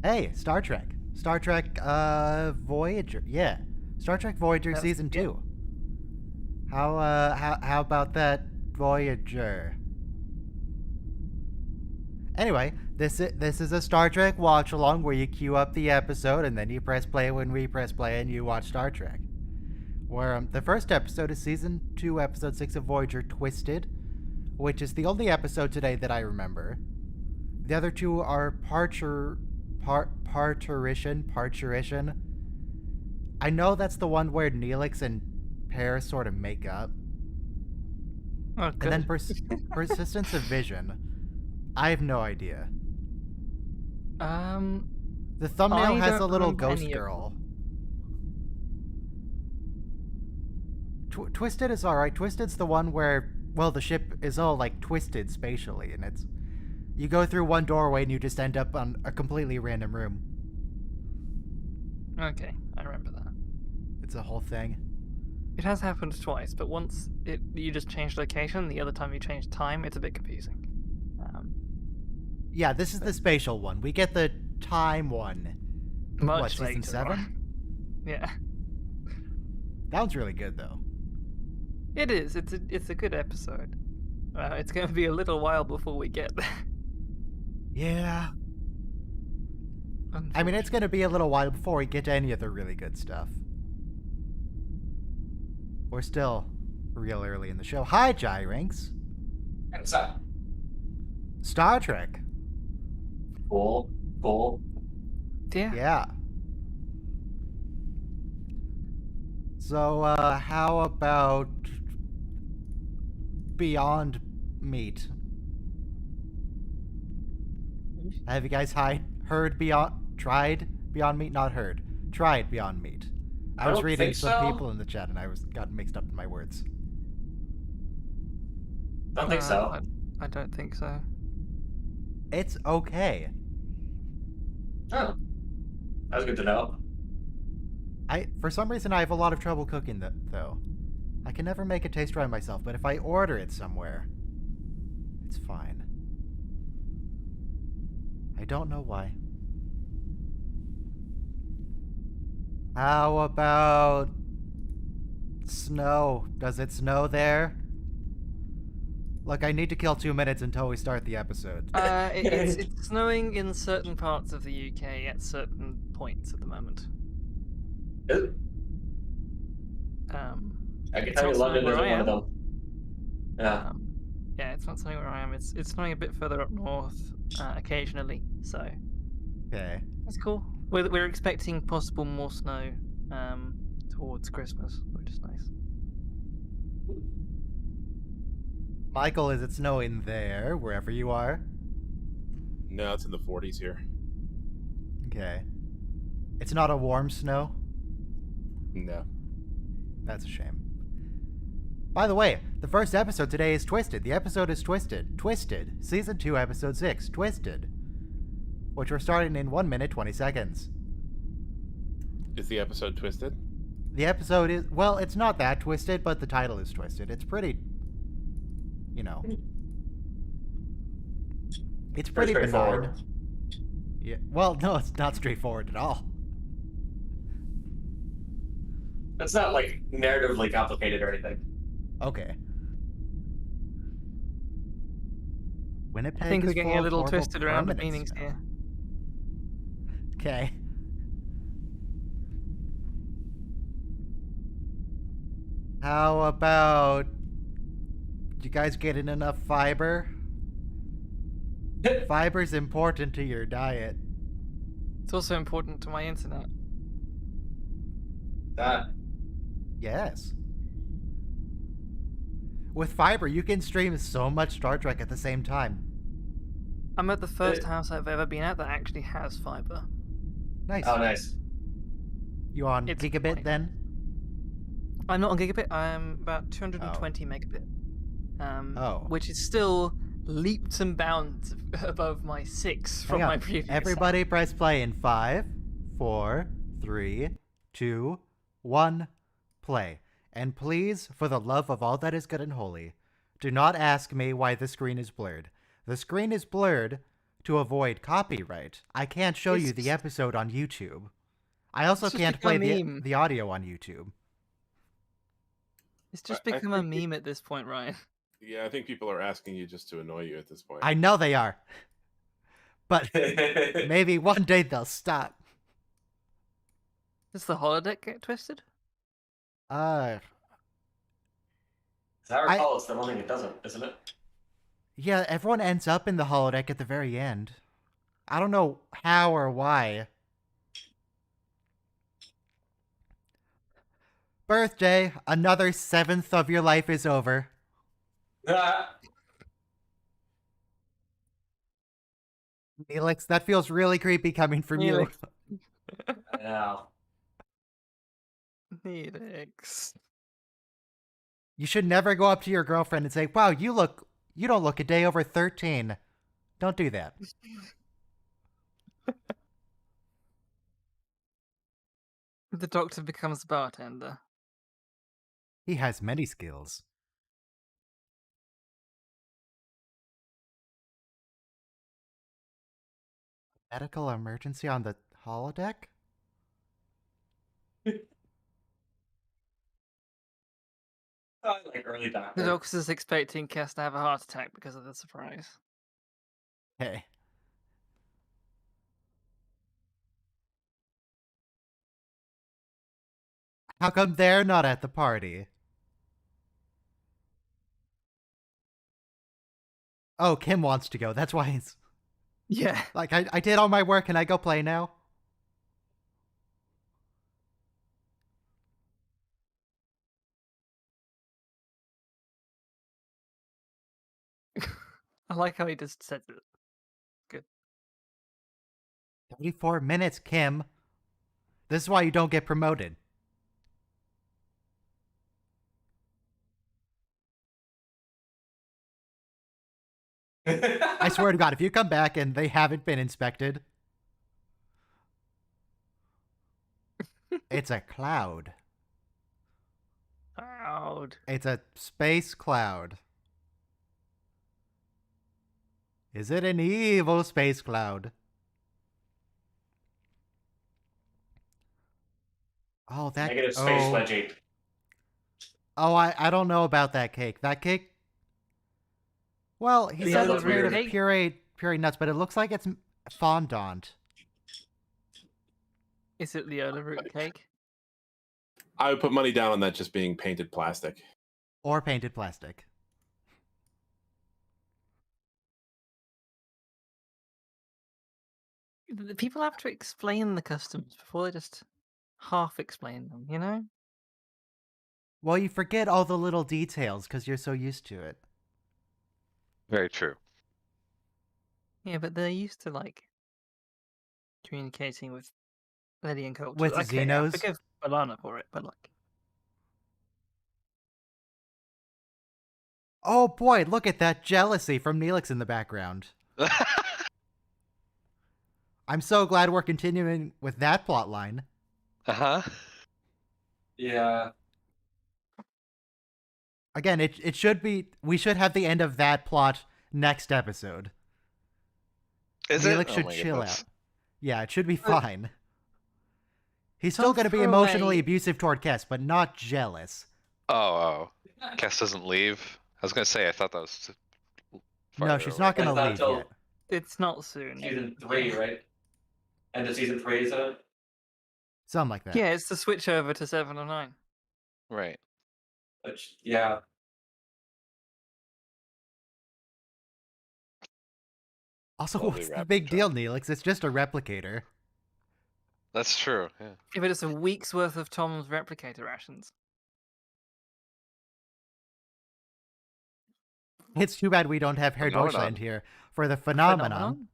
Hey, Star Trek. Star Trek, Voyager. Yeah. Star Trek Voyager Season 2. How about that, Voyager? Anyway, this is a Star Trek watch along where you queue up the episode and then you press play when we press play and you watch Star Trek. Where the first episode is Season 2, Episode 6 of Voyager, Twisted, which is the only episode today that I remember. The other two are Parturition. I know that's the one where Neelix and Paris sort of make up. Oh, good. And then Persistence of Vision. I have no idea. The thumbnail has a little ghost girl. Twisted is alright. Twisted's the one where, well, the ship is all like twisted spatially, and it's you go through one doorway and you just end up on a completely random room. Okay, I remember that. It's a whole thing. It has happened twice, but once you just change location, the other time you change time, it's a bit confusing. Yeah, this is the spatial one. We get the time one. Much Season later 7? Yeah. That one's really good, though. It is. It's a good episode. It's going to be a little while before we get there. Yeah. I mean, it's going to be a little while before we get to any of the really good stuff. We're still real early in the show. Hi, Gyrinx. What's up? Star Trek. Cool. Yeah. Yeah. So, how about Beyond Meat? Have you guys tried Beyond Meat? Not heard. Tried Beyond Meat. I was reading some people in the chat and I got mixed up in my words. Don't think so. I don't think so. It's okay. Oh. That was good to know. For some reason, I have a lot of trouble cooking though. I can never make it taste right myself, but if I order it somewhere, it's fine. I don't know why. How about snow? Does it snow there? Look, I need to kill 2 minutes until we start the episode. It's snowing in certain parts of the UK at certain points at the moment. I can tell you London isn't one of them. Yeah. Yeah, it's not snowing where I am. It's snowing a bit further up north, occasionally. So. Okay. That's cool. We're expecting possible more snow, towards Christmas, which is nice. Michael, is it snowing there, wherever you are? No, it's in the 40s here. Okay. It's not a warm snow? No. That's a shame. By the way, the first episode today is Twisted. The episode is Twisted. Twisted. Season 2, Episode 6. Twisted. Which we're starting in 1 minute, 20 seconds. Is the episode twisted? The episode is... Well, it's not that twisted, but the title is Twisted. It's pretty... You know... It's pretty benign. Yeah. Well, no, it's not straightforward at all. It's not, like, narratively complicated or anything. Okay. Winnipeg I think we're getting a little horrible twisted around the permanence meanings now. here. Okay. How about... You guys getting enough fiber? Fiber's important to your diet. It's also important to my internet. That. Yes. With fiber, you can stream so much Star Trek at the same time. I'm at the first house I've ever been at that actually has fiber. Nice. Oh, nice. You on It's gigabit fine. then? I'm not on gigabit. I'm about 220 megabit. Which is still leaps and bounds above my 6 from Hang my on. previous. Everybody press play in 5, 4, 3, 2, 1, play. And please, for the love of all that is good and holy, do not ask me why the screen is blurred. The screen is blurred to avoid copyright, I can't show you the episode on YouTube. I also can't play the audio on YouTube. It's just become a meme at this point, Ryan. Yeah, I think people are asking you just to annoy you at this point. I know they are. But maybe one day they'll stop. Does the holodeck get twisted? As I recall, it's the one thing it doesn't, isn't it? Yeah, everyone ends up in the holodeck at the very end. I don't know how or why. Birthday, another 7th of your life is over. Neelix, that feels really creepy coming from you. Yeah. Neelix. You should never go up to your girlfriend and say, "Wow, you don't look a day over 13." Don't do that. The doctor becomes a bartender. He has many skills. Medical emergency on the holodeck? Like early doctor. The doctor's expecting Cass to have a heart attack because of the surprise. Hey. How come they're not at the party? Oh, Kim wants to go. That's why he's... Yeah. Like, I did all my work. Can I go play now? I like how he just said it. Good. 34 minutes, Kim. This is why you don't get promoted. I swear to God, if you come back and they haven't been inspected, it's a cloud. Cloud. It's a space cloud. Is it an evil space cloud? Oh, that... Negative space wedgie. Oh, I don't know about that cake. That cake... Well, he said it's made of pureed nuts, but it looks like it's fondant. Is it Leola root cake? I would put money down on that just being painted plastic. Or painted plastic. The people have to explain the customs before they just half explain them, you know? Well, you forget all the little details because you're so used to it. Very true. Yeah, but they're used to, like, communicating with alien culture. With Xenos? I forgive Banana for it, but, like... Oh boy, look at that jealousy from Neelix in the background. I'm so glad we're continuing with that plot line. Uh-huh. Yeah. Again, it should be... We should have the end of that plot next episode. Is Neelix it? should chill out. Yeah, it should be fine. He's still going to be emotionally abusive toward Kess, but not jealous. Oh. Kess doesn't leave? I was going to say, I thought that was... No, she's not going to leave yet. It's not soon. Season 3, right? End of season 3, is it? Something like that. Yeah, it's the switch over to 709. Right. Which, yeah. Also, Slowly what's the wrapped big up. deal, Neelix? It's just a replicator. That's true, yeah. Yeah, but it's a week's worth of Tom's replicator rations. It's too bad we don't have Herr Deutschland here for the phenomenon.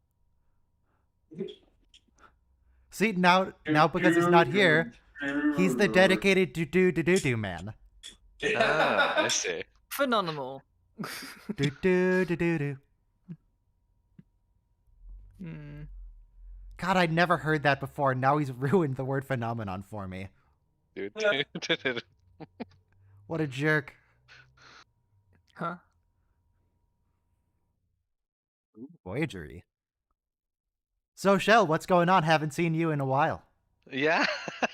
See, now because he's not here, he's the dedicated do man. Ah, I see. Phenomenal. Do. God, I'd never heard that before. Now he's ruined the word phenomenon for me. What a jerk. Huh? Voyagery. So, Shell, what's going on? Haven't seen you in a while. Yeah. I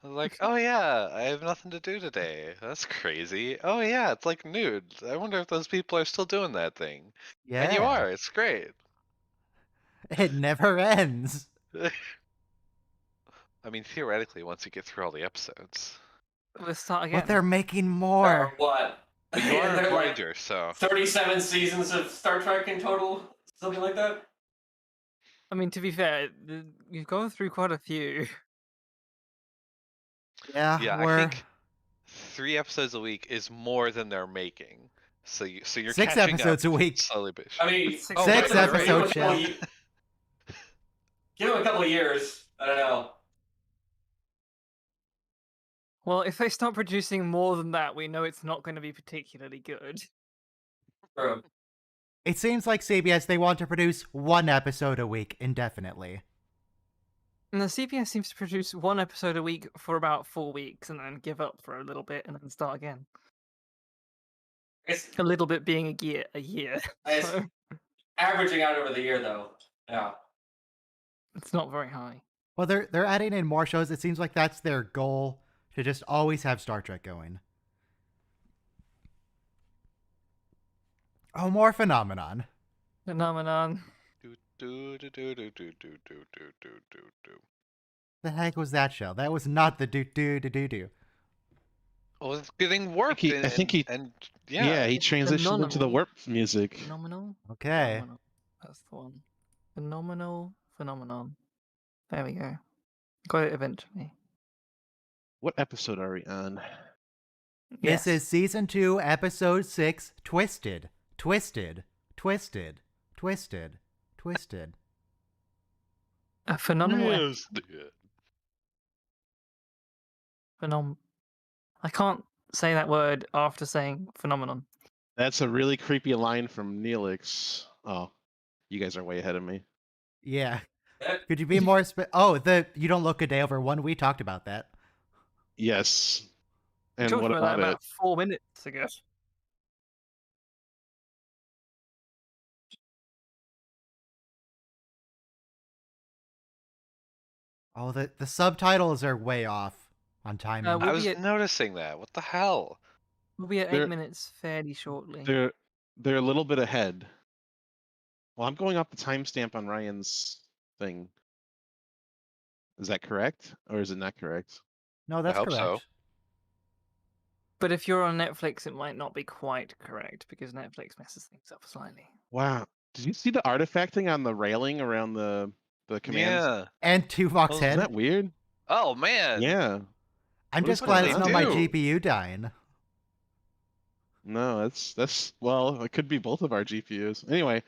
was like, oh yeah, I have nothing to do today. That's crazy. Oh yeah, it's like nude. I wonder if those people are still doing that thing. And you Yeah. are. It's great. It never ends. I mean, theoretically, once you get through all the episodes. Let's start again. But they're making Or more. what? But you are a They're Voyager, so. 37 seasons of Star Trek in total, something like that. I mean, to be fair, you've gone through quite a few. Yeah, Yeah, I we're think 3 episodes a week is more than they're making. So you're 6 catching episodes up a week. slowly, but I mean, Six oh, Six right, episodes, give them a couple Shell. give them a couple of years. I don't know. Well, if they start producing more than that, we know it's not going to be particularly good. True. It seems like CBS, they want to produce 1 episode a week indefinitely. And the CBS seems to produce 1 episode a week for about 4 weeks and then give up for a little bit and then start again. It's A little bit being a year. It's- So averaging out over the year, though. Yeah. it's not very high. Well, they're adding in more shows. It seems like that's their goal, to just always have Star Trek going. Oh, more Phenomenon. Phenomenon. The heck was that, Shell? That was not the do. Oh, it's getting warped. I think he transitioned into the warp music. Phenomenal. Okay. Phenomenal. That's the one. Phenomenon. There we go. Got it eventually. What episode are we on? This Yes. is season 2, episode 6, Twisted. A phenomenal. Yes, dude. I can't say that word after saying phenomenon. That's a really creepy line from Neelix. Oh, you guys are way ahead of me. Yeah. Could you be more you don't look a day over 1? We talked about that. Yes. We And talked what about that about it? about 4 minutes ago. Oh, the subtitles are way off on timing. We'll I was be at- noticing that. What the hell? We'll be at They're- 8 minutes fairly shortly. They're a little bit ahead. Well, I'm going off the timestamp on Ryan's thing. Is that correct, or is it not correct? No, that's hope correct. so. But if you're on Netflix, it might not be quite correct because Netflix messes things up slightly. Wow. Did you see the artifacting on the railing around the commands? Yeah. And Tuvok's Oh, Isn't head. that weird? Oh man. Yeah. I'm what just is glad going it's not on? my Do? GPU dying. No, that's well, it could be both of our GPUs. Anyway,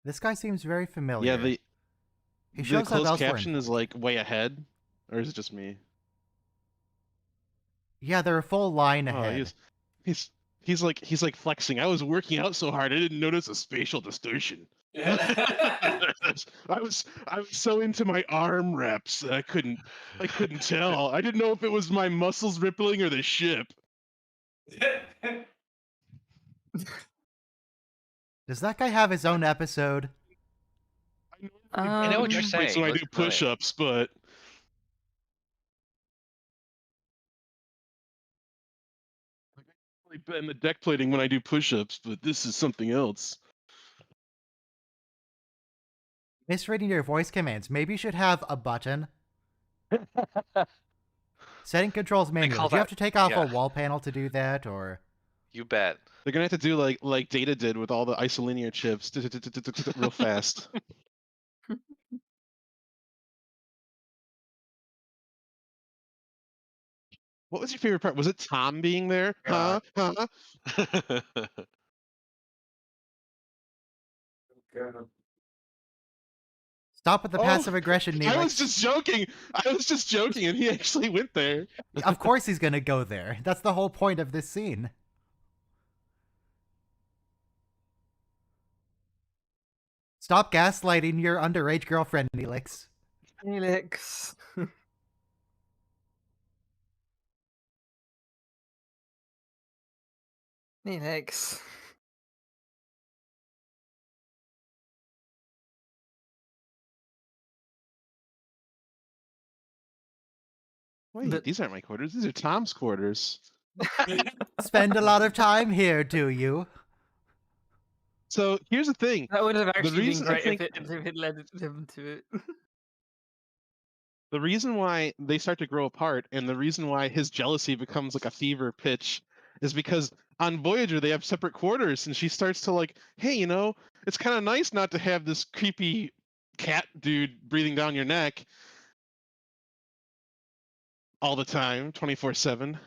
This guy seems very familiar. yeah, the shows up closed elsewhere in caption is like way ahead, or is it just me? Yeah, they're a full line Oh, ahead. he's like flexing. I was working out so hard I didn't notice a spatial distortion. I was so into my arm reps that I couldn't tell. I didn't know if it was my muscles rippling or the ship. Does that guy have his own episode? I know what you're saying. When I Looks do brilliant. push-ups, but I bend the deck plating when I do push-ups, but this is something else. Misreading your voice commands. Maybe you should have a button. Setting controls manual. call Do you have that- to take off a yeah. wall panel to do that, or? You bet. They're gonna have to do like Data did with all the isolinear chips, real fast. What was your favorite part? Was it Tom being there? Huh? Huh? Stop with the Oh, passive aggression, I Neelix. was just joking, and he actually went there. Of course he's gonna go there. That's the whole point of this scene. Stop gaslighting your underage girlfriend, Neelix. Felix. Felix. Wait, these aren't my quarters. These are Tom's quarters. Spend a lot of time here, do you? So here's the thing. That would have actually been reason I great think- if it led him to it. The reason why they start to grow apart and the reason why his jealousy becomes like a fever pitch is because on Voyager they have separate quarters and she starts to like, hey, you know, it's kind of nice not to have this creepy cat dude breathing down your neck all the time, 24/7.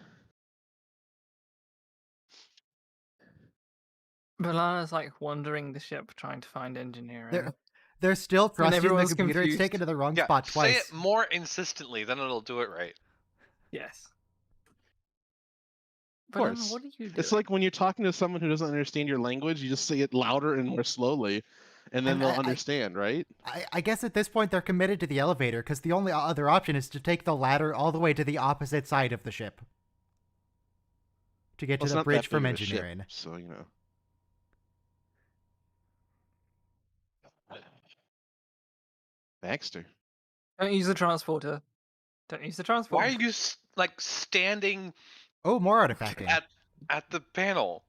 B'Elanna's like wandering the ship trying to find engineering. They're still thrusting the everyone's computer. confused. It's taken to the wrong Yeah, spot say twice. it more insistently, then it'll do it right. Yes. Of course. What are you doing? It's like when you're talking to someone who doesn't understand your language, you just say it louder and more slowly, and then they'll understand, right? I guess at this point they're committed to the elevator because the only other option is to take the ladder all the way to the opposite side of the ship to get Well, it's to the not bridge that from big of a ship, engineering. so you know. Baxter. Don't use the transporter. Don't use the transporter. Why are you like standing Oh, more artifacting. at the panel?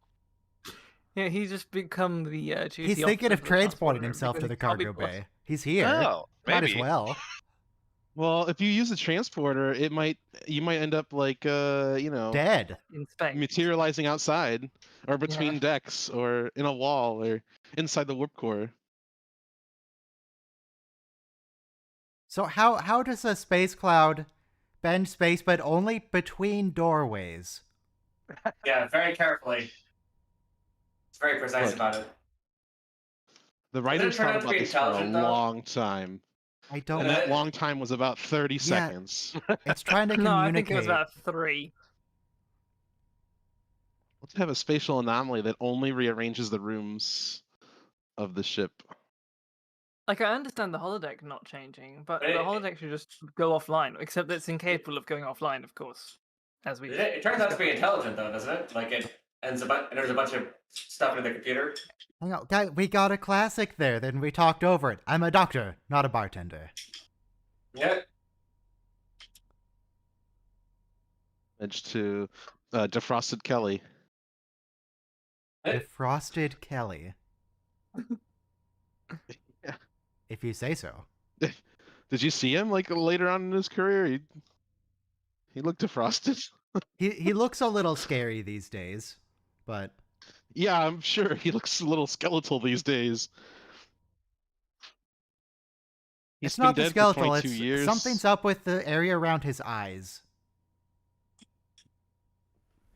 Yeah, he's just become the duty He's thinking officer of for the transporting transporter himself to because the he can't be cargo bothered. bay. He's here. Oh, Might as maybe. well. Well, if you use a transporter, you might end up like Dead. In space. materializing outside or between Yeah. decks or in a wall or inside the warp core. So how does a space cloud bend space but only between doorways? Yeah, very carefully. It's very precise Look. about it. The writers turn thought out to about be this for a intelligent, though? long time. I And don't. that long time was about 30 Yeah. seconds. It's trying to No, communicate. I think it was about 3. Let's have a spatial anomaly that only rearranges the rooms of the ship. Like, I understand the holodeck not changing, but Hey. the holodeck should just go offline, except that it's incapable of going offline, of course. As we. It turns out to be intelligent, though, doesn't it? Like, it ends enters a bunch of stuff into the computer. Hang on, guy, we got a classic there. Then we talked over it. I'm a doctor, not a bartender. Yeah. Edge to Defrosted Kelly. Defrosted Kelly. Yeah. If you say so. Did you see him like later on in his career? He looked defrosted. He looks a little scary these days, but Yeah, I'm sure he looks a little skeletal these days. He's it's been not the dead for skeletal. 22 It's years. something's up with the area around his eyes.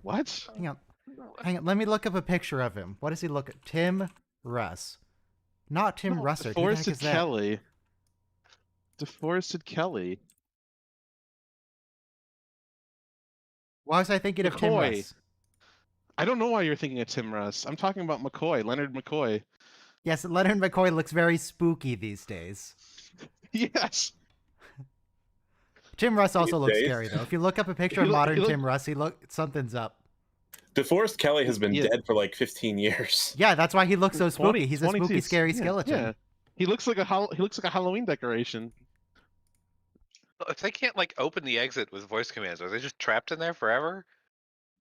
What? Hang on. Let me look up a picture of him. What does he look at? Tim Russ. Not Tim Russer. Who the heck Deforested is that? Kelly. Deforested Kelly. Why was I thinking of Tim McCoy. Russ? I don't know why you're thinking of Tim Russ. I'm talking about McCoy, Leonard McCoy. Yes, Leonard McCoy looks very spooky these days. Yes. Tim Russ also looks days. scary though. If you look up a picture He of look- modern he look- Tim Russ, something's up. DeForest Kelly has been Yeah. dead for like 15 years. Yeah, that's why he looks so spooky. 20 He's a 22. spooky, scary Yeah, skeleton. Yeah. He looks like a Halloween decoration. If they can't like open the exit with voice commands, are they just trapped in there forever?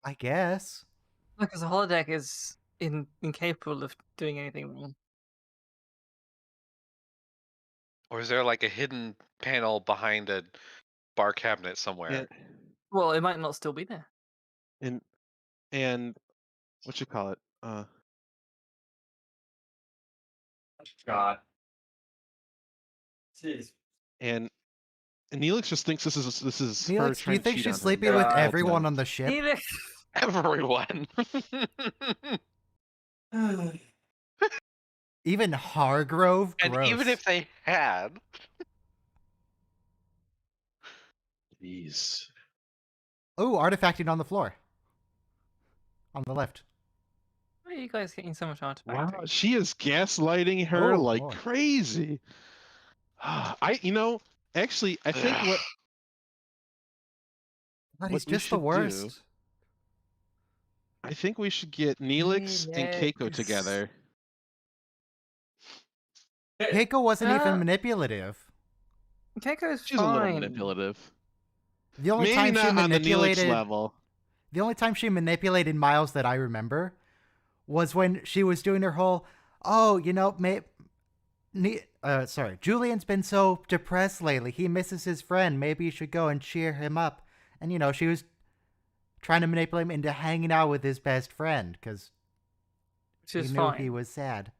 I guess. Because the holodeck is incapable of doing anything wrong. Or is there like a hidden panel behind a bar cabinet somewhere? Yeah. Well, it might not still be there. And what you call it? God. Jeez. And Neelix just thinks this is her Neelix, do you trying to think cheat she's on him. sleeping with God. everyone on the ship? Helix! Everyone. Even Hargrove? And Gross. even if they had, Jeez. Ooh, artifacting on the floor. On the left. Why are you guys getting so much artifacting? Wow, she is gaslighting her Oh, like boy. crazy. Actually, I think what God, What he's we just the should do- worst. I think we should get Neelix and Keiko Neelix. together. Keiko wasn't even Uh, manipulative. Keiko's She's a little fine. manipulative. The only Maybe time not she on the Neelix manipulated level. the only time she manipulated Miles that I remember was when she was doing her whole, oh, Julian's been so depressed lately. He misses his friend. Maybe you should go and cheer him up. And, she was trying to manipulate him into hanging out with his best friend because he knew he was sad.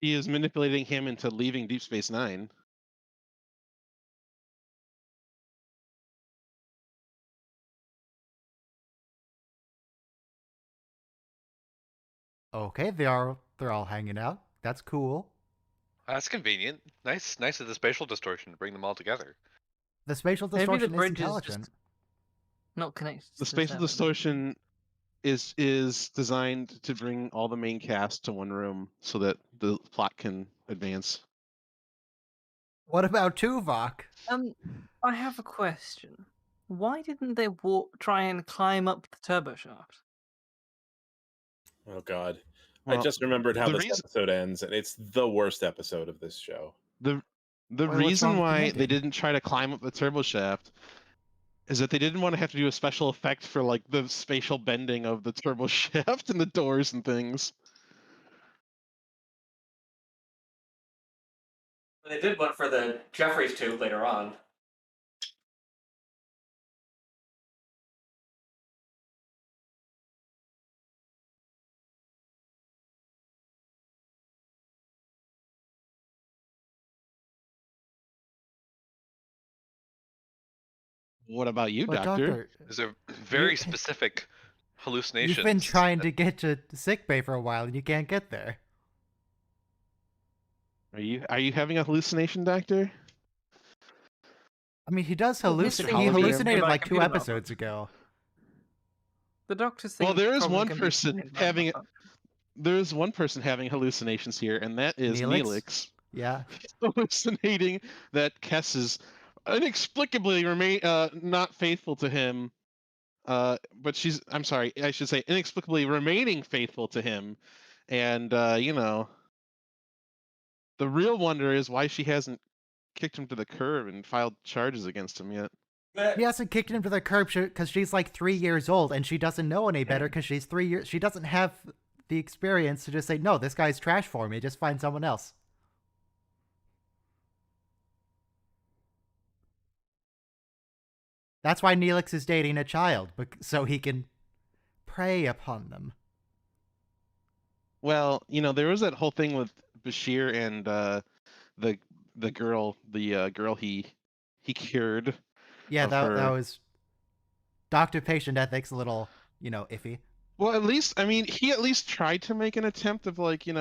He is manipulating him into leaving Deep Space Nine. Okay, they're all hanging out. That's cool. That's convenient. Nice of the spatial distortion to bring them all together. The spatial distortion is intelligent. Not connected. The spatial distortion is designed to bring all the main cast to one room so that the plot can advance. What about Tuvok? I have a question. Why didn't they try and climb up the turbo shaft? Oh God. Well, I just remembered how this episode ends, and it's the worst episode of this show. The reason why they didn't try to climb up the turbo shaft is that they didn't want to have to do a special effect for like the spatial bending of the turbo shaft and the doors and things. They did one for the Jeffries tube later on. What about you, Doctor? These are very specific hallucinations. You've been trying to get to sickbay for a while and you can't get there. Are you having a hallucination, Doctor? I mean, he does hallucinate. He hallucinated like 2 episodes ago. The Doctor's thing. Well, there is one person having hallucinations here, and that is Neelix. Yeah, hallucinating that Kes is inexplicably not faithful to him. But I should say inexplicably remaining faithful to him, and the real wonder is why she hasn't kicked him to the curb and filed charges against him yet. She hasn't kicked him to the curb because she's like 3 years old and she doesn't know any better because she's 3 years. She doesn't have the experience to just say, no, this guy's trash for me. Just find someone else. That's why Neelix is dating a child, so he can prey upon them. Well, there was that whole thing with Bashir and the girl he cured. Yeah, that was doctor-patient ethics a little, iffy. Well, at least, he at least tried to make an attempt of like, he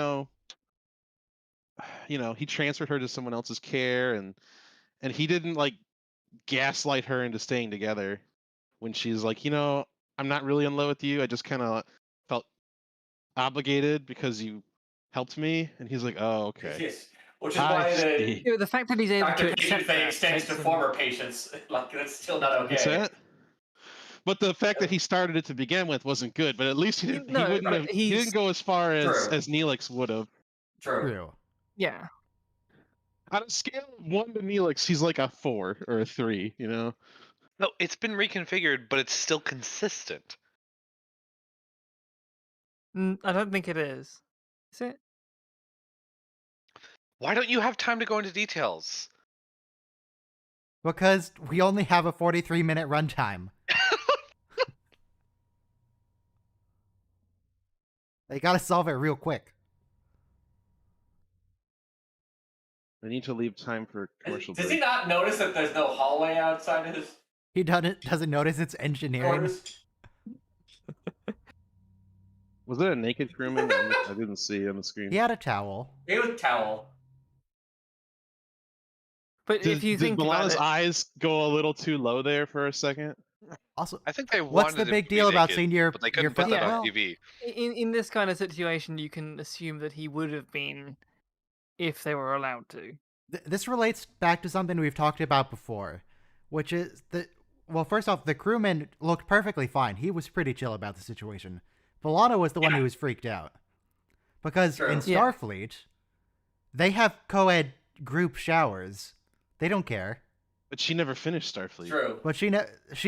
transferred her to someone else's care, and he didn't like gaslight her into staying together when she's like, I'm not really in love with you. I just kind of felt obligated because you helped me. And he's like, oh, okay. Yes. Which is why the fact that he's able to accept thing extends to former patients. Like, that's still not okay. What's that? But the fact that he started it to begin with wasn't good. But at least he didn't go as far as Neelix would have. True. Yeah. On a scale of 1 to Neelix, he's like a 4 or a 3. No, it's been reconfigured, but it's still consistent. I don't think it is. Is it? Why don't you have time to go into details? Because we only have a 43-minute runtime. They gotta solve it real quick. I need to leave time for commercial break. Does he not notice that there's no hallway outside of his... He doesn't notice it's engineering. Was there a naked crewman? I didn't see on the screen. He had a towel. He had a towel. But if you think Milana's eyes go a little too low there for a second? Also, I think they what's the big deal about seeing your... But they couldn't put that on TV. In this kind of situation, you can assume that he would have been if they were allowed to. This relates back to something we've talked about before, which is that, well, first off, the crewman looked perfectly fine. He was pretty chill about the situation. B'Elanna was the one who was freaked out. Because in Starfleet, they have co-ed group showers. They don't care. But she never finished Starfleet. True. But she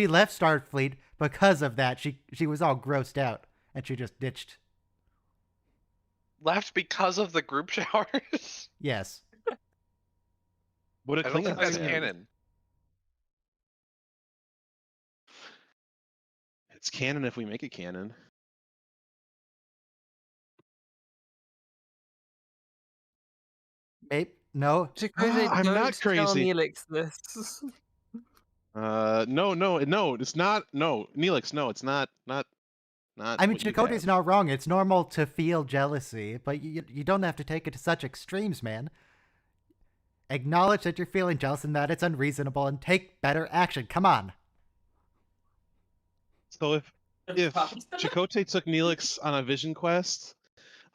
left Starfleet because of that. She was all grossed out and she just ditched. Left because of the group showers? Yes. What a I don't think Klingon that's say. canon. It's canon if we make it canon. No. Chakotay, I'm don't not tell crazy. Neelix this. No, it's not. No, Neelix, no, it's not. Not. I mean, what you Chakotay's have. not wrong. It's normal to feel jealousy, but you don't have to take it to such extremes, man. Acknowledge that you're feeling jealous and that it's unreasonable and take better action. Come on. So if Chakotay took Neelix on a vision quest,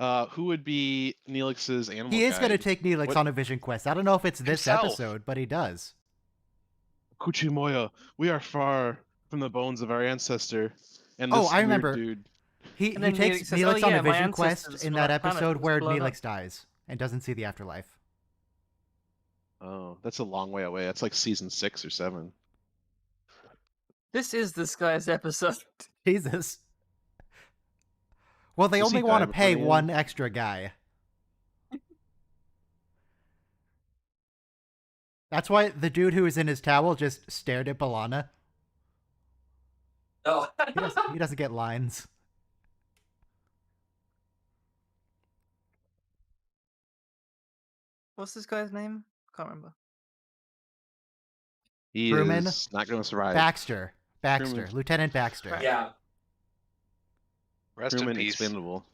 who would be Neelix's animal He is going to guide? take Neelix What- on a vision quest. I don't know if it's this Himself. episode, but he does. Kuchimoya, we are far from the bones of our ancestor. And Oh, this I weird remember. Dude. He And then takes Neelix says, Neelix "Oh, on yeah, a my vision quest ancestors in were that like planet episode was where blown up." Neelix dies and doesn't see the afterlife. Oh, that's a long way away. That's like season 6 or 7. This is this guy's episode. Jesus. Well, they Does he only want die to pay before the end? one extra guy. That's why the dude who was in his towel just stared at Balana. Oh. He doesn't get lines. What's this guy's name? Can't remember. He Crewman? is not going to survive. Baxter. Crewman. Lieutenant Baxter. Yeah. Rest in Crewman peace. expendable.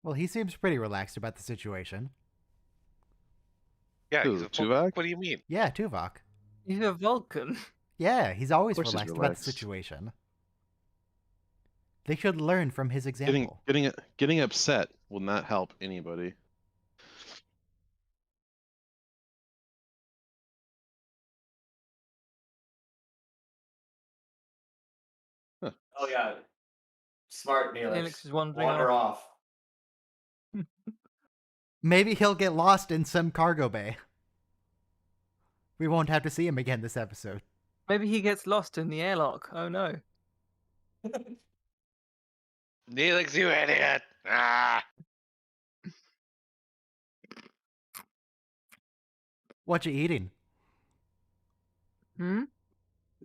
Well, he seems pretty relaxed about the situation. Yeah, Who, he's a Tuvok? What do you mean? Yeah, Tuvok. He's a Vulcan. Yeah, he's always Of course he's relaxed about the relaxed. situation. They should learn from his example. Getting upset will not help anybody. Oh yeah. Smart Neelix. Neelix is wandering Wander off. off. Maybe he'll get lost in some cargo bay. We won't have to see him again this episode. Maybe he gets lost in the airlock. Oh no. Neelix, you idiot! Ah! What you eating? Hmm?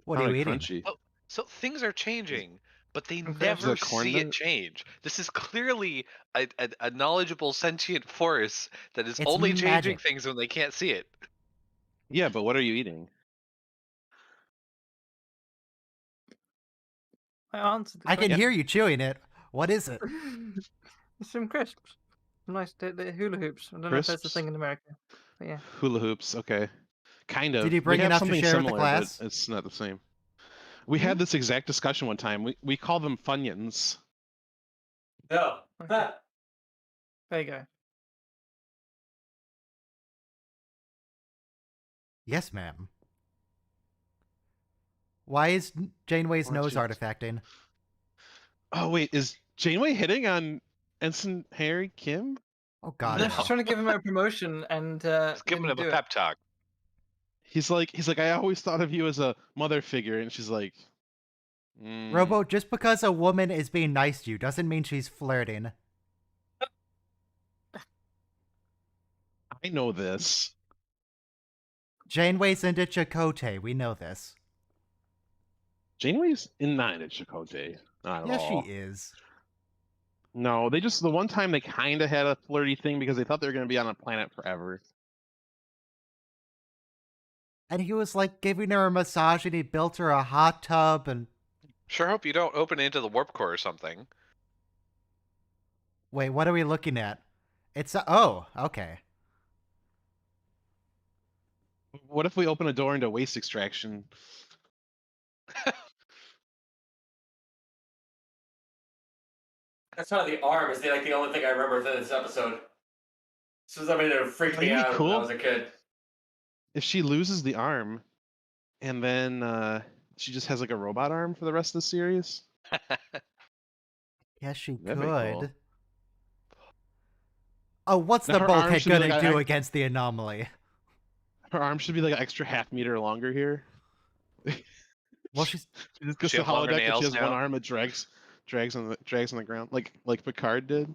What are you Kinda eating? crunchy. So things are changing, but they Okay. Is never it corn see it dog? change. This is clearly a knowledgeable sentient force that is It's only changing magic. things when they can't see it. Yeah, but what are you eating? I answered the I can question. hear you chewing it. What is it? It's some crisps. Nice, the hula hoops. I don't know if that's a Crisps? thing in America. But yeah. Hula hoops. Okay. Kind of. Did you bring we have enough to something share with the similar, class? but it's not the same. We had this exact discussion one time. We call them Funyuns. No. Okay. There you go. Yes, ma'am. Why is Janeway's nose Orchard. artifacting? Oh wait, is Janeway hitting on Ensign Harry Kim? Oh God. No, no. she's trying to give him a promotion and Just giving didn't him a do it. pep talk. He's like, I always thought of you as a mother figure, and she's like, Robo, just because a woman is being nice to you doesn't mean she's flirting. I know this. Janeway's into Chakotay. We know this. Janeway's not at Chakotay. Not at Yes, all. she is. No, they just the one time they kind of had a flirty thing because they thought they were going to be on a planet forever. And he was like giving her a massage and he built her a hot tub and Sure hope you don't open into the warp core or something. wait, what are we looking at? It's oh, okay. What if we open a door into waste extraction? That's not the arm. Is like the only thing I remember from this episode. This was something that freaked me That'd be out cool. when I was a kid. If she loses the arm, and then she just has like a robot arm for the rest of the series. Yes, she That'd be could. cool. Oh, what's Now the her arm bulkhead should be gonna like do against the anomaly? Her arm should be like an extra half meter longer here. Well, she's She just goes She to have longer holodeck, and she nails has one now? arm that drags on the ground, like Picard did.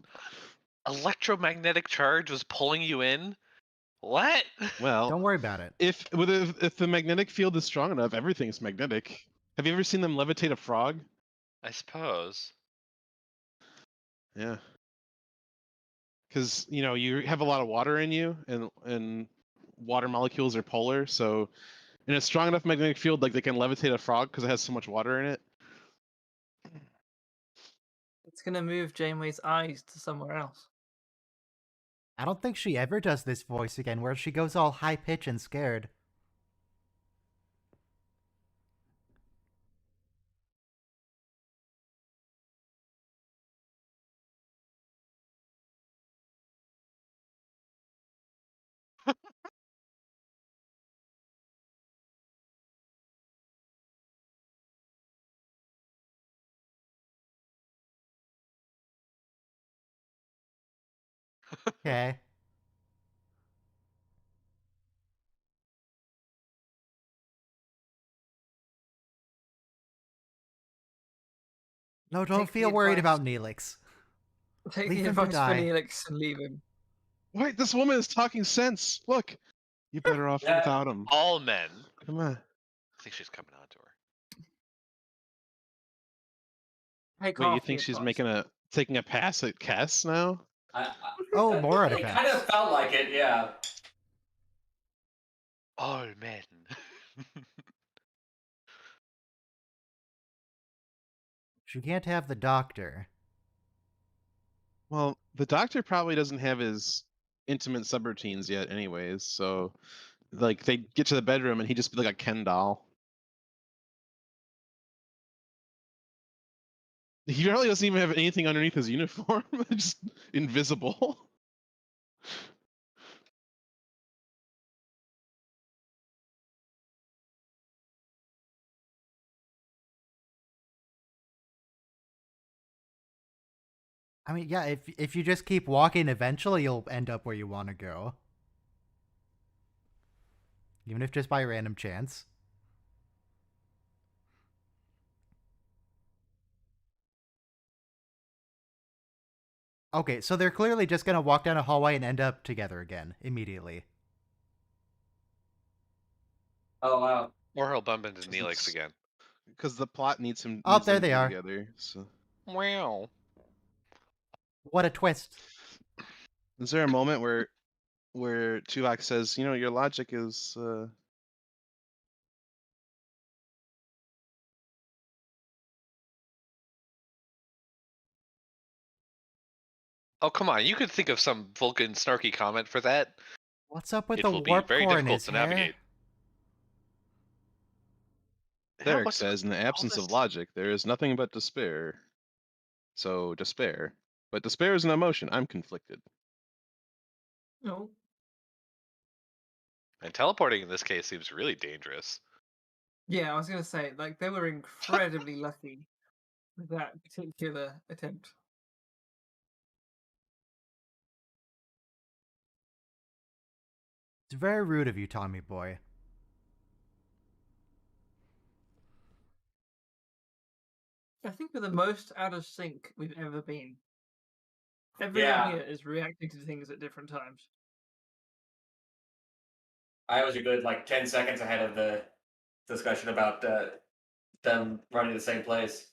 Electromagnetic charge was pulling you in? What? Well, don't worry about it. if the magnetic field is strong enough, everything's magnetic. Have you ever seen them levitate a frog? I suppose. Yeah. Because you have a lot of water in you, and water molecules are polar, so in a strong enough magnetic field, like they can levitate a frog because it has so much water in it. It's gonna move Janeway's eyes to somewhere else. I don't think she ever does this voice again, where she goes all high pitch and scared. Okay. No, don't Take the feel worried advice. about Neelix. Take Leave the him to advice for die. Neelix and leave him. Wait, this woman is talking sense. Look, you're better off Yeah. without him. All men. Come on. I think she's coming on to her. Take Wait, you half the think she's advice. taking a pass at Kess now? Oh, more It artifacts. kind of felt like it, yeah. All men. She can't have the doctor. Well, the doctor probably doesn't have his intimate subroutines yet anyways, so like they get to the bedroom and he just be like a Ken doll. He probably doesn't even have anything underneath his uniform. Just invisible. I mean, yeah, if you just keep walking, eventually you'll end up where you want to go. Even if just by random chance. Okay, so they're clearly just gonna walk down a hallway and end up together again, immediately. Oh, wow. Or he'll bump into Neelix again. Because the plot needs him. Oh, needs there them they to be are. Together. So. Wow. What a twist. Is there a moment where Tuvok says, your logic is Oh, come on. You could think of some Vulcan snarky comment for that. What's up with It the will be warp very core in difficult his to hair? navigate. Derek what's says, in the absence of this? logic, there is nothing but despair. So despair. But despair is an emotion. I'm conflicted. No. And teleporting in this case seems really dangerous. Yeah, I was gonna say, like, they were incredibly lucky with that particular attempt. It's very rude of you, Tommy boy. I think we're the most out of sync we've ever been. Everyone Yeah. here is reacting to things at different times. I was a good, 10 seconds ahead of the discussion about them running the same place.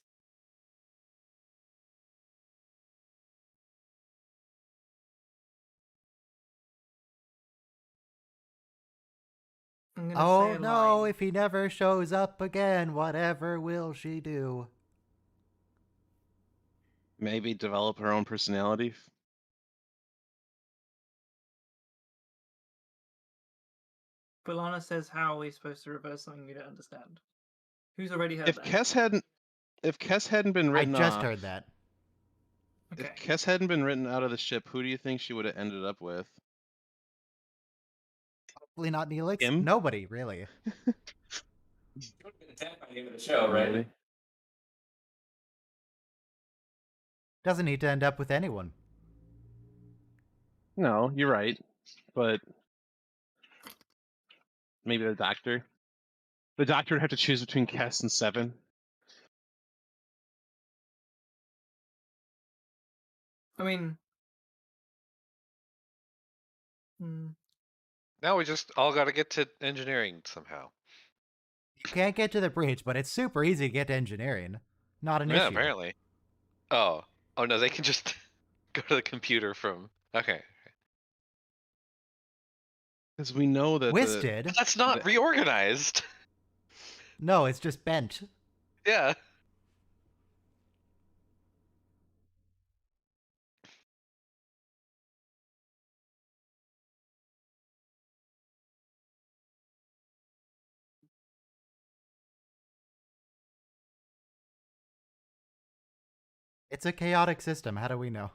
I'm gonna Oh say a no, line. if he never shows up again, whatever will she do? Maybe develop her own personality. B'Elanna says, "How are we supposed to reverse something we don't understand?" Who's already heard If that? Kess hadn't been written I just off, heard that. Okay. if Kess hadn't been written out of the ship, who do you think she would have ended up with? Probably not Neelix. Him? Nobody, really. would have been dead by the end of the show, right? Really? Doesn't need to end up with anyone. No, you're right, but maybe the doctor. The doctor would have to choose between Kess and Seven. I mean, Now we just all got to get to engineering somehow. You can't get to the breach, but it's super easy to get to engineering. Not an issue. Yeah, apparently. Oh no, they can just go to the computer from. Okay. Because we know that Whis did. But that's not reorganized. No, it's just bent. Yeah. It's a chaotic system. How do we know?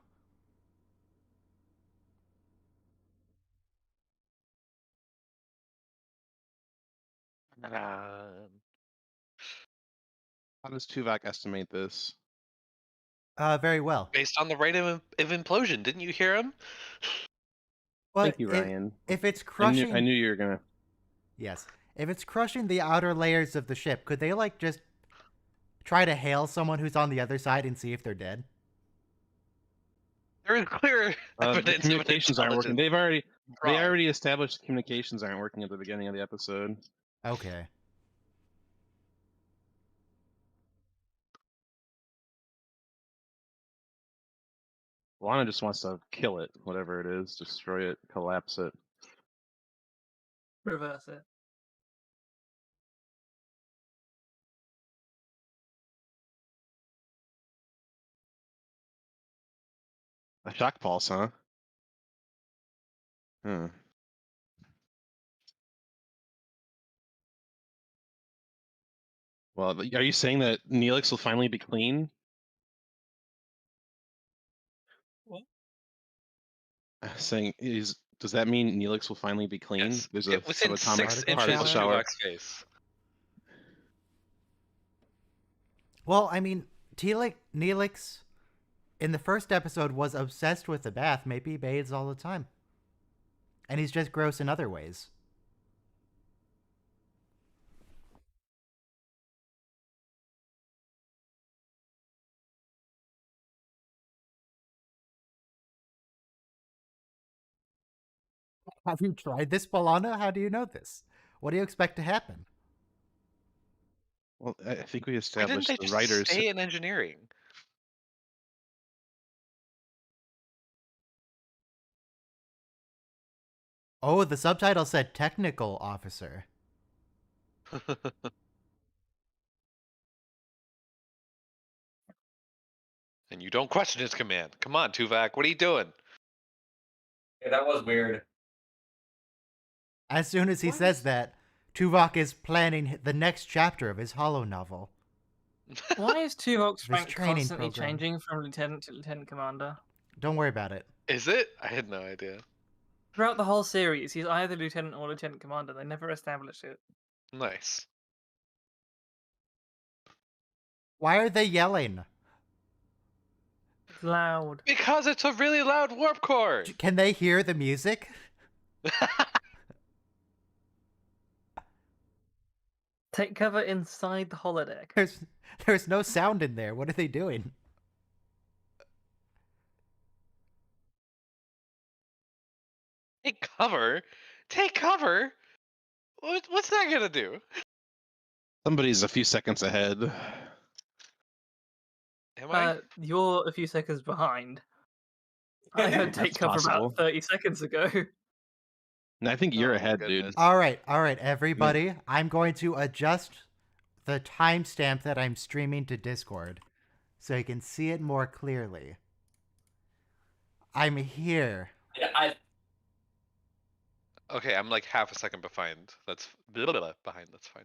How does Tuvok estimate this? Very well. Based on the rate of implosion, didn't you hear him? Well, Thank you, Ryan. If it's crushing, I knew you were gonna. Yes, if it's crushing the outer layers of the ship, could they like just try to hail someone who's on the other side and see if they're dead? There is clear evidence. The communications aren't working. They Wrong. already established the communications aren't working at the beginning of the episode. Okay. Lana just wants to kill it, whatever it is, destroy it, collapse it. reverse it. A shock pulse, huh? Well, are you saying that Neelix will finally be clean? What? Saying does that mean Neelix will finally be clean? Yes. There's a within subatomic 6 part inches of the of shower. Tuvok's face. Well, I mean, Neelix in the first episode was obsessed with the bath. Maybe he bathes all the time. And he's just gross in other ways. Have you tried this, Balana? How do you know this? What do you expect to happen? Well, I think we Why established didn't they the just writers. stay in engineering? Oh, the subtitle said technical officer. And you don't question his command. Come on, Tuvok, what are you doing? Yeah, that was weird. As soon as he says that, Tuvok is planning the next chapter of his holo novel. Why is Tuvok's His rank training constantly program. changing from lieutenant to lieutenant commander? Don't worry about it. Is it? I had no idea. Throughout the whole series, he's either lieutenant or lieutenant commander. They never establish it. Nice. Why are they yelling? It's loud. Because it's a really loud warp core. Can they hear the music? Take cover inside the holodeck. There's no sound in there. What are they doing? Take cover? Take cover? What's that gonna do? Somebody's a few seconds ahead. Am I? You're a few seconds behind. I heard take That's cover possible. about 30 seconds ago. And I think you're Oh, ahead, goodness. dude. All right, everybody. I'm going to adjust the timestamp that I'm streaming to Discord so you can see it more clearly. I'm here. Yeah, Okay, I'm like half a second behind. That's behind. That's fine.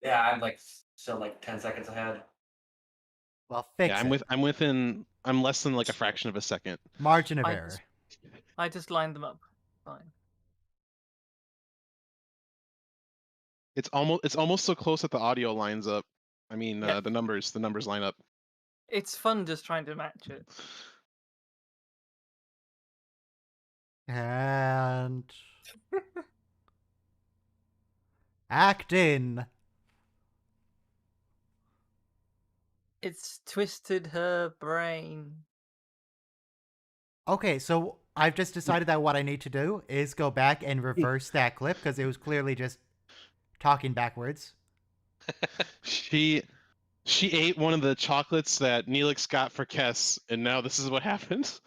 Yeah, I'm like still like 10 seconds ahead. Well, fix Yeah, it. I'm less than like a fraction of a second. Margin of I error. I just lined them up. Fine. It's almost so close that the audio lines up. I mean, Yep. the numbers line up. It's fun just trying to match it. And acting. It's twisted her brain. Okay, so I've just decided that what I need to do is go back and reverse that clip because it was clearly just talking backwards. She ate one of the chocolates that Neelix got for Kess, and now this is what happens.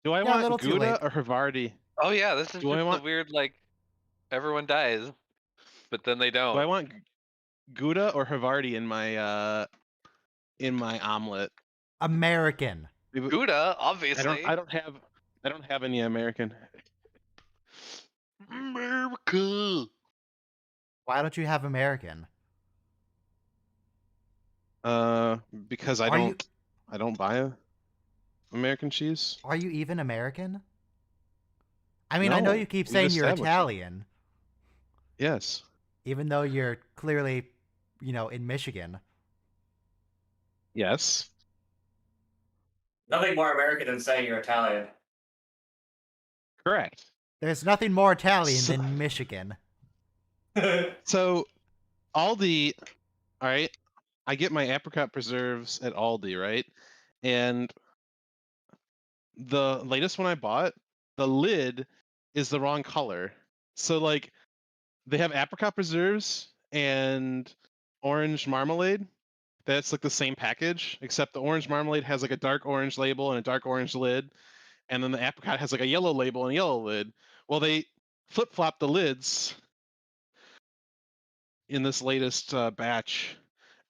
Do I want Gouda or Havarti? Oh yeah, this is just the weird, like, everyone dies, but then they don't. Do I want Gouda or Havarti in my omelet? American. Gouda, obviously. I don't have any American. America. Why don't you have American? Because I don't buy American cheese. Are you even American? I mean, no, I know you keep saying you're Italian. Yes. Even though you're clearly, in Michigan. Yes. Nothing more American than saying you're Italian. Correct. There's nothing more Italian than Michigan. So, Aldi, all right, I get my apricot preserves at Aldi, right? And the latest one I bought, the lid is the wrong color. So, like, they have apricot preserves and orange marmalade. That's like the same package, except the orange marmalade has like a dark orange label and a dark orange lid. And then the apricot has like a yellow label and a yellow lid. Well, they flip-flop the lids in this latest batch.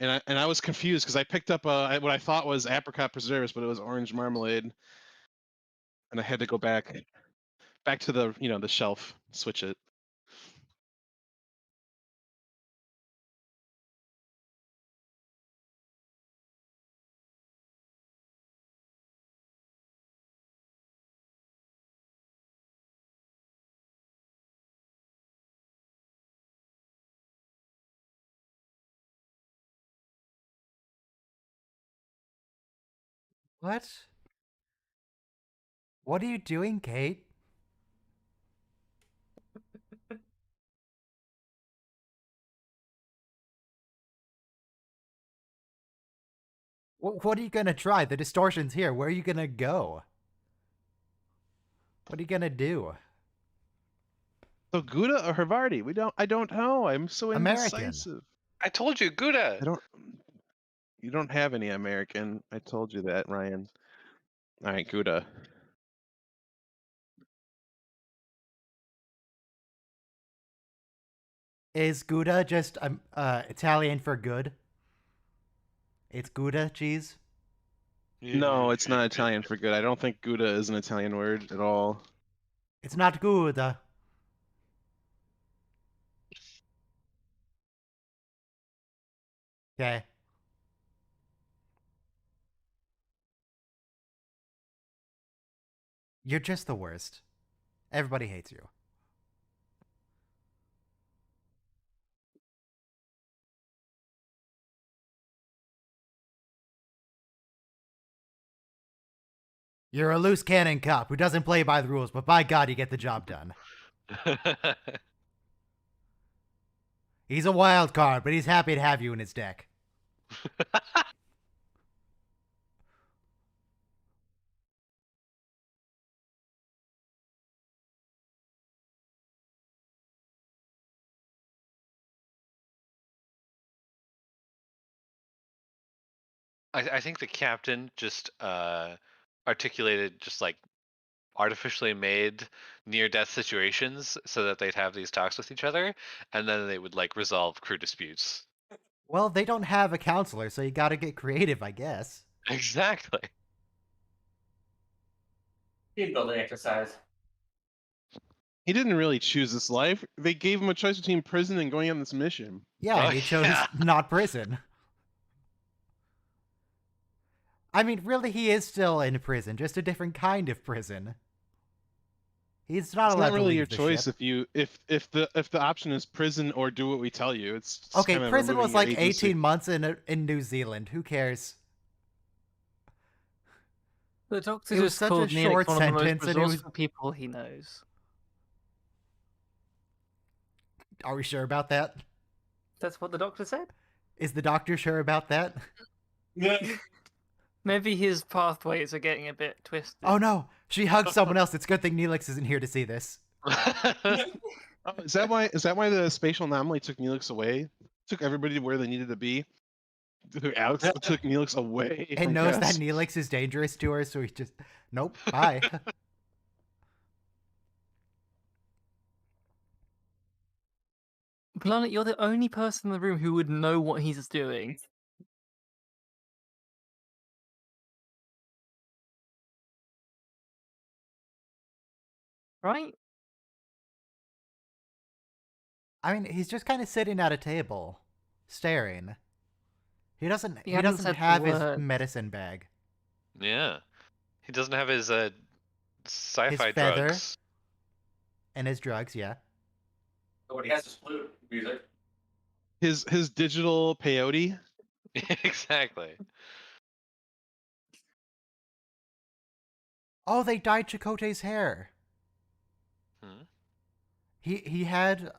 And I was confused because I picked up what I thought was apricot preserves, but it was orange marmalade. And I had to go back to the, the shelf, switch it. What? What are you doing, Kate? What are you gonna try? The distortion's here. Where are you gonna go? What are you gonna do? So Gouda or Havarti? I don't know. I'm so indecisive. American. I told you, Gouda. You don't have any American. I told you that, Ryan. All right, Gouda. Is Gouda just Italian for good? It's Gouda cheese? No, it's not Italian for good. I don't think Gouda is an Italian word at all. It's not Gouda. Okay. You're just the worst. Everybody hates you. You're a loose cannon cop who doesn't play by the rules, but by God, you get the job done. He's a wild card, but he's happy to have you in his deck. I think the captain just articulated just like artificially made near-death situations so that they'd have these talks with each other, and then they would like resolve crew disputes. Well, they don't have a counselor, so you gotta get creative, I guess. Exactly. Team building exercise. He didn't really choose this life. They gave him a choice between prison and going on this mission. Yeah, and he chose not prison. I mean, really, he is still in prison, just a different kind of prison. He's not allowed to leave the ship. It's not really your choice if the option is prison or do what we tell you. It's okay. Prison was like agency. 18 months in New Zealand. Who cares? The doctor It was just such a called Neelix short one of the most sentence, and it was- resourceful people he knows. Are we sure about that? That's what the doctor said? Is the doctor sure about that? Maybe his pathways are getting a bit twisted. Oh no, she hugged someone else. It's a good thing Neelix isn't here to see this. Is that why the spatial anomaly took Neelix away? Took everybody to where they needed to be? Alex took Neelix away. And knows that Neelix is dangerous to her, so he just nope, bye. Planet, you're the only person in the room who would know what he's doing. Right? I mean, he's just kind of sitting at a table, staring. He doesn't have his medicine bag. Yeah. He doesn't have his sci-fi his feather drugs. And his drugs, yeah. Oh, but he has his flute music. His digital peyote. Exactly. Oh, they dyed Chakotay's hair. Hmm? He had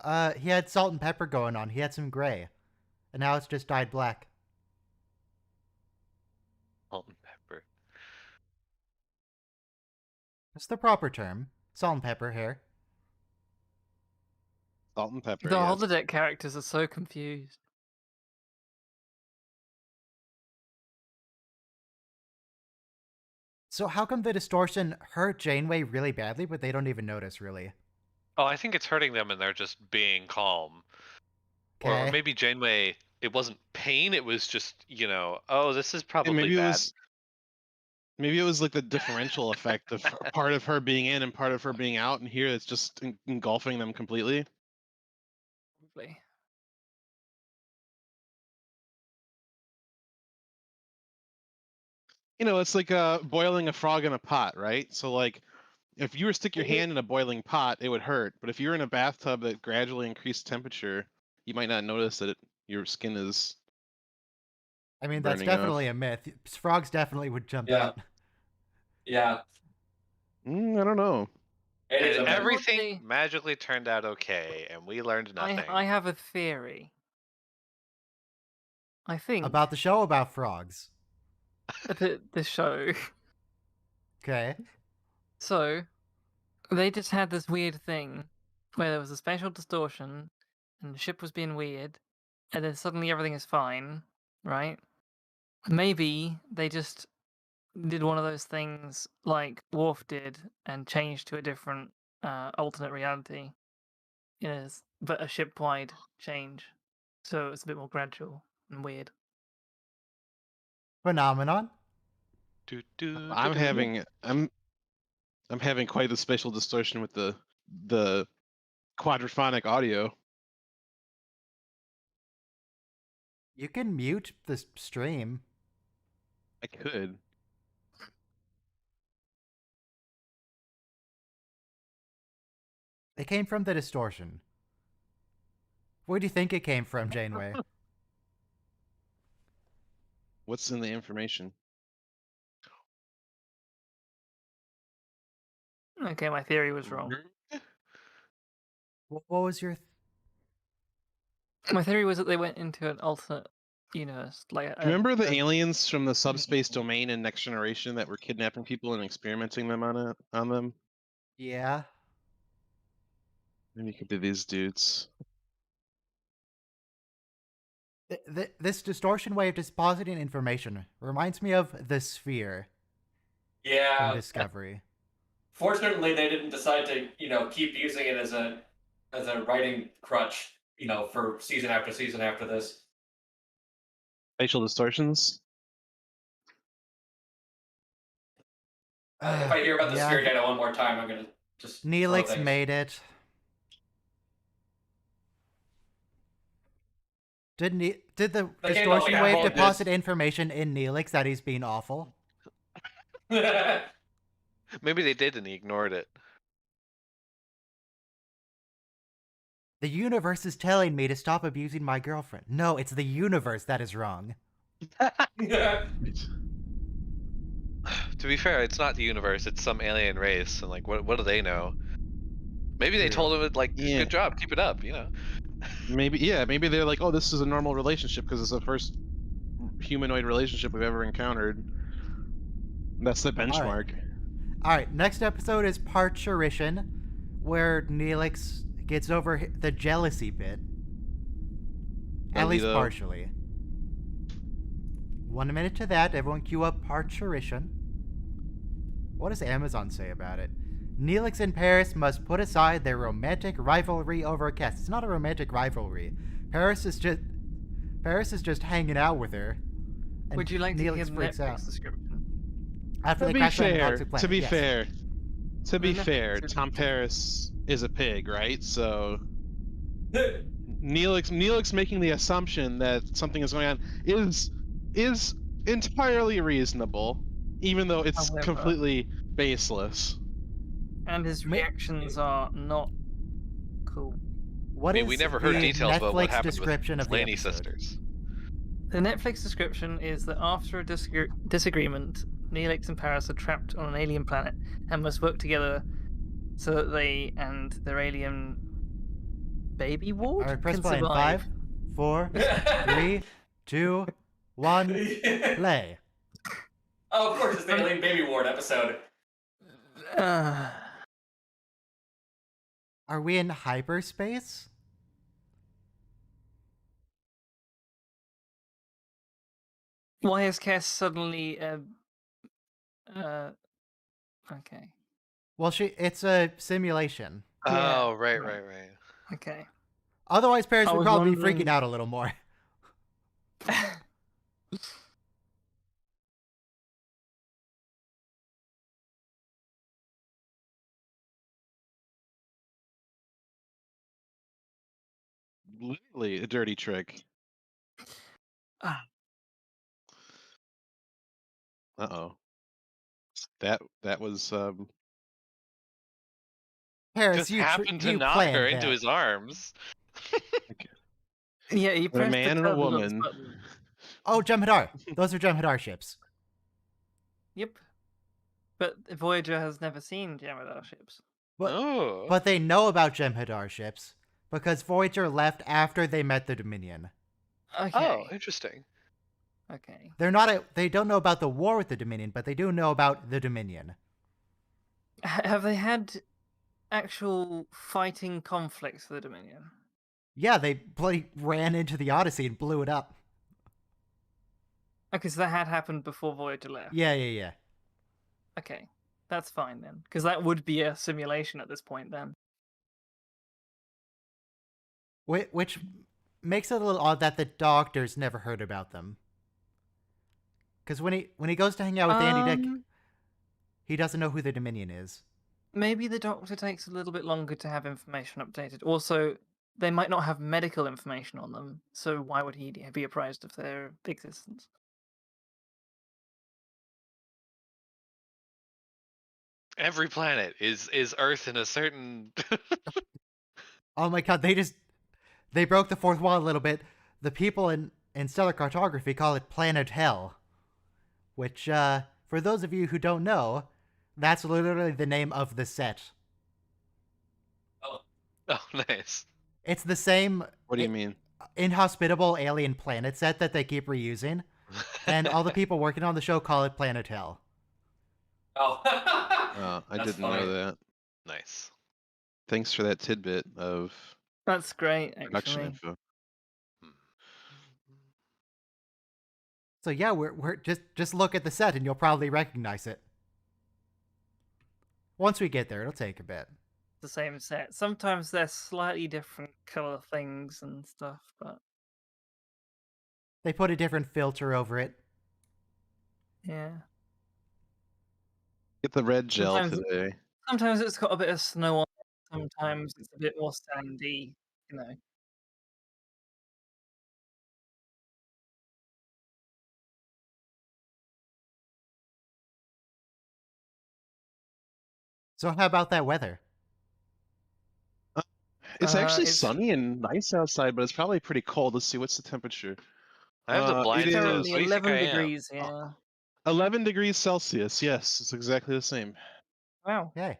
salt and pepper going on. He had some gray, and now it's just dyed black. Salt and pepper. That's the proper term. Salt and pepper hair. Salt and pepper. The yes. holodeck characters are so confused. So how come the distortion hurt Janeway really badly, but they don't even notice, really? Oh, I think it's hurting them and they're just being calm. Okay. Or maybe Janeway, it wasn't pain, it was just, oh, this is probably maybe bad. Maybe it was like the differential effect of part of her being in and part of her being out, and here it's just engulfing them completely. Probably. It's like boiling a frog in a pot, right? So like, if you were to stick your hand in a boiling pot, it would hurt. But if you're in a bathtub that gradually increased temperature, you might not notice that your skin is. I mean, that's definitely a myth. Frogs definitely would jump out. Yeah. I don't know. And everything magically turned out okay, and we learned nothing. I have a theory. I think about the show about frogs. The show. Okay. So, they just had this weird thing where there was a spatial distortion, and the ship was being weird, and then suddenly everything is fine, right? Maybe they just did one of those things like Worf did and changed to a different alternate reality. But a ship-wide change, so it's a bit more gradual and weird. Phenomenon. I'm having quite the spatial distortion with the quadraphonic audio. You can mute the stream. I could. It came from the distortion. Where do you think it came from, Janeway? What's in the information? Okay, my theory was wrong. What was your... My theory was that they went into an alternate universe. Remember the aliens from the subspace domain in Next Generation that were kidnapping people and experimenting them on them? Yeah. Maybe you could do these dudes. This distortion way of dispositing information reminds me of the Sphere. Yeah. From Discovery. Fortunately, they didn't decide to, keep using it as a writing crutch, for season after season after this. Facial distortions? If I hear about the Sphere data one more time, I'm going to just... Neelix made it. Did the They can't go, distortion "Yeah, wave well, deposit information in Neelix that he's being awful? Maybe they did and he ignored it. The universe is telling me to stop abusing my girlfriend. No, it's the universe that is wrong. To be fair, it's not the universe, it's some alien race, and like what do they know? Maybe they True. told him like Yeah. good job, keep it up, you know. Maybe they're like, oh, this is a normal relationship because it's the first humanoid relationship we've ever encountered. That's the benchmark. All right, next episode is Parturition, where Neelix gets over the jealousy bit. At Does he, least though? partially. 1 minute to that. Everyone cue up Parturition. What does Amazon say about it? Neelix and Paris must put aside their romantic rivalry over Cass. It's not a romantic rivalry. Paris is just hanging out with her. and Would you like to hear Neelix the freaks Netflix out. description? After To they be crash land on fair, Toxic Planet. to be yes. fair, to be Netflix fair, review. Tom Paris is a pig, right? So Neelix making the assumption that something is going on is entirely reasonable, even though it's However- completely baseless. And his Ma- reactions are not cool. What I is mean, we never the heard details about what Netflix happened description with of the Laney episode? sisters. The Netflix description is that after a disagreement, Neelix and Paris are trapped on an alien planet and must work together so that they and their alien baby ward All right, press can play in survive. 5, 4, 3, 2, 1, play. Oh, of course, it's the Alien Baby Ward episode. Are we in hyperspace? Why is Cass suddenly okay. Well, it's a simulation. Yeah, Oh, right. Okay. Otherwise, Paris I would was probably be wondering- freaking out a little more. Literally a dirty trick. Ah. Uh-oh. That was Paris, Just you happened to you knock planned her into that. his arms. Yeah, you a pressed man the and a turtle on this woman. button. Oh, Jem'Hadar. Those are Jem'Hadar ships. Yep. But Voyager has never seen Jem'Hadar ships. But, Oh. but they know about Jem'Hadar ships because Voyager left after they met the Dominion. Okay. Oh, interesting. Okay. They don't know about the war with the Dominion, but they do know about the Dominion. Have they had actual fighting conflicts for the Dominion? Yeah, they bloody ran into the Odyssey and blew it up. Okay, so that had happened before Voyager left. Yeah. Okay, that's fine then, because that would be a simulation at this point then. Which makes it a little odd that the Doctor's never heard about them. Because when he goes to hang out with Andy Dick, he doesn't know who the Dominion is. Maybe the Doctor takes a little bit longer to have information updated. Also, they might not have medical information on them, so why would he be apprised of their existence? Every planet is Earth in a certain. Oh my god, they broke the fourth wall a little bit. The people in stellar cartography call it Planet Hell. Which, for those of you who don't know, that's literally the name of the set. Oh, nice. It's the same What do you mean? inhospitable alien planet set that they keep reusing. And all the people working on the show call it Planet Hell. Oh. I That's didn't funny. know that. Nice. Thanks for that tidbit of That's great, production actually. info. So yeah, we're just look at the set and you'll probably recognize it. Once we get there, it'll take a bit. The same set. Sometimes they're slightly different color things and stuff, but They put a different filter over it. yeah. Get the red gel Sometimes- today. Sometimes it's got a bit of snow on it. Sometimes it's a bit more sandy, you know. So how about that weather? It's actually it's- sunny and nice outside, but it's probably pretty cold. Let's see, what's the temperature? I have the It blinds is closed. currently What do you think 11 I am? degrees here. 11 degrees Celsius. Yes, it's exactly the same. Wow, Yay.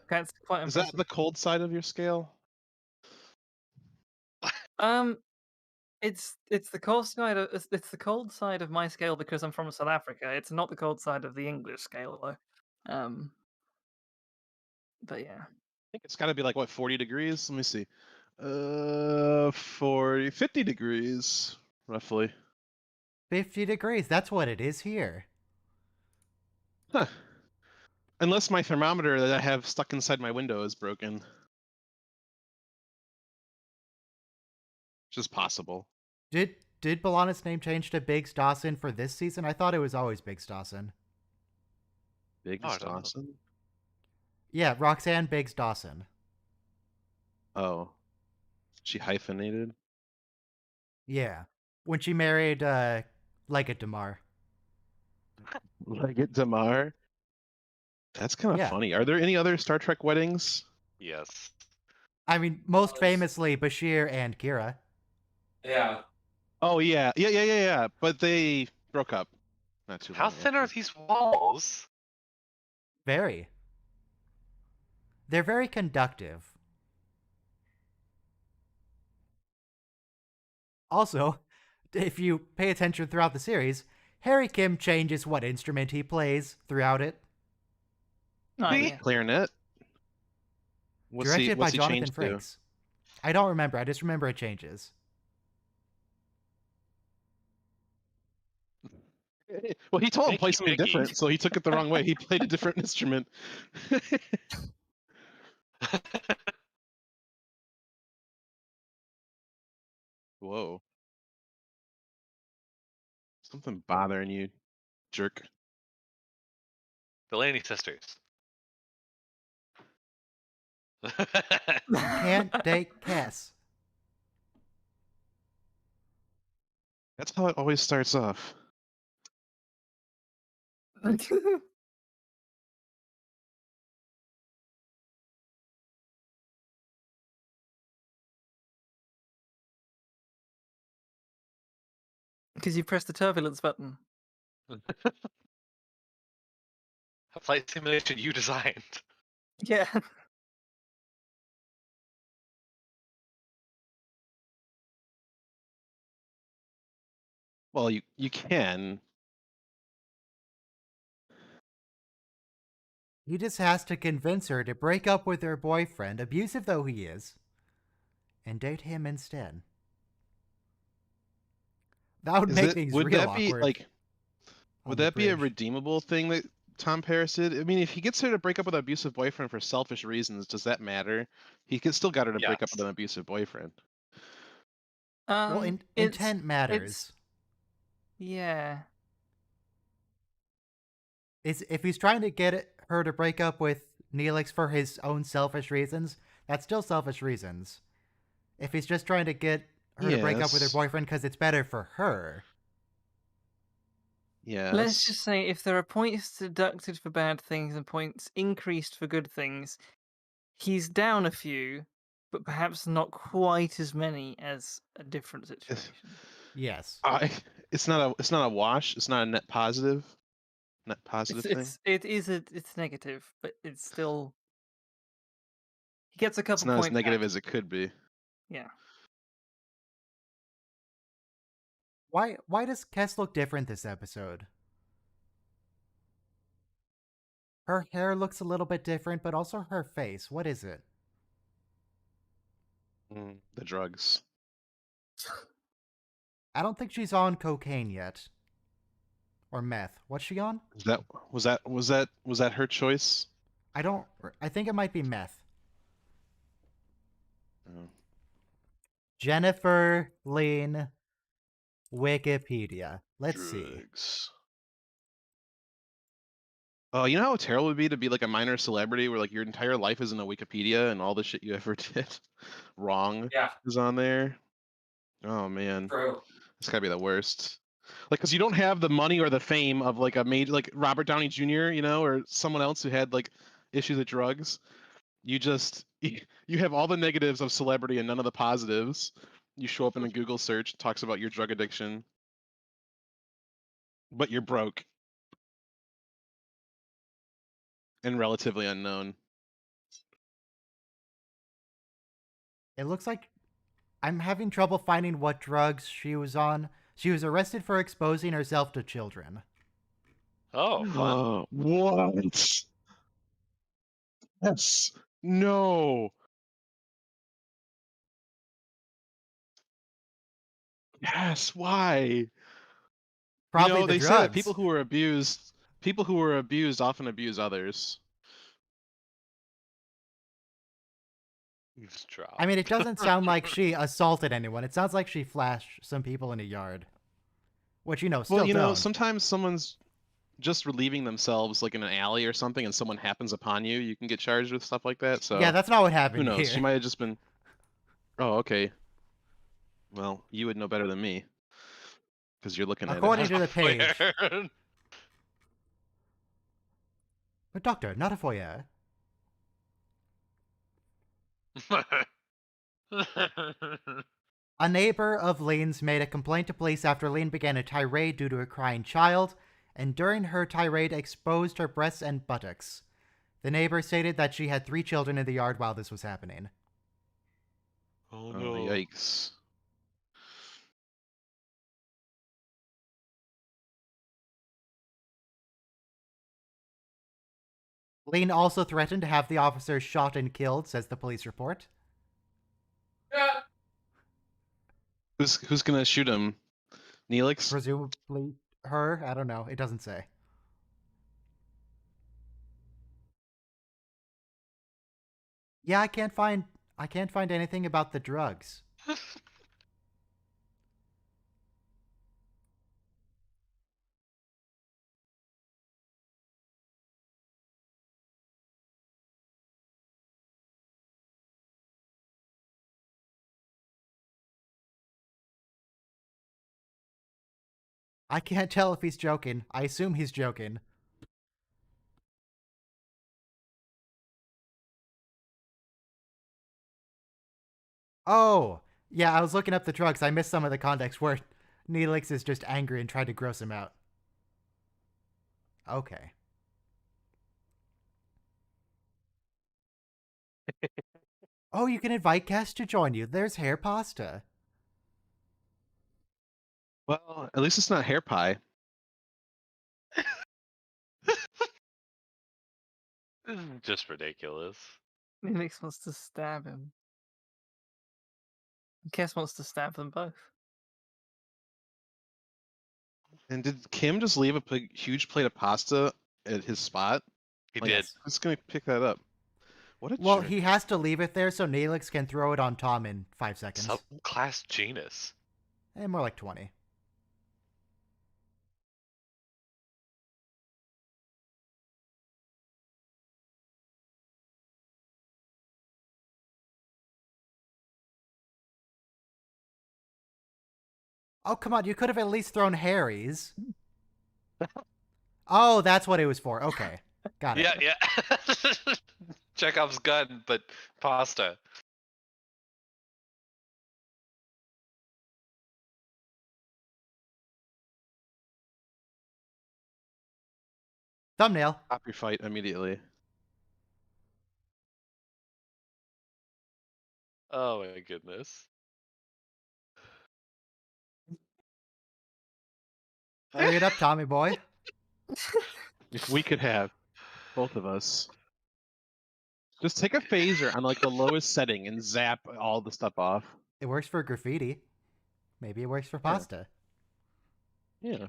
that's quite Is impressive. that the cold side of your scale? It's the cold side of it's the cold side of my scale because I'm from South Africa. It's not the cold side of the English scale though. But yeah. I think it's got to be like, what, 40 degrees? Let me see. 50 degrees, roughly. 50 degrees. That's what it is here. Huh. Unless my thermometer that I have stuck inside my window is broken. Which is possible. Did Balana's name change to Biggs Dawson for this season? I thought it was always Biggs Dawson. Biggs I don't know. Dawson? Yeah, Roxanne Biggs Dawson. Oh. She hyphenated? Yeah. When she married Leggett DeMar. Leggett DeMar? That's kind of Yeah. funny. Are there any other Star Trek weddings? Yes. I mean, most Yes. famously Bashir and Kira. Yeah. Oh, yeah. But they broke up not too long How thin are after. these walls? Very. They're very conductive. Also, if you pay attention throughout the series, Harry Kim changes what instrument he plays throughout it. Oh, See? yeah. Clarinet? What's Directed by he Jonathan changed to? Frakes. I don't remember. I just remember it changes. Well, he told him Thank play you, something Mickey. different, so he took it the wrong way. He played a different instrument. Whoa. Something bothering you, jerk. The Laney sisters. Can't take Cass. That's how it always starts off. Because you pressed the turbulence button. A flight simulation you designed. Yeah. Well, you can. He just has to convince her to break up with her boyfriend, abusive though he is, and date him instead. That would make things Would real that be awkward. like? on Would the that be a bridge. redeemable thing that Tom Paris did? I mean, if he gets her to break up with an abusive boyfriend for selfish reasons, does that matter? He could still got her to break up Yes. with an abusive boyfriend. Well, It's- intent matters. Yeah. If he's trying to get her to break up with Neelix for his own selfish reasons, that's still selfish reasons. If he's just trying to get her to break up with her Yes. boyfriend because it's better for her, Yeah. Let's just say if there are points deducted for bad things and points increased for good things, he's down a few, but perhaps not quite as many as a different situation. yes. It's not a wash. It's not a net positive. Net positive thing. It's negative, but it's still he gets a couple It's not points. as negative as it could be. Yeah. Why does Kess look different this episode? Her hair looks a little bit different, but also her face. What is it? The drugs. I don't think she's on cocaine yet. Or meth. What's she on? Was that her choice? I think it might be meth. Oh. Jennifer Lynn Wikipedia. Let's see. Drugs. Oh, you know how terrible it would be to be like a minor celebrity where like your entire life is in a Wikipedia and all the shit you ever did wrong Yeah. is on there? Oh man. True. It's gotta be the worst. Like, cause you don't have the money or the fame of like a major, like Robert Downey Jr., you know, or someone else who had like issues with drugs. You just you have all the negatives of celebrity and none of the positives. You show up in a Google search, it talks about your drug addiction, but you're broke and relatively unknown. It looks like I'm having trouble finding what drugs she was on. She was arrested for exposing herself to children. Oh, fun. What? Yes. No. Yes. Why? Probably the they drugs. say that people who are abused often abuse others. Eavesdrop. I mean, it doesn't sound like she assaulted anyone. It sounds like she flashed some people in a yard. Which, still Well, don't. sometimes someone's just relieving themselves like in an alley or something and someone happens upon you, you can get charged with stuff like that. So Yeah, that's not what who happened knows? here. She might have just been. Oh, okay. Well, you would know better than me because you're looking According at it. to the page. Where? But doctor, not a foyer. A neighbor of Lean's made a complaint to police after Lean began a tirade due to a crying child, and during her tirade exposed her breasts and buttocks. The neighbor stated that she had 3 children in the yard while this was happening. Oh Oh, no. yikes. Lean also threatened to have the officers shot and killed, says the police report. Yeah. Who's gonna shoot him? Neelix? Presumably her. I don't know. It doesn't say. Yeah, I can't find anything about the drugs. I can't tell if he's joking. I assume he's joking. Oh, yeah, I was looking up the drugs. I missed some of the context where Neelix is just angry and tried to gross him out. Okay. Oh, you can invite guests to join you. There's hair pasta. Well, at least it's not hair pie. This is just ridiculous. Felix wants to stab him. Kess wants to stab them both. And did Kim just leave a huge plate of pasta at his spot? He Like, did. Who's gonna pick that up? What a Well, jerk. he has to leave it there so Neelix can throw it on Tom in 5 seconds. Subclass genus. More like 20. Oh, come on. You could have at least thrown Harry's. Oh, that's what it was for. Okay. Got it. Yeah, yeah. Chekhov's gun, but pasta. Thumbnail. Stop your fight immediately. Oh my goodness. Hurry it up, Tommy boy. If we could have, both of us. Just take a phaser on like the lowest setting and zap all the stuff off. It works for graffiti. Maybe it works for pasta. Yeah.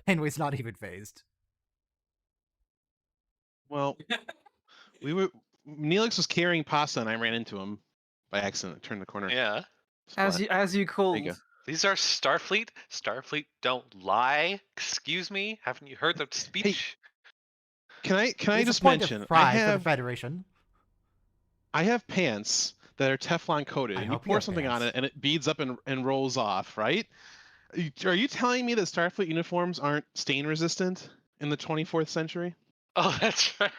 Anyway's not even phased. Well, Neelix was carrying pasta and I ran into him by accident. Turned the corner. Yeah. As you called. There you go. These are Starfleet. Starfleet don't lie. Excuse me. Haven't you heard the speech? Can I It's just a point mention of pride for the I Federation. have pants that are Teflon coated. I And you hope you pour have something on pants. it and it beads up and rolls off, right? Are you telling me that Starfleet uniforms aren't stain resistant in the 24th century? Oh, that's right.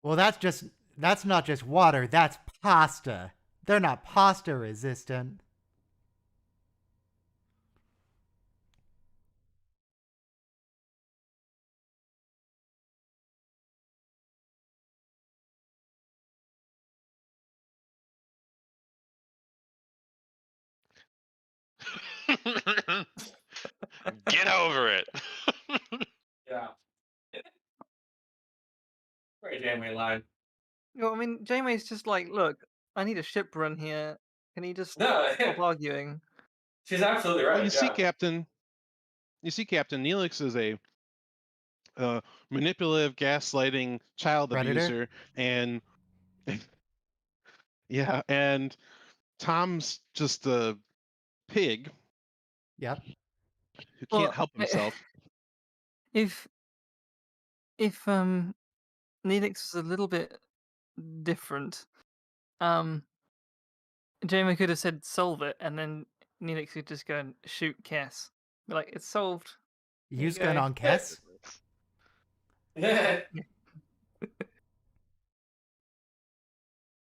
Well, that's not just water, that's pasta. They're not pasta resistant. Get over it. Yeah. Great Janeway line. I mean, Janeway's just like, look, I need a ship run here. Can you just No, stop arguing? she's absolutely right. Well, you see, yeah. Captain. You see, Captain Neelix is a manipulative, gaslighting child Predator? abuser, and yeah, and Tom's just a pig Yep. who Well, can't help himself. If Neelix was a little bit different, Janeway could have said solve it, and then Neelix could just go and shoot Cass. Be like, it's solved. There you Use gun go. on Kess. Yeah.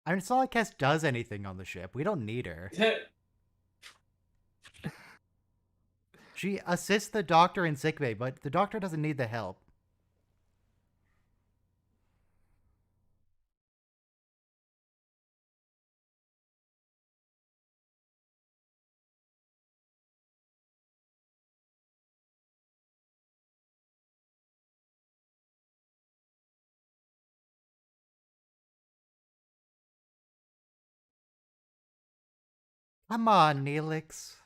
I mean, it's not like Kess does anything on the ship. We don't need her. She assists the doctor in sickbay, but the doctor doesn't need the help. Come on, Neelix.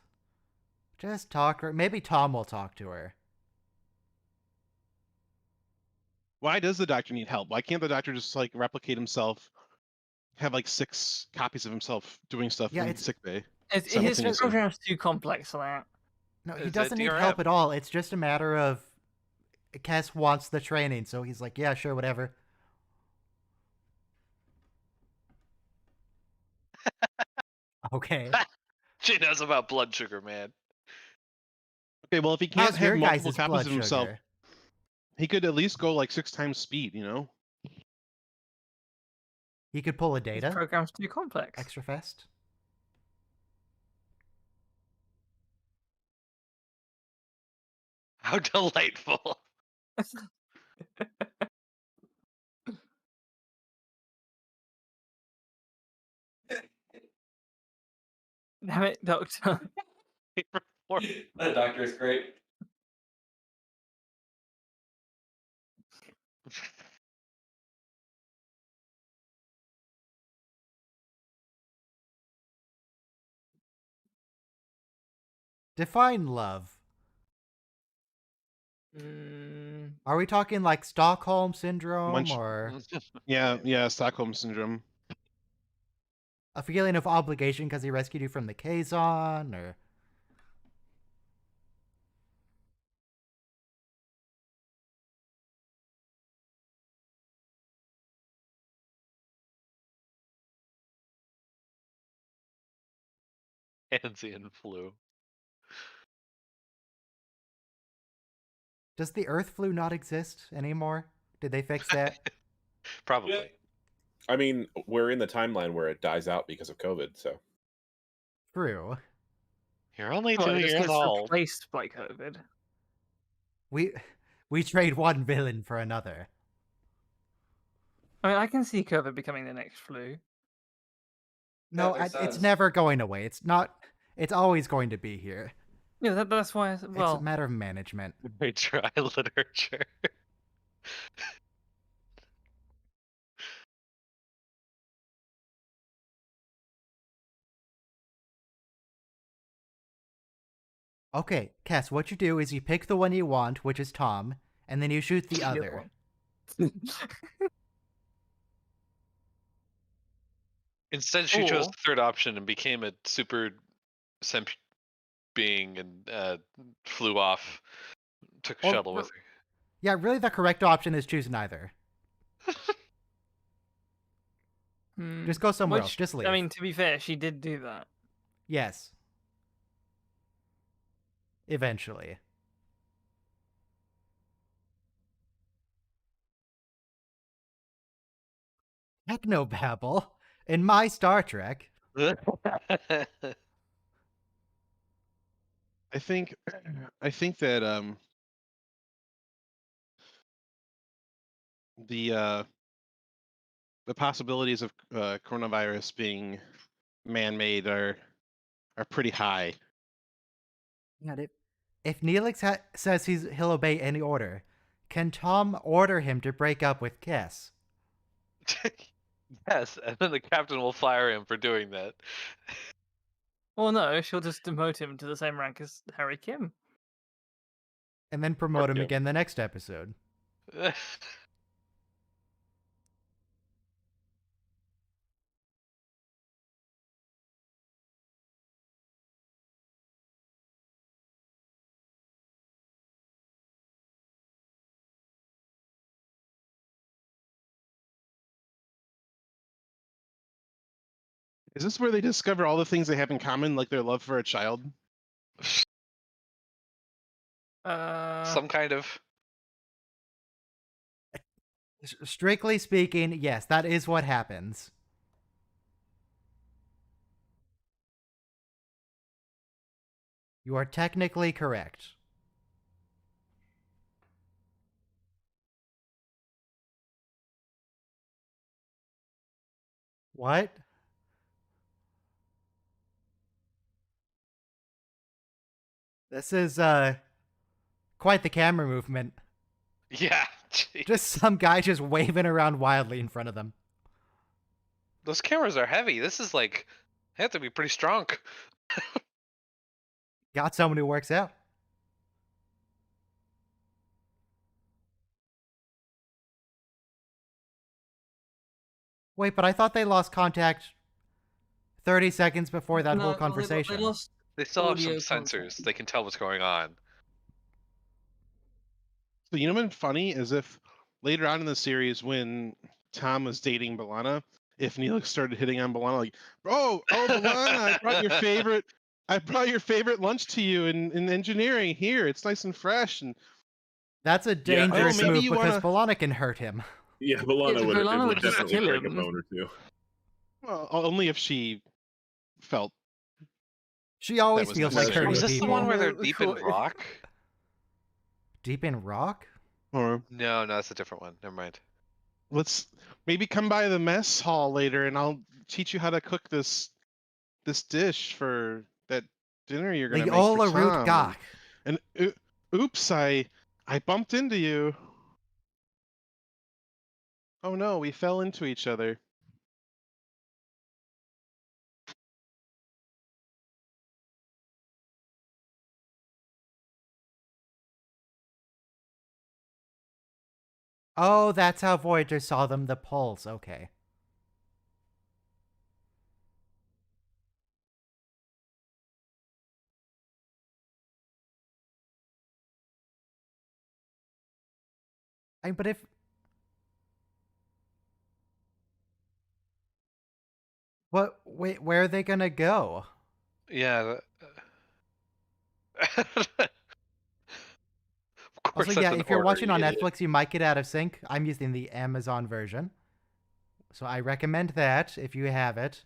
Just talk her. Maybe Tom will talk to her. Why does the doctor need help? Why can't the doctor just like replicate himself, have like 6 copies of himself doing stuff Yeah, in it's- sickbay? His Simultaneously. program's too complex for that. No, he Is it doesn't need DRM? help at all. It's just a matter of Kess wants the training, so he's like, yeah, sure, whatever. Okay. She knows about blood sugar, man. Okay, well, if he can't How's have your multiple guys' copies blood of himself, sugar? he could at least go like 6 times speed, you know? He could pull a His data program's too complex. extra fast. How delightful. Damn it, Doctor. The doctor is great. Define love. Mm, Are we talking like Stockholm syndrome Munch- or Yeah, Stockholm syndrome. a feeling of obligation because he rescued you from the Kazon, or Anzian flu. does the Earth flu not exist anymore? Did they fix that? Probably. I mean, we're in the timeline where it dies out because of COVID, so True. You're only well, 2 it just years gets old. replaced by COVID. We trade one villain for another. I mean, I can see COVID becoming the next flu. No, That makes it's sense. never going away. It's not. It's always going to be here. Yeah, that's why. It's a Well, matter of management. Very dry literature. Okay, Cass, what you do is you pick the one you want, which is Tom, and then you shoot the other. Instead, she chose Or- the third option and became a super simp being and flew off. Took a Well, shuttle with her. Yeah, really, the correct option is choose neither. Hmm, Just go somewhere else. which, Just leave. I mean, to be fair, she did do that. Yes. Eventually. Technobabble in my Star Trek. I think that the possibilities of coronavirus being man-made are pretty high. God, if Neelix says he'll obey any order, can Tom order him to break up with Kes? Yes, and then the captain will fire him for doing that. Well, no, she'll just demote him to the same rank as Harry Kim. And then promote him Kim. again the next episode. Is this where they discover all the things they have in common, like their love for a child? Some kind of. Strictly speaking, yes, that is what happens. You are technically correct. What? This is quite the camera movement. Yeah. Geez. Just some guy just waving around wildly in front of them. Those cameras are heavy. This is like, they have to be pretty strong. Got someone who works out. Wait, but I thought they lost contact 30 seconds before that whole conversation. They lost They still have some audio sensors. contact. They can tell what's going on. So you know what's funny is if later on in the series when Tom was dating B'Elanna, if Neelix started hitting on B'Elanna like, oh B'Elanna, I brought your favorite lunch to you in engineering. Here, it's nice and fresh. And That's a dangerous maybe move you because wanna- B'Elanna can hurt him. Yeah, B'Elanna Yeah, would B'Elanna would just definitely kill break a him. bone or two. well, only if she felt. She always was feels like necessary. hurting Was this people. the one where they're deep in rock? Deep in rock? Or No, that's a different one. Never mind. let's maybe come by the mess hall later, and I'll teach you how to cook this dish for that dinner you're gonna make for Leola Root Tom. Gok. And oops, I bumped into you. Oh no, we fell into each other. Oh, that's how Voyager saw them, the pulse. Okay. But if... Wait, where are they gonna go? Yeah. Of course, Also, that's yeah, an if you're order, watching you on idiot. Netflix, you might get out of sync. I'm using the Amazon version. So I recommend that if you have it.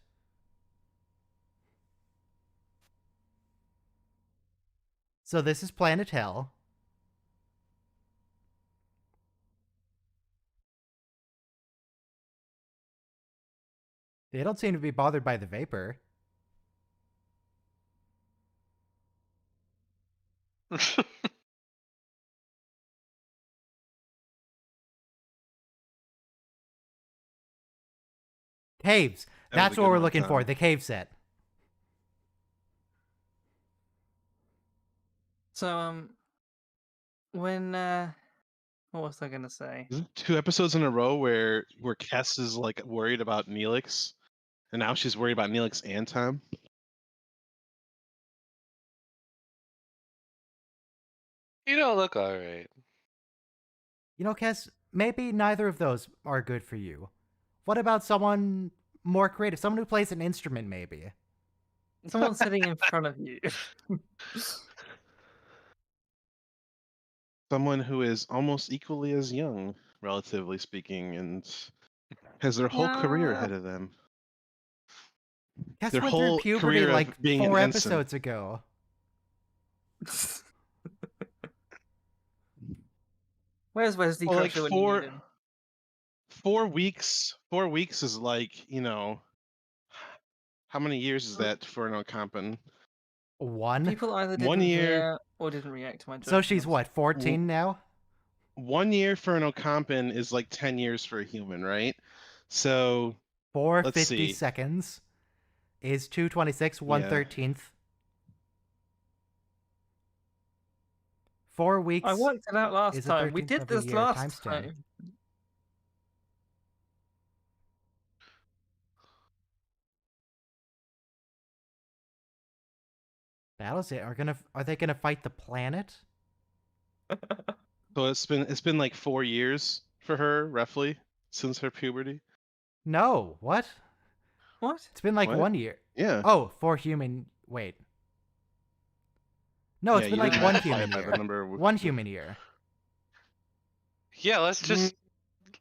So this is Planet Hell. They don't seem to be bothered by the vapor. Caves. That was That's a what good we're one, looking for. Tom. The cave set. So when what was I gonna say? Is it 2 episodes in a row where Cass is like worried about Neelix, and now she's worried about Neelix and Tom? You don't look alright. You know, Kes, maybe neither of those are good for you. What about someone more creative? Someone who plays an instrument, maybe? Someone sitting in front of you. Someone who is almost equally as young, relatively speaking, and has their whole career Yeah. ahead of them. Cass Their went through whole puberty career of like being an 4 ensign. episodes ago. Where's Wesley Well, like Crusher when you need him? 4 weeks. 4 weeks is like, how many years is that for an Okampan? 1. People either 1 didn't year. hear or didn't react to my So she's judgments. what, 14 now? 1 year for an Okampan is like 10 years for a human, right? So 450 see. seconds is 226, 1/13th. 4 weeks. I worked it out last is a time. We 13th did of a this year last times 10. time. Battles are they gonna fight the planet? So it's been like 4 years for her, roughly, since her puberty. No, what? What? It's been like What? 1 year. Yeah. Oh, for human. Wait. No, it's Yeah, been you like didn't 1 multiply human it by year. the number of- 1 human year. Yeah, let's just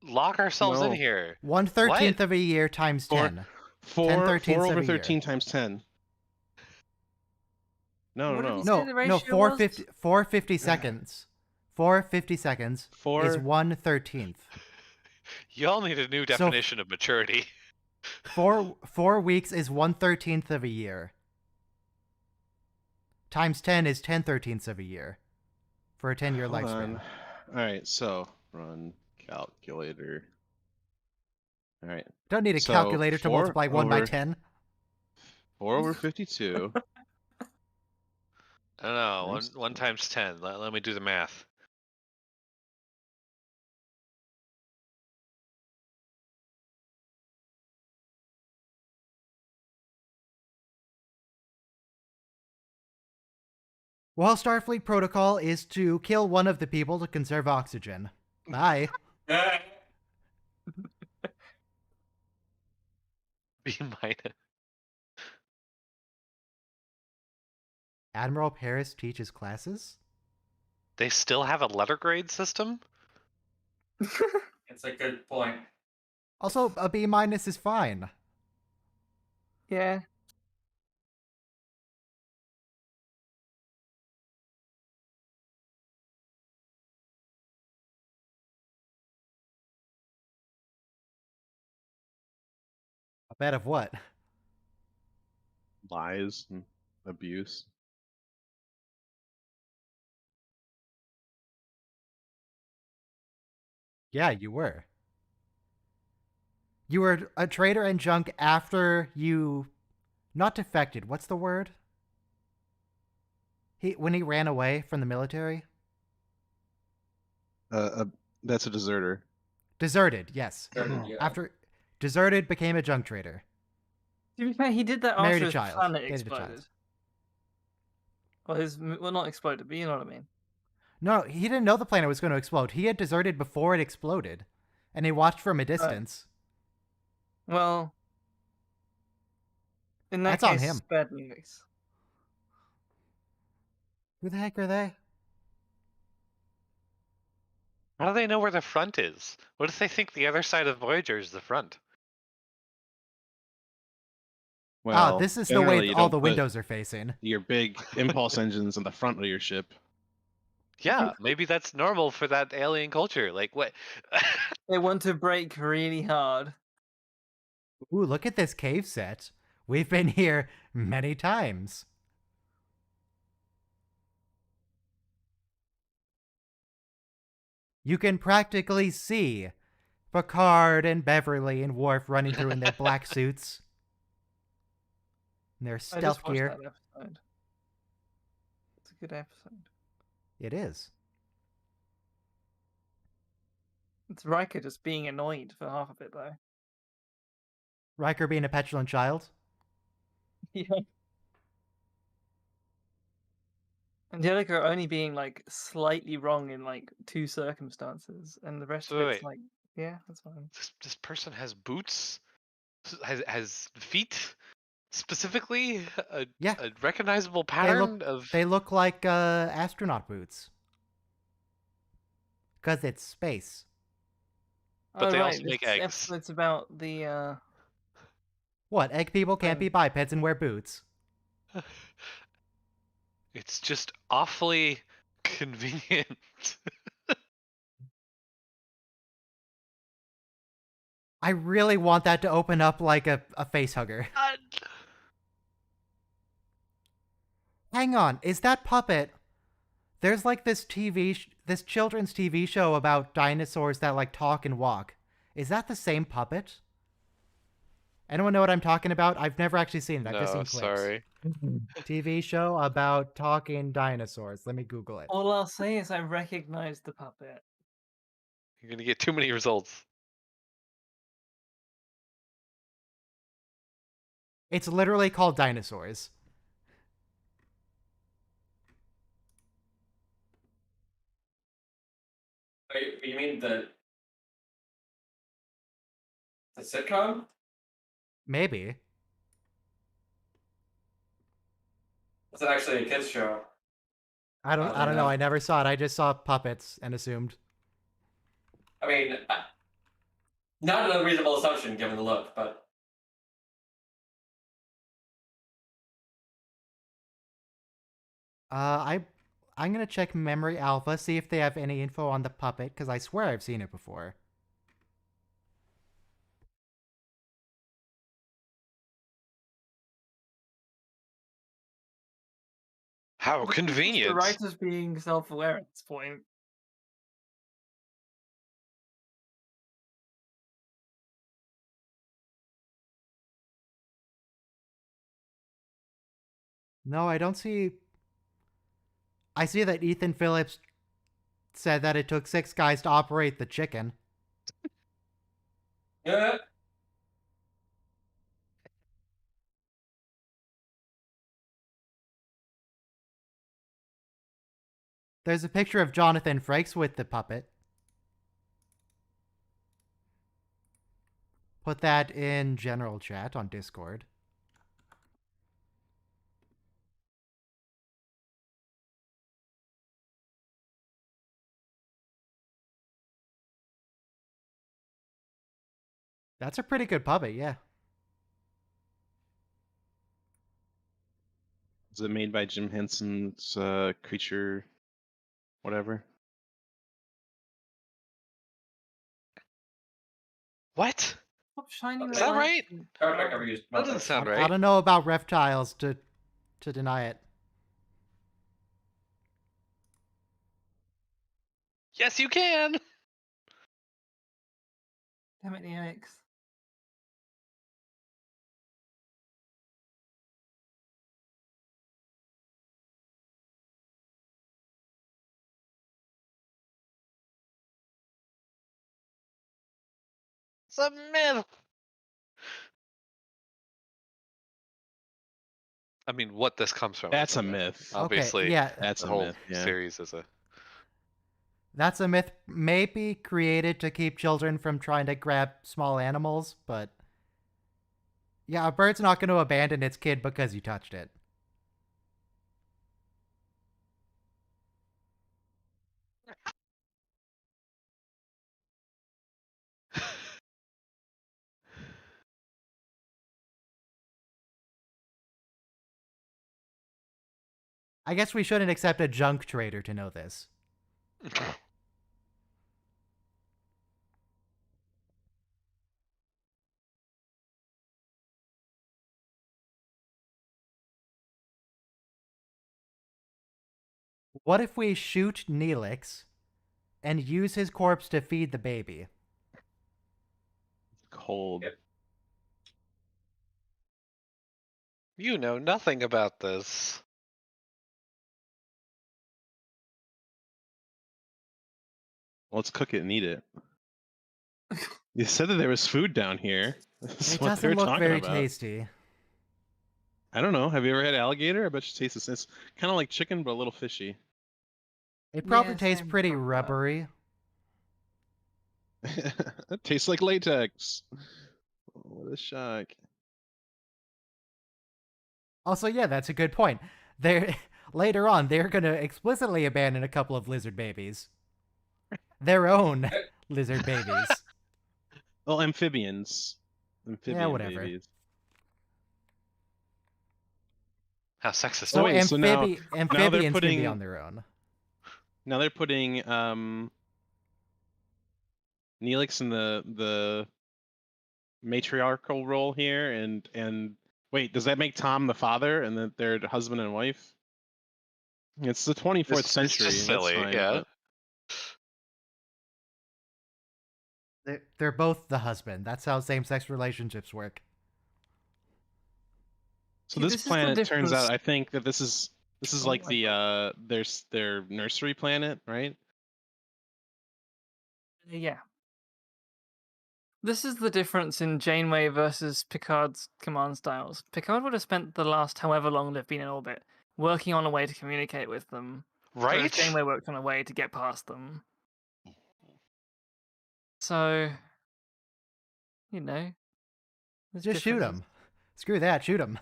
lock ourselves in No. here. 1/13th of a year times Four- 10. 4 10/13ths of over a year. 13 times 10. No, What did no. we say No, the no, ratio 450, was? 450 seconds. 450 seconds Four- is 1/13th. Y'all need a new definition of maturity. 4 weeks is 1/13th of a year. Times 10 is 10/13ths of a year. For a 10-year Hold lifespan. on. All right, so run calculator. All right, Don't need a So, calculator to 4 multiply 1 by over- 10. 4 over 52. I don't know. Nice. One times 10. Let me do the math. Well, Starfleet protocol is to kill one of the people to conserve oxygen. Bye. B minus. Admiral Paris teaches classes? They still have a letter grade system? It's a good point. Also, a B- is fine. Yeah. A bet of what? Lies and abuse. Yeah, you were. You were a traitor and junk after you... Not defected. What's the word? When he ran away from the military? That's a deserter. Deserted, yes. Yeah. After deserted, became a junk trader. To be fair, he did that Married after a his child. planet Dated a child. exploded. Well, not exploded, but you know what I mean. No, he didn't know the planet was going to explode. He had deserted before it exploded. And he watched from a distance. Well, in that That's on case, him. it's bad news. Who the heck are they? How do they know where the front is? What if they think the other side of Voyager is the front? Well, this is the generally way you all don't the put windows are facing. your big impulse engines on the front of your ship. Yeah, maybe that's normal for that alien culture. Like, what? They want to break really hard. Ooh, look at this cave set. We've been here many times. You can practically see Picard and Beverly and Worf running through in their black suits. And their I stealth just watched gear. that episode. It's a good episode. It is. It's Riker just being annoyed for half of it, though. Riker being a petulant child. Yeah. Angelica only being like slightly wrong in like 2 circumstances, and the rest So of wait. it's like, yeah, that's fine. This person has boots, has feet, specifically Yeah. a recognizable pattern of. They look like astronaut boots. Because it's space. But Oh, they right, also make this eggs. episode's about the What? Egg people can't Oh. be bipeds and wear boots. It's just awfully convenient. I really want that to open up like a face hugger. Hang on, is that puppet? There's like this this children's TV show about dinosaurs that like talk and walk. Is that the same puppet? Anyone know what I'm talking about? I've never actually seen it. I've just seen No, clips. sorry. TV show about talking dinosaurs. Let me Google it. All I'll say is I recognize the puppet. You're gonna get too many results. It's literally called Dinosaurs. Wait, you mean the sitcom? Maybe. It's actually a kids show. I don't know. I never saw it. I just saw puppets and assumed. I mean, not an unreasonable assumption given the look, but I'm gonna check Memory Alpha, see if they have any info on the puppet, because I swear I've seen it before. How The convenient. writer's being self-aware at this point. No, I don't see. I see that Ethan Phillips said that it took 6 guys to operate the chicken. yeah. There's a picture of Jonathan Frakes with the puppet. Put that in general chat on Discord. That's a pretty good puppet, yeah. Is it made by Jim Henson's creature, whatever? What? Stop shining Is the that light right? in- Star Trek never used That doesn't puppets. sound I right. don't know about reptiles to deny it. Yes, you can. Damn it, Alex. It's a myth. I mean, what this comes from. That's is a myth. Obviously, Okay, yeah. That's the a whole myth. Yeah. series is a. That's a myth maybe created to keep children from trying to grab small animals, but yeah, a bird's not going to abandon its kid because you touched it. I guess we shouldn't accept a junk trader to know this. What if we shoot Neelix and use his corpse to feed the baby? Cold. Yep. You know nothing about this. Well, let's cook it and eat it. You said that there was food down here. That's It what they were doesn't look talking very about. tasty. I don't know. Have you ever had alligator? I bet you taste this. It's kind of like chicken, but a little fishy. It probably Yeah, tastes same pretty from that. rubbery. It tastes like latex. Oh, what a shock. Also, yeah, that's a good point. They're later on they're gonna explicitly abandon a couple of lizard babies. Their own lizard babies. Well, amphibians. Amphibian whatever. babies. How sexist. So wait, so now they're amphibians can be putting- on their own. Now they're putting Neelix in the matriarchal role here, and wait, does that make Tom the father and then they're husband and wife? It's the 24th It's century. just That's silly, fine, yeah. but- They're both the husband. That's how same-sex relationships work. So See, this this is the planet turns difference- out, I think that this is Oh like my the their nursery planet, right? Yeah. This is the difference in Janeway versus Picard's command styles. Picard would have spent the last however long they've been in orbit working on a way to communicate with them. Whereas Right? Janeway worked on a way to get past them. So, you know. there's Just shoot differences. them. Screw that. Shoot them.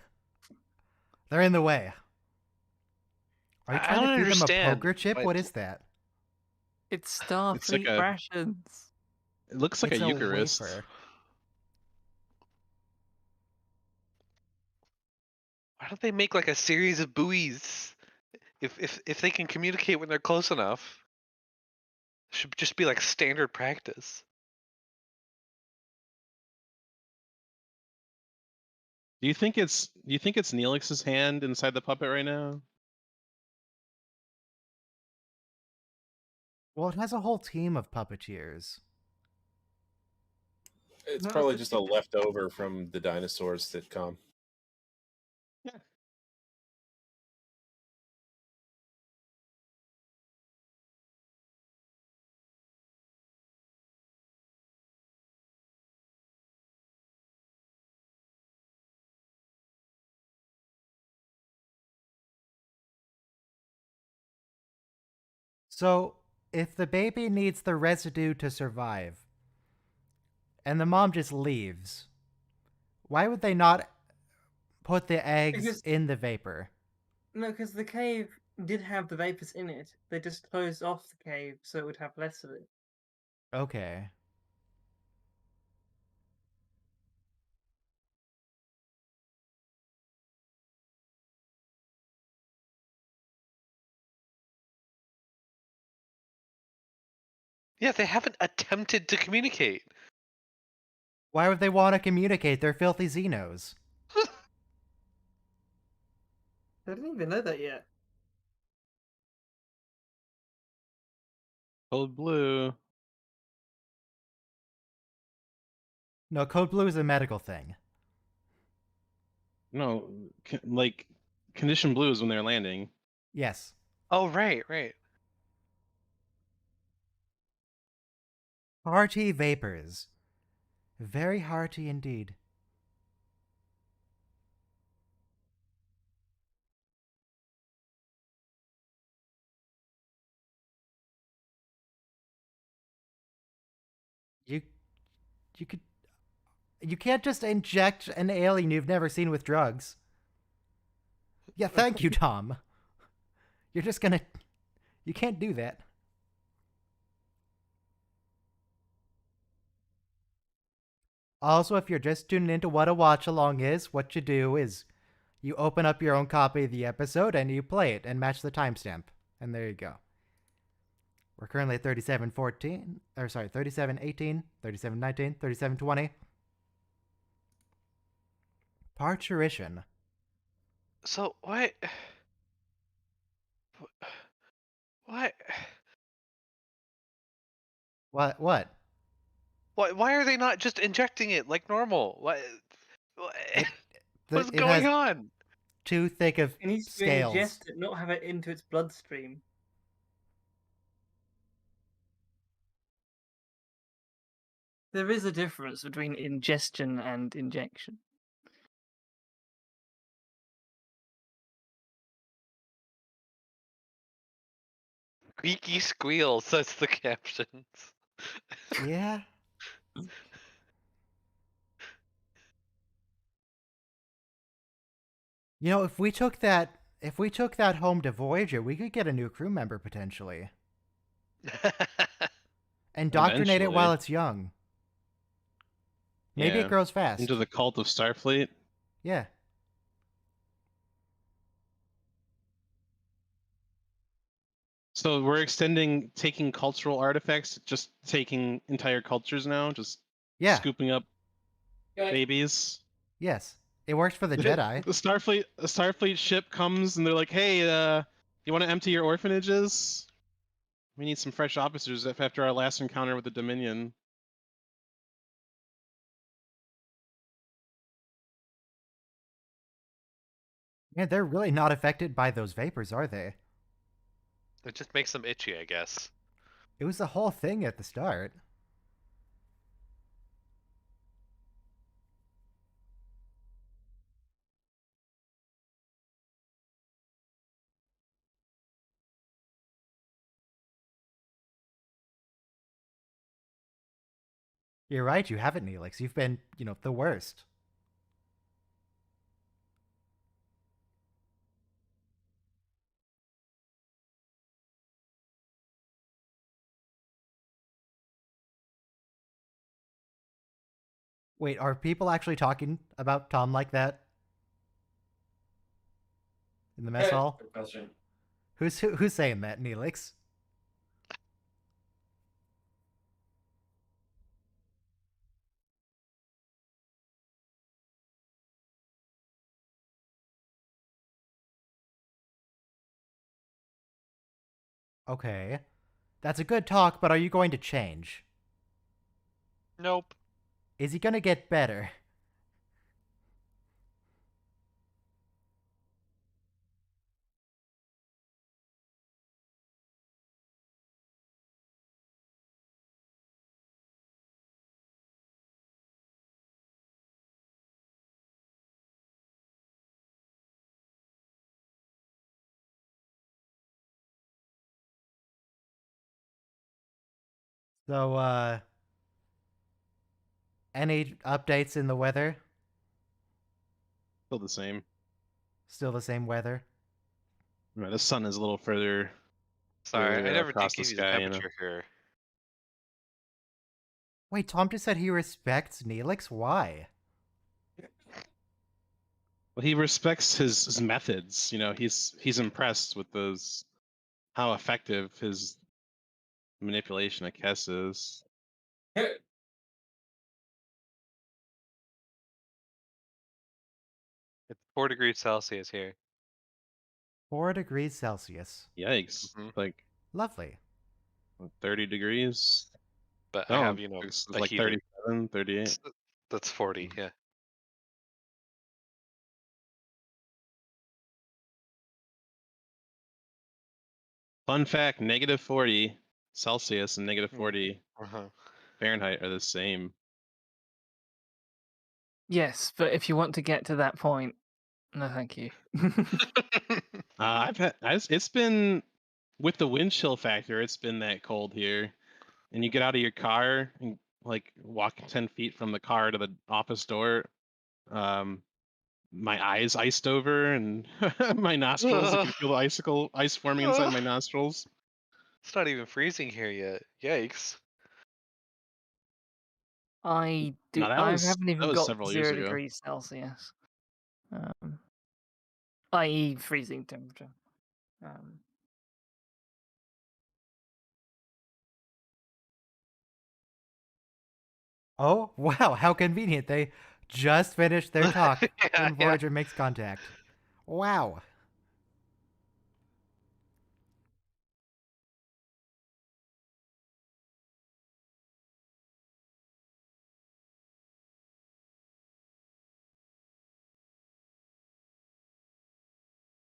They're in the way. Are you I trying don't to feed them a understand poker chip? why What it's- is that? It's Starfleet a- rations. It looks like It's a Eucharist. wafer. Why don't they make like a series of buoys? If they can communicate when they're close enough, should just be like standard practice. Do you think it's Neelix's hand inside the puppet right now? Well, it has a whole team of puppeteers. It's No, probably it's just a leftover from the dinosaurs sitcom. So, if the baby needs the residue to survive, and the mom just leaves, why would they not put the eggs Because- in the vapor? No, because the cave did have the vapors in it. They just closed off the cave so it would have less of it. Okay. Yeah, they haven't attempted to communicate. Why would they want to communicate? They're filthy Xenos. I didn't even know that yet. Code blue. No, Code Blue is a medical thing. No, like condition blue is when they're landing. Yes. Oh, right. Hearty vapors. Very hearty indeed. You can't just inject an alien you've never seen with drugs. Yeah, thank you, Tom. You're just gonna... You can't do that. Also, if you're just tuning into what a watch-along is, what you do is you open up your own copy of the episode and you play it and match the timestamp. And there you go. We're currently at 37:14, or sorry, 37:18, 37:19, 37:20. Parturition. So why? Why? What? Why are they not just injecting it like normal? What's It going has on? too thick of It needs to scales. ingest it, not have it into its bloodstream. There is a difference between ingestion and injection. Squeaky squeal, says the captions. Yeah. You know, if we took that home to Voyager, we could get a new crew member potentially. Indoctrinate it while Eventually. it's young. Maybe it Yeah. grows fast. Into the cult of Starfleet. Yeah. So we're taking cultural artifacts, just taking entire cultures now, just Yeah. scooping up Yeah, babies. Yes. It works for the The Jedi. Starfleet ship comes and they're like, "Hey, you want to empty your orphanages? We need some fresh officers after our last encounter with the Dominion." Man, they're really not affected by those vapors, are they? It just makes them itchy, I guess. It was the whole thing at the start. You're right, you haven't, Neelix. You've been, the worst. Wait, are people actually talking about Tom like that? In the mess hall? good question. Who's saying that, Neelix? Okay. That's a good talk, but are you going to change? Nope. Is he gonna get better? So, any updates in the weather? Still the same. Still the same weather? Right, the sun is a little further Sorry, I never did across the give you the sky, temperature here. Wait, Tom just said he respects Neelix? Why? Well, he respects his methods. He's impressed with those, how effective his manipulation of Kess is. It's 4 degrees Celsius here. 4 degrees Celsius. Yikes! Mhm. Like Lovely. 30 degrees. But I No, have, it's a like heater. 37, 38. That's 40, yeah. Fun fact: -40 Celsius and Hmm. -40 Uh-huh. Fahrenheit are the same. Yes, but if you want to get to that point, no, thank you. It's been, with the wind chill factor, it's been that cold here. And you get out of your car and like walk 10 feet from the car to the office door. My eyes iced over and my nostrils. I can feel the ice forming inside my nostrils. It's not even freezing here yet. Yikes. I do. No, I haven't even got several years 0 ago. degrees Celsius, i.e., freezing temperature. Oh, wow, how convenient. They just finished their talk Yeah, when yeah. Voyager makes contact. Wow.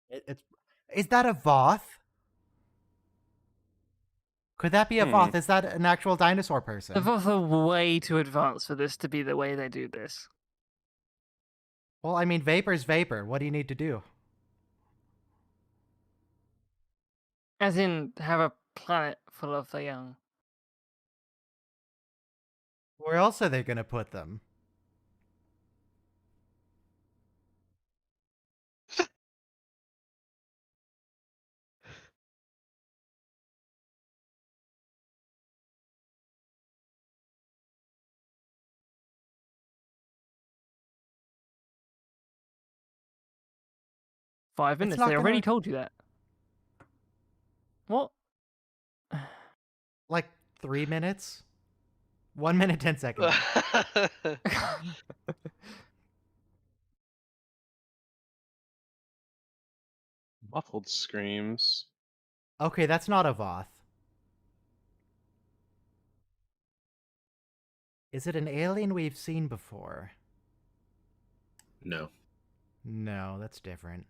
It's Is that a Voth? Could that be a Hmm. Voth? Is that an actual dinosaur The person? Voth are way too advanced for this to be the way they do this. Well, I mean, vapor's vapor. What do you need to do? As in, have a planet full of the young. Where else are they going to put them? 5 minutes. not They already gonna- told you that. What? Like 3 minutes? 1 minute, 10 seconds. Muffled screams. Okay, that's not a Voth. Is it an alien we've seen before? No. No, that's different.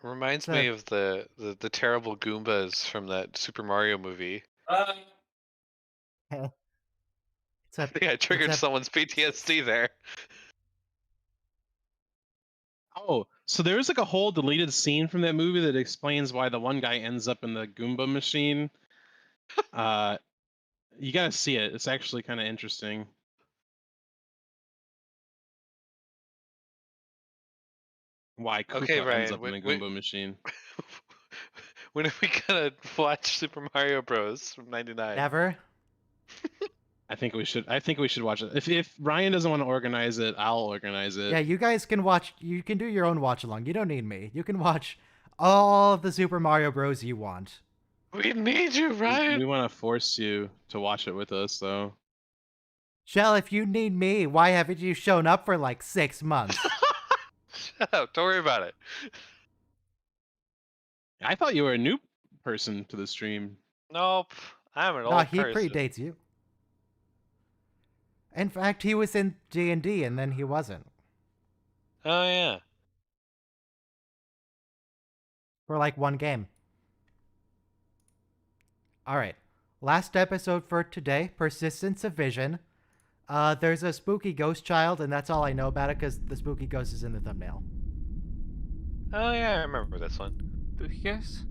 Reminds So- me of the terrible Goombas from that Super Mario movie. It's a, I think I triggered a- someone's PTSD there. Oh, so there is like a whole deleted scene from that movie that explains why the one guy ends up in the Goomba machine. You gotta see it. It's actually kind of interesting. Why Koopa Okay, ends Ryan, up in the wait- Goomba machine. When are we gonna watch Super Mario Bros. From '99? never. I think we should watch it. If Ryan doesn't want to organize it, I'll organize it. Yeah, you guys can watch. You can do your own watch along. You don't need me. You can watch all of the Super Mario Bros. You want. We need you, Ryan. We want to force you to watch it with us, though. Shell, if you need me, why haven't you shown up for like 6 months? Shut up. Don't worry about it. I thought you were a new person to the stream. Nope. I'm an No, old he person. predates you. In fact, he was in D&D and then he wasn't. Oh yeah. For like one game. Alright. Last episode for today, Persistence of Vision. There's a spooky ghost child, and that's all I know about it because the spooky ghost is in the thumbnail. Oh yeah, I remember this one. Spooky ghost?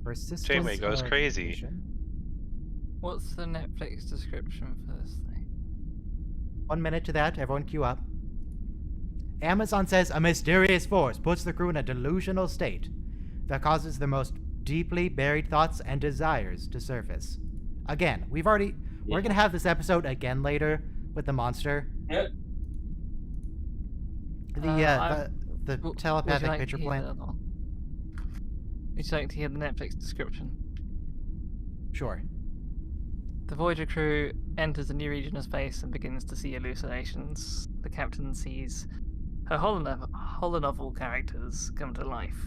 Persistence Jamie goes of crazy. Vision. What's the Netflix description for this thing? 1 minute to that, everyone queue up. Amazon says a mysterious force puts the crew in a delusional state that causes their most deeply buried thoughts and desires to surface. Again, we're gonna have this episode again later with the monster. Yeah. The Would you telepathic like to picture hear plant. the other one? Would you like to hear the Netflix description? Sure. The Voyager crew enters a new region of space and begins to see hallucinations. The captain sees her holonovel characters come to life.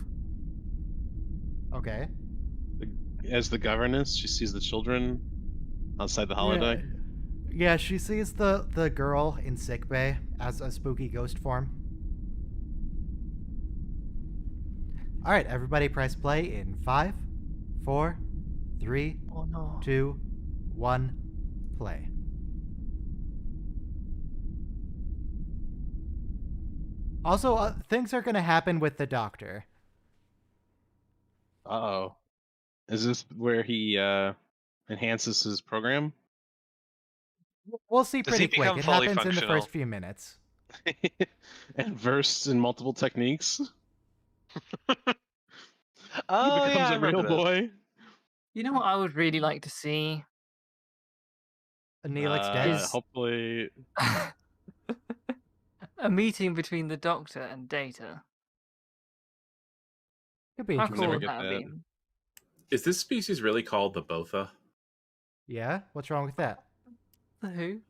Okay. As the governess, she sees the children outside the holodeck. Yeah, she sees the girl in sickbay as a spooky ghost form. All right, everybody press play in 5, 4, 3, Oh no. 2, 1, play. Also, things are going to happen with the doctor. Uh-oh. Is this where he enhances his program? We'll see Does he pretty quick. become It fully happens in the functional? first few minutes. And versed in multiple techniques? Oh he becomes yeah, I a real remember this. boy? You know what I would really like to see? Neelix dead. Hopefully... A meeting between the Doctor and Data. Could be How interesting. cool Never would get that that. be? Is this species really called the Botha? Yeah? What's wrong with that? The Who?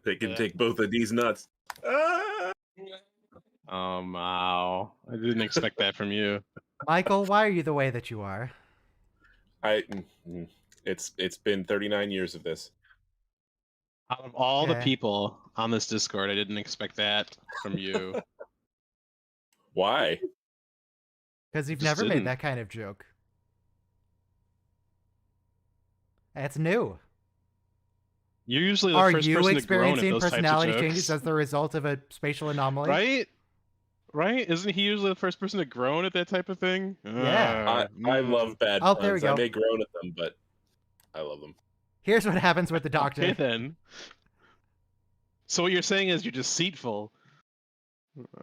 They can Yeah. take both of these nuts. Ah! Wow. I didn't expect that from you. Michael, why are you the way that you are? It's been 39 years of this. Out of all the Okay. people on this Discord, I didn't expect that from you. Why? Because you've Just never didn't. made that kind of joke. It's new. You're usually the Are first you person to groan at experiencing those types of personality jokes. changes as the result of a spatial anomaly? Right? Right? Isn't he usually the first person to groan at that type of thing? Yeah. I love bad Oh, puns. there we I go. may groan at them, but I love them. Here's what happens with the doctor. Okay then. So what you're saying is you're deceitful.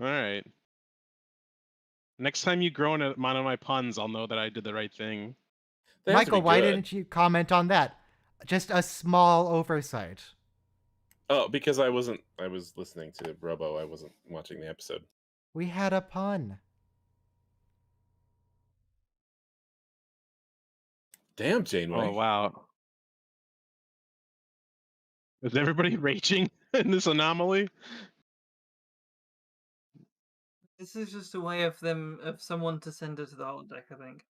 Alright. Next time you groan at one of my puns, I'll know that I did the right thing. They have to Michael, be why good. didn't you comment on that? Just a small oversight. Oh, because I was listening to Robo. I wasn't watching the episode. We had a pun. Damn, Janeway. Oh wow. Is everybody raging in this anomaly? This is just a way of someone to send her to the holodeck, I think.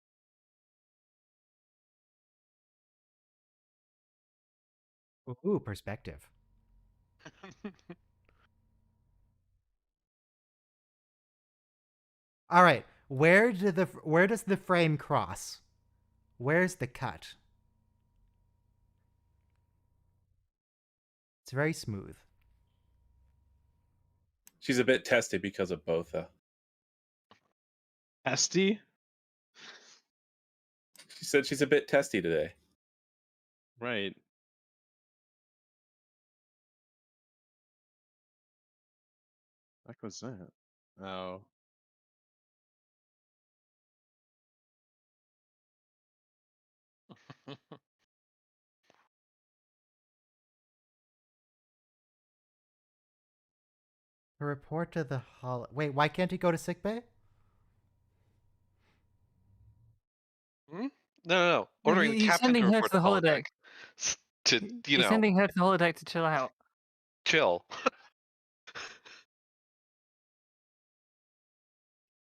Ooh, perspective. All right, where does the frame cross? Where's the cut? It's very smooth. She's a bit testy because of Botha. Testy? She said she's a bit testy today. Right. What was that? Oh. Report to the holo. Wait, why can't he go to sickbay? No. Ordering He's Captain sending to her report to the holodeck. to He's sending her to the holodeck to chill out. chill.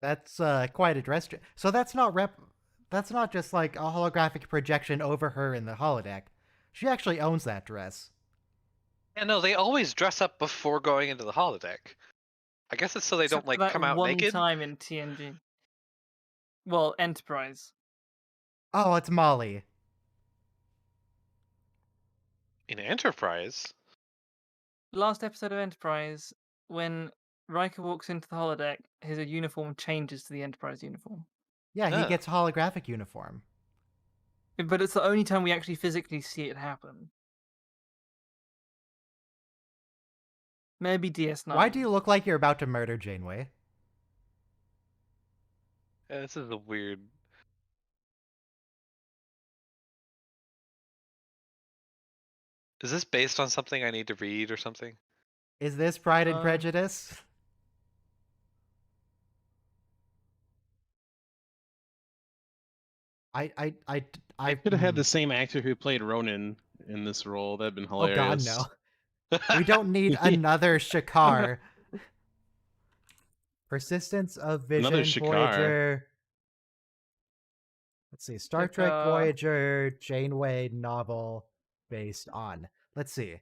That's quite a dress. So that's not That's not just like a holographic projection over her in the holodeck. She actually owns that dress. Yeah, no, they always dress up before going into the holodeck. I guess it's so they Except don't for like that come out one naked. time in TNG. Well, Enterprise. Oh, it's Molly. In Enterprise. Last episode of Enterprise, when Riker walks into the holodeck, his uniform changes to the Enterprise uniform. Yeah, he Ah. gets holographic uniform. But it's the only time we actually physically see it happen. Maybe DS9. Why do you look like you're about to murder Janeway? Yeah, this is a weird. Is this based on something I need to read or something? Is this Pride and Prejudice? I could have had the same actor who played Ronan in this role. That'd been hilarious. Oh God, no. We don't need another Shakar. Persistence of Vision, Another Shakar. Voyager. Let's see. Star Trek Shakar. Voyager Janeway novel based on. Let's see.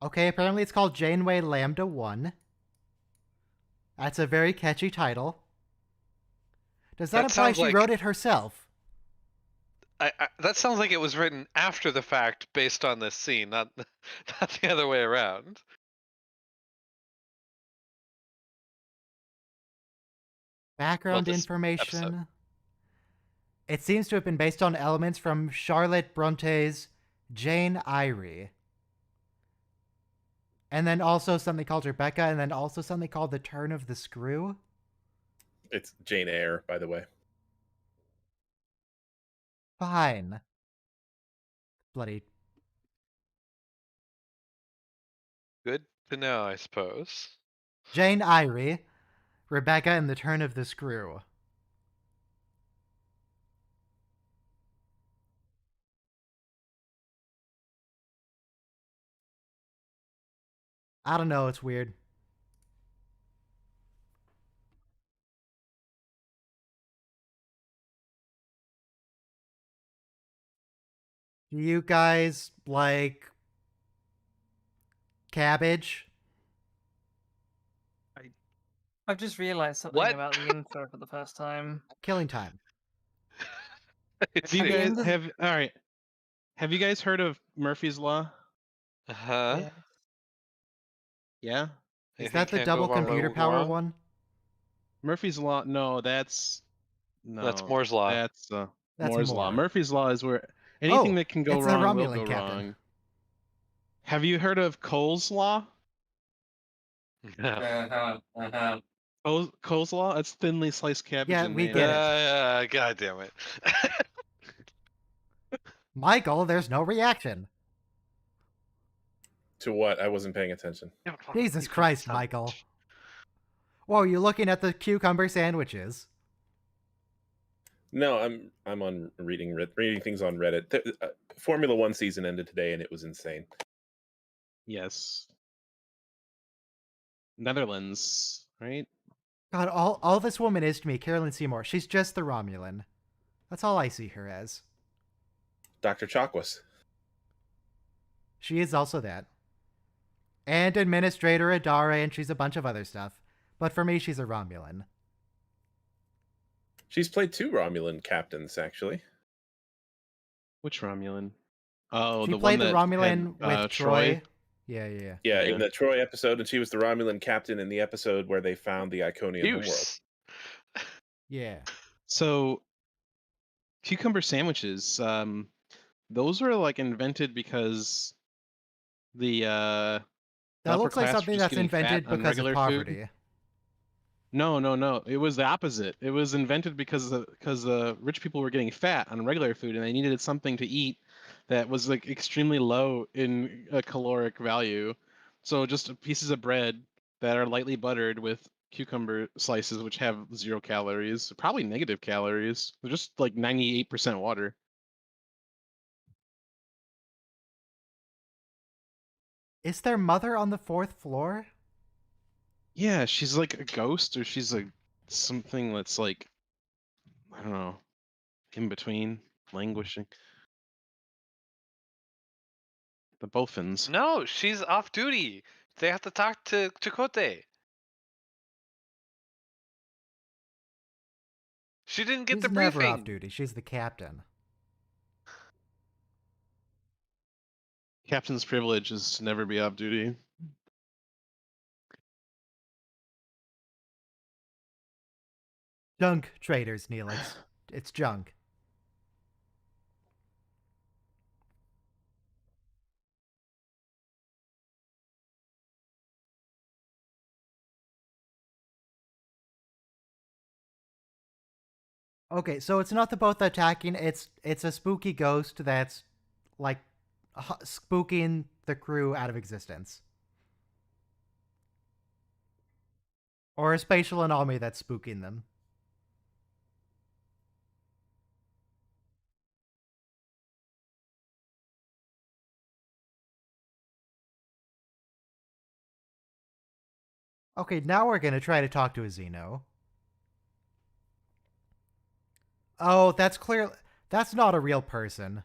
Okay, apparently it's called Janeway Lambda 1. That's a very catchy title. Does that imply she wrote it herself? That sounds like it was written after the fact based on this scene, not the other way around. Background this information. episode. It seems to have been based on elements from Charlotte Bronte's Jane Eyre. And then also something called Rebecca, and then also something called The Turn of the Screw. It's Jane Eyre, by the way. Fine. Bloody. Good to know, I suppose. Jane Eyre, Rebecca, and The Turn of the Screw. I don't know, it's weird. Do you guys like cabbage? I've just realized something What? about the intro for the first time. Killing Time. Have you guys all right? Have you guys heard of Murphy's Law? Huh? Yeah. Is that the double computer power one? Murphy's Law? No, that's Moore's Law. That's That's Moore's Law. Moore. Murphy's Law is where anything that can go it's the wrong will Romulan go captain. wrong. Have you heard of Cole's Law? No. Coleslaw? That's thinly sliced cabbage Yeah, and we mayonnaise. get it. God damn it. Michael, there's no reaction. To what? I wasn't paying attention. Jesus Christ, Michael. Whoa, you looking at the cucumber sandwiches? No, I'm on reading things on Reddit. Formula One season ended today, and it was insane. Yes. Netherlands, right? God, all this woman is to me, Carolyn Seymour. She's just the Romulan. That's all I see her as. Dr. Chakwas. She is also that. And Administrator Adare, and she's a bunch of other stuff. But for me, she's a Romulan. She's played 2 Romulan captains, actually. Which Romulan? Oh, She the played one the that Romulan had, with Troy. Yeah. Yeah, Yeah. in the Troy episode, and she was the Romulan captain in the episode where they found the Iconian homeworld. Use. Yeah. So, cucumber sandwiches. Those were like invented because the That upper looks like class were something just that's getting fat invented on because of regular poverty. food. No. It was the opposite. It was invented because rich people were getting fat on regular food, and they needed something to eat that was like extremely low in a caloric value. So just pieces of bread that are lightly buttered with cucumber slices, which have 0 calories, probably negative calories. They're just like 98% water. Is their mother on the 4th floor? Yeah, she's like a ghost, or she's like something that's like, I don't know, in between, languishing. The Bofins. No, she's off duty. They have to talk to Chakotay. She didn't get She's the never briefing. off duty. She's the captain. Captain's privilege is to never be off duty. Junk traders, Neelix. It's junk. Okay, so it's not the boat attacking. It's a spooky ghost that's like spooking the crew out of existence, or a spatial anomaly that's spooking them. Okay, now we're gonna try to talk to a Xeno. Oh, that's clear. That's not a real person.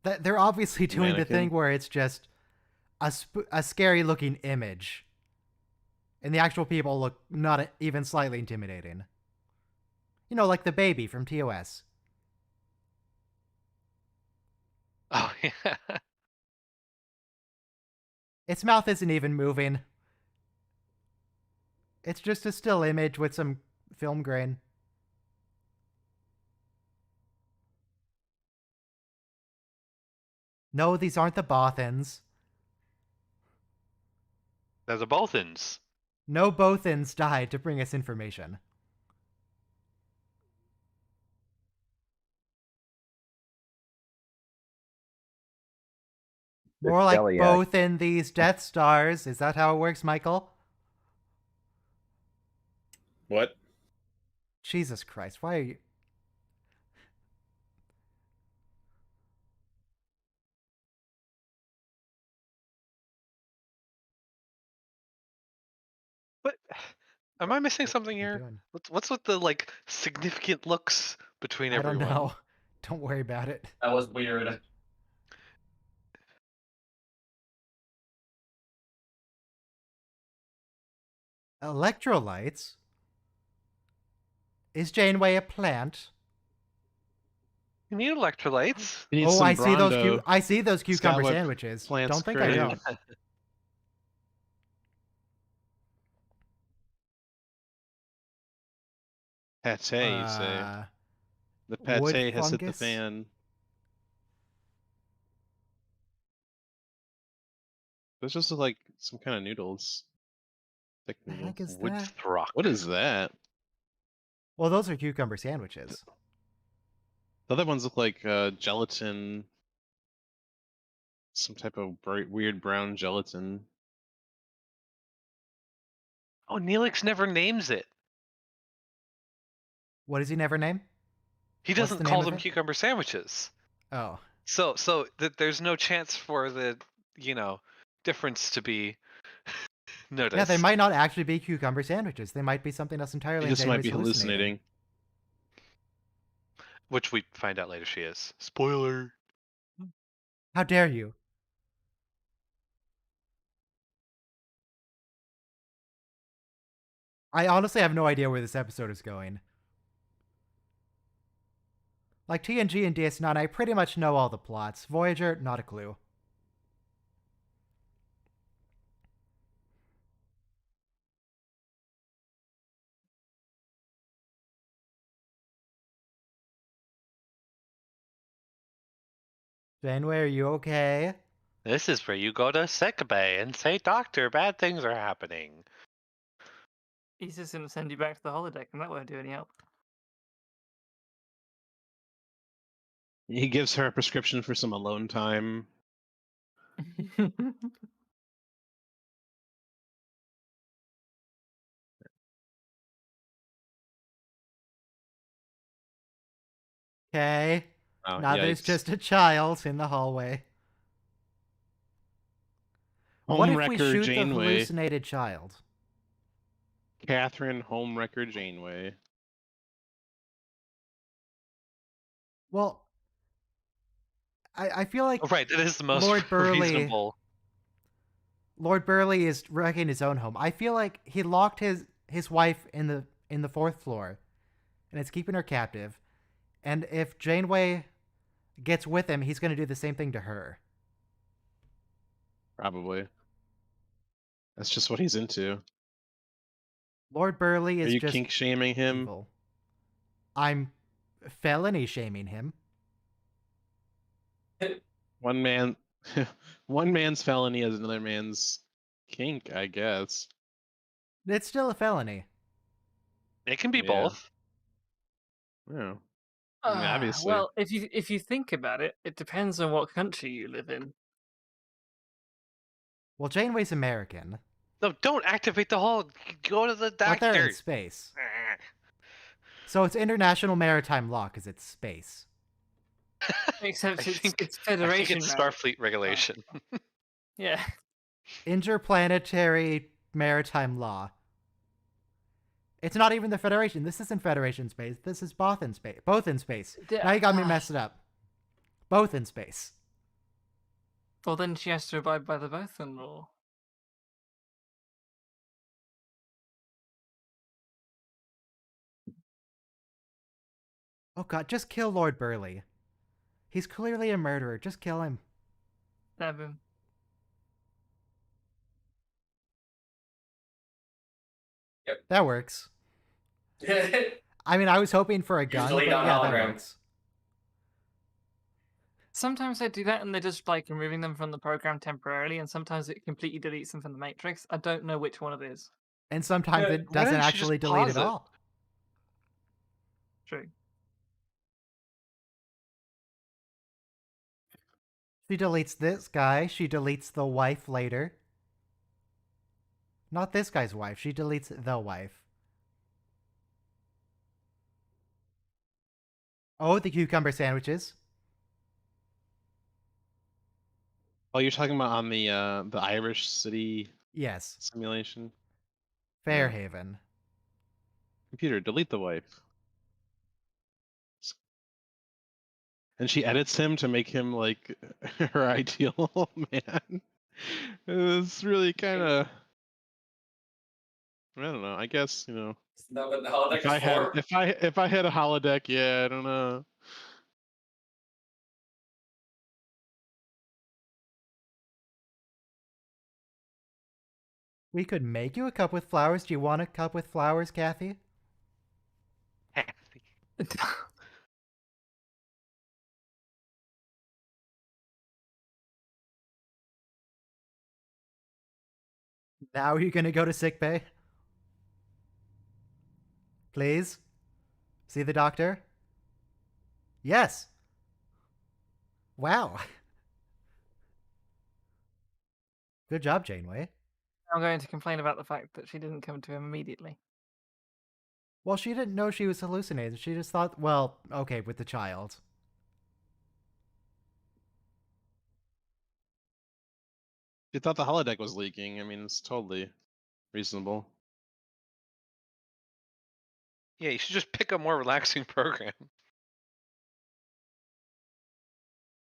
They're obviously doing the Mannequin. thing where it's just a scary looking image, and the actual people look not even slightly intimidating. You know, like the baby from TOS. Oh yeah. Its mouth isn't even moving. It's just a still image with some film grain. No, these aren't the Bothans. They're the Bolthans. No Bothans died to bring us information. More like Celiac. both in these Death Stars. Is that how it works, Michael? What? Jesus Christ, why are you... What? Am I missing something What are you here? doing? What's with the like significant looks between I don't everyone? know. Don't worry about it. That was weird. Electrolytes? Is Janeway a plant? You need electrolytes. You need Oh, some I see those. Brawndo. I see those cucumber what sandwiches. plants Don't think I crave. don't. Pate, you say. The wood pate has hit the fungus? fan. Those just look like some kind of noodles. Thick The noodle. heck is Wood that? throck. What is that? Well, those are cucumber sandwiches. The other ones look like gelatin. Some type of weird brown gelatin. Oh, Neelix never names it. What does he never name? He What's doesn't the call name of them it? cucumber sandwiches. Oh. So there's no chance for the difference to be noticed. Yeah, they might not actually be cucumber sandwiches. They might be something else He entirely. just and might Janeway's be hallucinating. Which we find out later she is. Spoiler. How dare you? I honestly have no idea where this episode is going. Like TNG and DS9, I pretty much know all the plots. Voyager, not a clue. Janeway, are you okay? This is where you go to sick bay and say, "Doctor, bad things are happening." He's just gonna send you back to the holodeck, and that won't do any help. He gives her a prescription for some alone time. Okay. Oh, Now there's yikes. just a child in the hallway. What if we Homewrecker shoot the Janeway. hallucinated child? Catherine Homewrecker Janeway. Well, I feel like Oh, right, that is the most Lord Burleigh- reasonable. Lord Burleigh is wrecking his own home. I feel like he locked his wife in the fourth floor, and it's keeping her captive. And if Janeway gets with him, he's going to do the same thing to her. Probably. That's just what he's into. Lord Burleigh Are is you just kink shaming him? evil. I'm felony shaming him. One man, one man's felony is another man's kink, I guess. It's still a felony. It can be Yeah. both. Yeah. I mean, obviously. Well, if you think about it, it depends on what country you live in. Well, Janeway's American, No, don't activate the hole. Go to the but they're doctor. in space. So it's international maritime law because it's space. Except I it's think Federation. it's now. Starfleet regulation. Yeah. Interplanetary maritime law. It's not even the Federation. This isn't Federation space. This is both in space. Both in space. Now you got me messed up. Both in space. Well, then she has to abide by the Bothan law. Oh god, just kill Lord Burleigh. He's clearly a murderer. Just kill him. Stab him. That works. I mean, I was hoping for a gun, but delete on yeah, that hologram. works. Sometimes they do that and they're just like removing them from the program temporarily, and sometimes it completely deletes them from the matrix. I don't know which one it is. And sometimes Yeah, it why doesn't didn't you just actually delete pause at it? all. True. She deletes this guy. She deletes the wife later. Not this guy's wife. She deletes the wife. Oh, the cucumber sandwiches. Oh, you're talking about on the Irish city Yes. simulation? Fairhaven. Computer, delete the wife. And she edits him to make him like her ideal man. It's really kind of, I don't know. I guess, you know, No, but the holodeck if I is had for. if I had a holodeck, yeah, I don't know. We could make you a cup with flowers. Do you want a cup with flowers, Kathy? Now you're gonna go to sickbay? Please? See the doctor? Yes. Wow. Good job, Janeway. I'm going to complain about the fact that she didn't come to him immediately. Well, she didn't know she was hallucinating. She just thought, well, okay, with the child. She thought the holodeck was leaking. I mean, it's totally reasonable. Yeah, you should just pick a more relaxing program.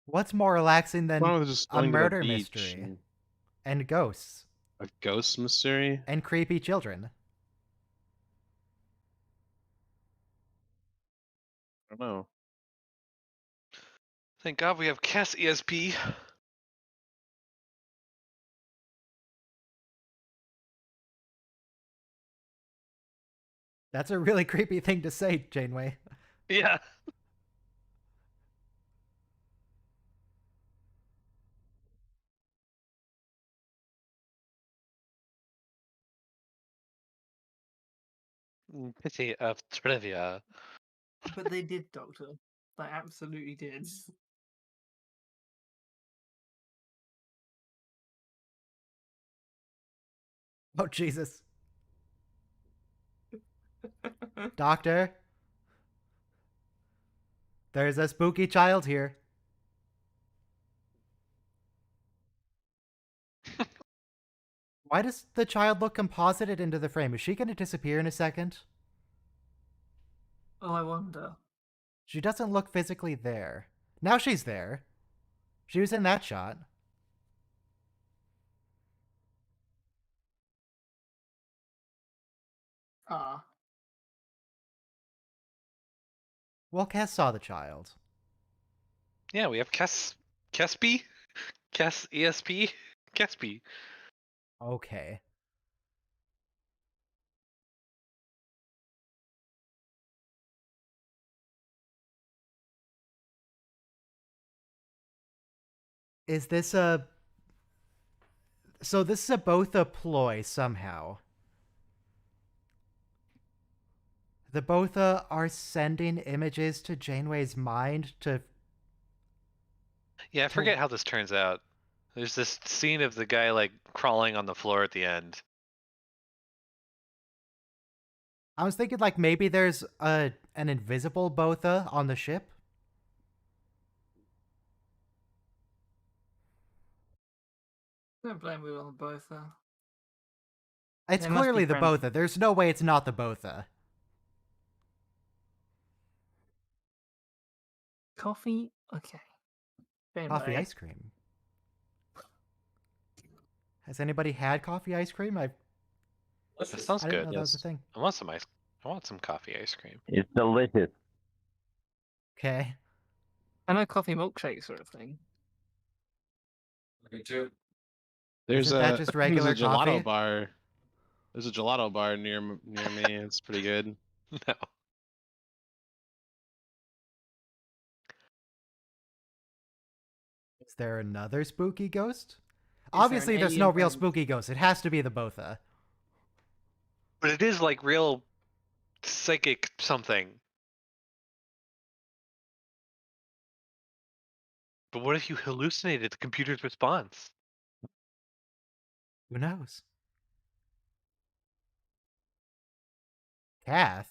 What's more relaxing than Why don't we just a going to the murder beach mystery? And ghosts. a ghost mystery? And creepy children. I don't know. Thank God we have Cass ESP. That's a really creepy thing to say, Janeway. Yeah. Pity of trivia. But they did, Doctor. They absolutely did. Oh, Jesus. Doctor? There's a spooky child here. Why does the child look composited into the frame? Is she going to disappear in a second? Oh, I wonder. She doesn't look physically there. Now she's there. She was in that shot. Ah. Well, Cass saw the child. Yeah, we have Caspi? Cass ESP? Caspi. Okay. Is this a... So this is both a ploy somehow. The Botha are sending images to Janeway's mind to... Yeah, I forget how this turns out. There's this scene of the guy like crawling on the floor at the end. I was thinking like maybe there's an invisible Botha on the ship. Don't blame me on both, though. It's They must be clearly the friends. Botha. There's no way it's not the Botha. Coffee? Okay. Coffee Anyway. ice cream. Has anybody had coffee ice cream? That sounds I didn't good. know that was a thing. I want some I want some coffee ice cream. It's delicious. Okay. I know coffee milkshakes are a thing. Me too. There's Isn't that just regular there's a gelato coffee? bar. There's a gelato bar near me. It's pretty good. No. Is there another spooky ghost? there Obviously, an there's no alien real present? spooky ghost. It has to be the Botha. But it is like real psychic something. But what if you hallucinated the computer's response? Who knows? Kath?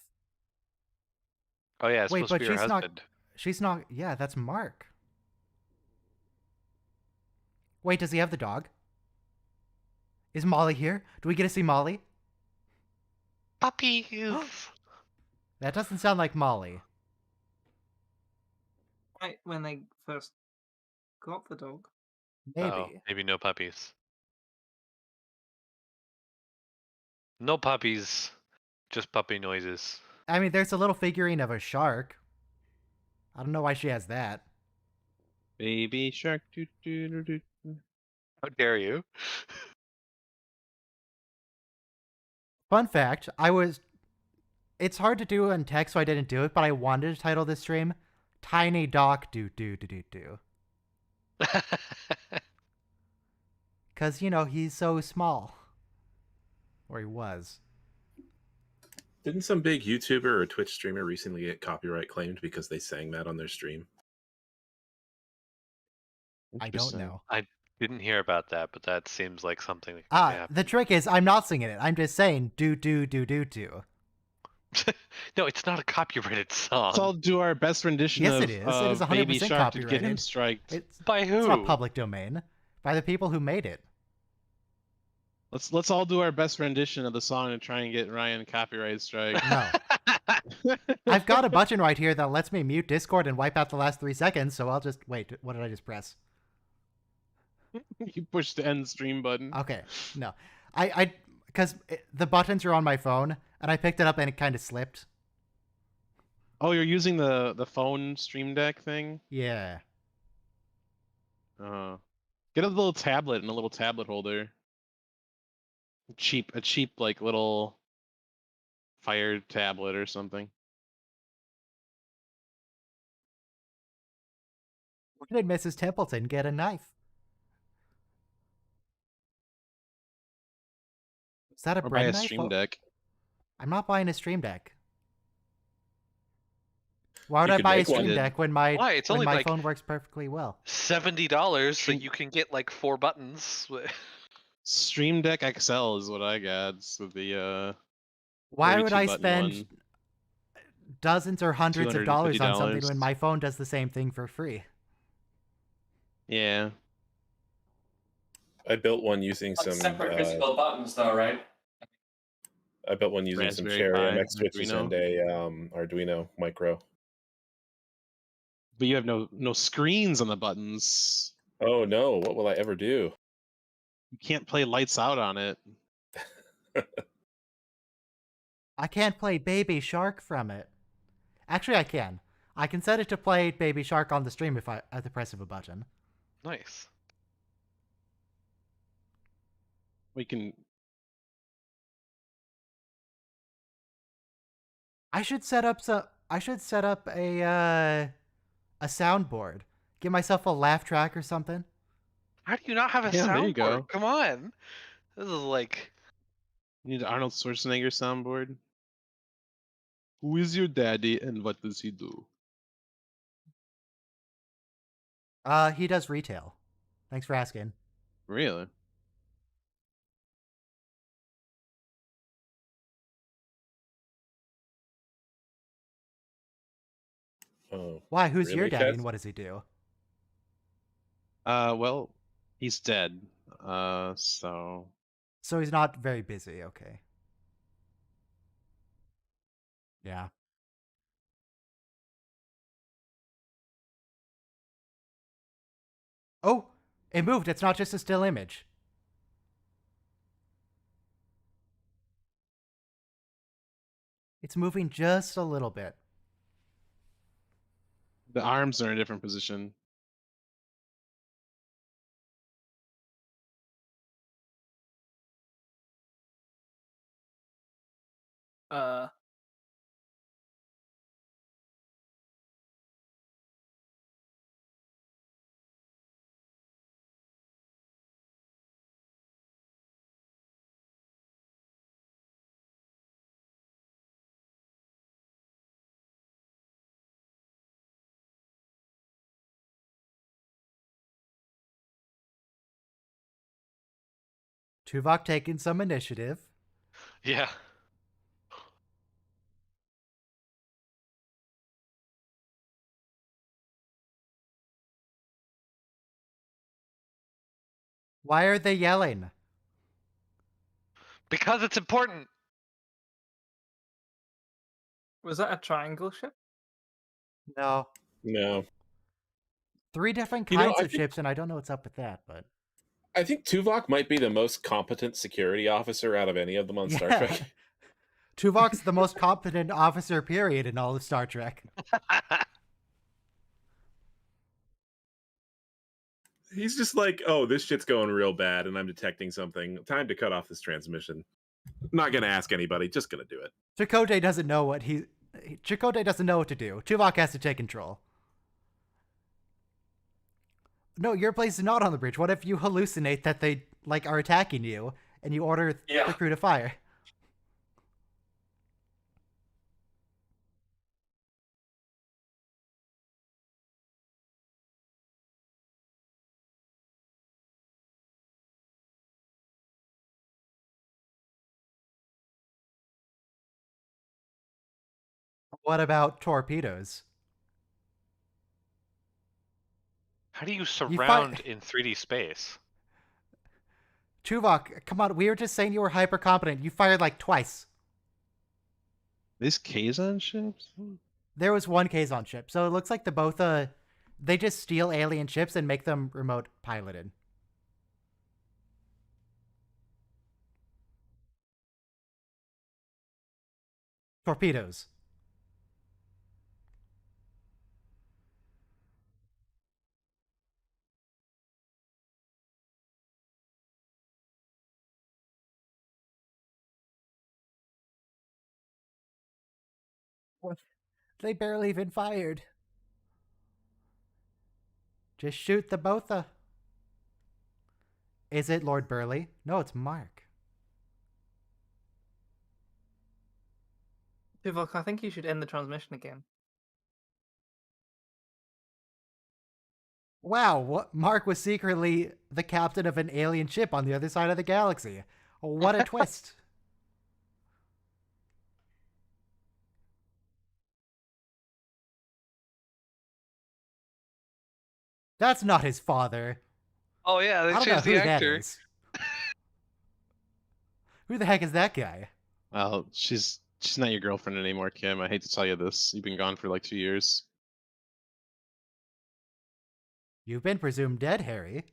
Oh yeah, it's Wait, supposed to but be her she's not... husband. She's not... Yeah, that's Mark. Wait, does he have the dog? Is Molly here? Do we get to see Molly? Puppy. That doesn't sound like Molly. Right when they first got the dog. Maybe. Oh, maybe no puppies. No puppies. Just puppy noises. I mean, there's a little figurine of a shark. I don't know why she has that. Baby shark. Doo, doo, doo, doo. How dare you? Fun fact, it's hard to do in text, so I didn't do it, but I wanted to title this stream Tiny Doc Do Do Do Do Do. Because, you know, he's so small. Or he was. Didn't some big YouTuber or Twitch streamer recently get copyright claimed because they sang that on their stream? I don't Interesting. know. I didn't hear about that, but that seems like something that could happen. The trick is I'm not singing it. I'm just saying do. No, it's not a copyrighted song. Let's all do our best rendition Yes, of, it is. It is of Baby 100% Shark to get him copyrighted. striked. By who? It's not public domain. By the people who made it. Let's all do our best rendition of the song and try and get Ryan copyright strike. No. I've got a button right here that lets me mute Discord and wipe out the last 3 seconds, so I'll just... Wait, what did I just press? You push the end stream button. Okay, no. Because the buttons are on my phone, and I picked it up and it kind of slipped. Oh, you're using the phone Stream Deck thing? Yeah. Get a little tablet and a little tablet holder. A cheap like little Fire tablet or something. Where did Mrs. Templeton get a knife? Is that a Or buy bread a knife? Stream Deck. I'm not buying a Stream Deck. Why would You I could buy a make one. Stream Deck when my Why? It's when only my like phone works perfectly well? $70, so you can get like 4 buttons. Stream Deck XL is what I got. So the Why would 32 I button spend one. dozens or hundreds of dollars on something $250. when my phone does the same thing for free? Yeah. I built one using some. Separate physical buttons, though, right? I built one using some Raspberry Cherry Pi, MX switches and a Arduino Micro. But you have no screens on the buttons. Oh no! What will I ever do? You can't play Lights Out on it. I can't play Baby Shark from it. Actually, I can. I can set it to play Baby Shark on the stream if I at the press of a button. Nice. We can. I should set up a soundboard. Get myself a laugh track or something. How do you not have a Yeah, there you go. soundboard? Come on. This is like... You need Arnold Schwarzenegger soundboard. Who is your daddy and what does he do? He does retail. Thanks for asking. Really? Oh, Why? Who's your Really, daddy Kez? and what does he do? Well, he's dead. So So he's not very busy, okay. Yeah. Oh, it moved. It's not just a still image. It's moving just a little bit. the arms are in a different position. Tuvok taking some initiative. Yeah. Why are they yelling? Because it's important. Was that a triangle ship? No. no. 3 different You know, kinds I of think- ships, and I don't know what's up with that, but... I think Tuvok might be the most competent security officer out of any of them on Star Trek. Tuvok's the most competent officer, period, in all of Star Trek. He's just like, oh, this shit's going real bad, and I'm detecting something. Time to cut off this transmission. Not gonna ask anybody, just gonna do it. Chakotay doesn't know what Chakotay doesn't know what to do. Tuvok has to take control. No, your place is not on the bridge. What if you hallucinate that they are attacking you, and you order Yeah. the crew to fire? What about torpedoes? How do you fi- surround in 3D space? Tuvok, come on, we were just saying you were hyper competent. You fired like twice. These Kazon ships? There was one Kazon ship, so it looks like the both they just steal alien ships and make them remote piloted. Torpedoes. What? They barely even fired. Just shoot the Botha. Is it Lord Burleigh? No, it's Mark. Tuvok, I think you should end the transmission again. Wow, what? Mark was secretly the captain of an alien ship on the other side of the galaxy. What a twist. That's not his father. Oh yeah, they I don't know changed who the that actor. is. Who the heck is that guy? Well, she's not your girlfriend anymore, Kim. I hate to tell you this. You've been gone for like 2 years. You've been presumed dead, Harry.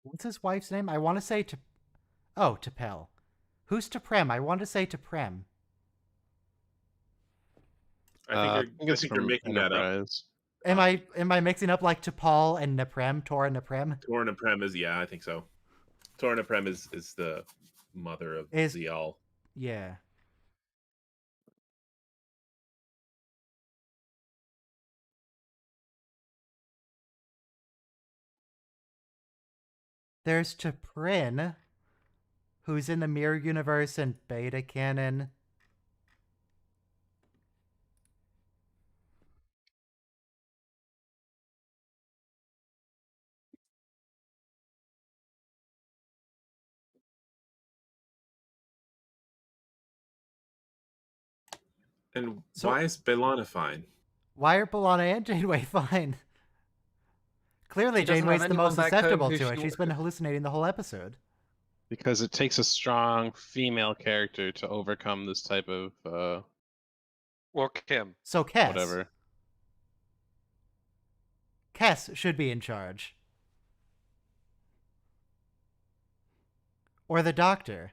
What's his wife's name? I want to say to... Oh, T'Pel. Who's T'Prem? I want to say T'Prem. I think it's you're from making that up. Enterprise. Am I mixing up like T'Pol and Neprem? Tor and Neprem? Torna Prem is, yeah, I think so. Torna Prem is the mother of Is- Zial. Yeah. There's T'Prin, who's in the Mirror Universe and Beta Canon. And So- why is Belana fine? Why are B'Elanna and Janeway fine? Clearly, She doesn't Janeway's have the anyone most back home susceptible who to she it. She's been hallucinating the whole episode. Because it takes a strong female character to overcome this type of Or Kim. So Kes. whatever. Kes should be in charge. Or the Doctor.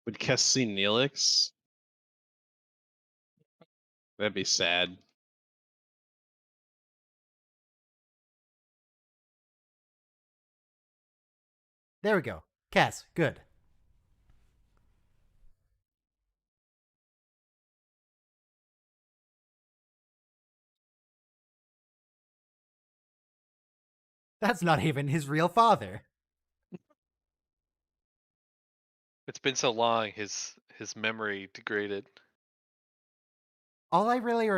Would Kess see Neelix? That'd be sad. There we go. Kes, good. That's not even his real father. It's been so long, his memory degraded. All I really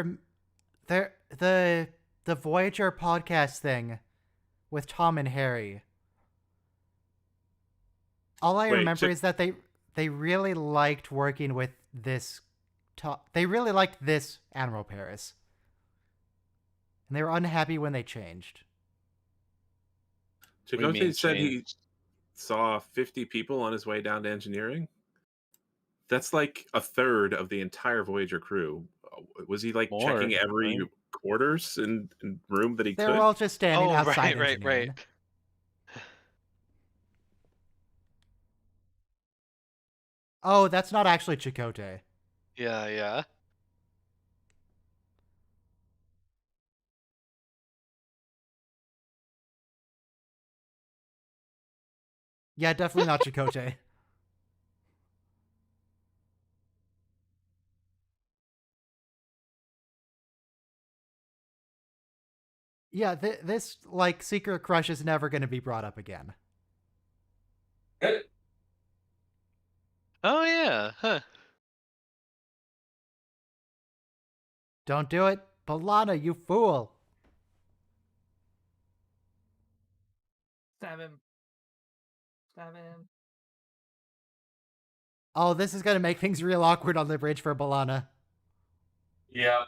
the Voyager podcast thing with Tom and Harry. All I Wait, remember so- is that they really liked working with this. They really liked this Admiral Paris, and they were unhappy when they changed. What do you mean Chakotay said he changed? saw 50 people on his way down to engineering. That's like a third of the entire Voyager crew. Was he like More, checking every right? quarters and room that he They could? were all just standing Oh, outside right. engineering. Oh, that's not actually Chakotay. Yeah. Yeah, definitely not Chakotay. Yeah, this like secret crush is never going to be brought up again. Oh yeah, huh? Don't do it, Balana, you fool. Stab him. Stab him. Oh, this is gonna make things real awkward on the bridge for Balana. Yeah.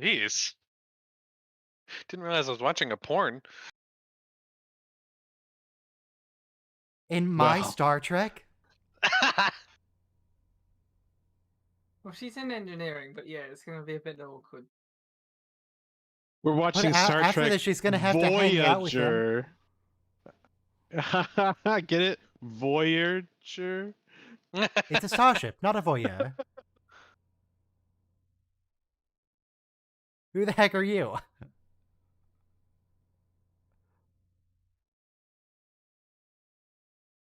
Jeez, didn't realize I was watching a porn. In my Wow. Star Trek? Well, she's in engineering, but yeah, it's gonna be a bit awkward. We're watching Star after Trek this, she's gonna have to hang out with him. Voyager. Get it? Voyager. It's a starship, not a voyeur. Who the heck are you?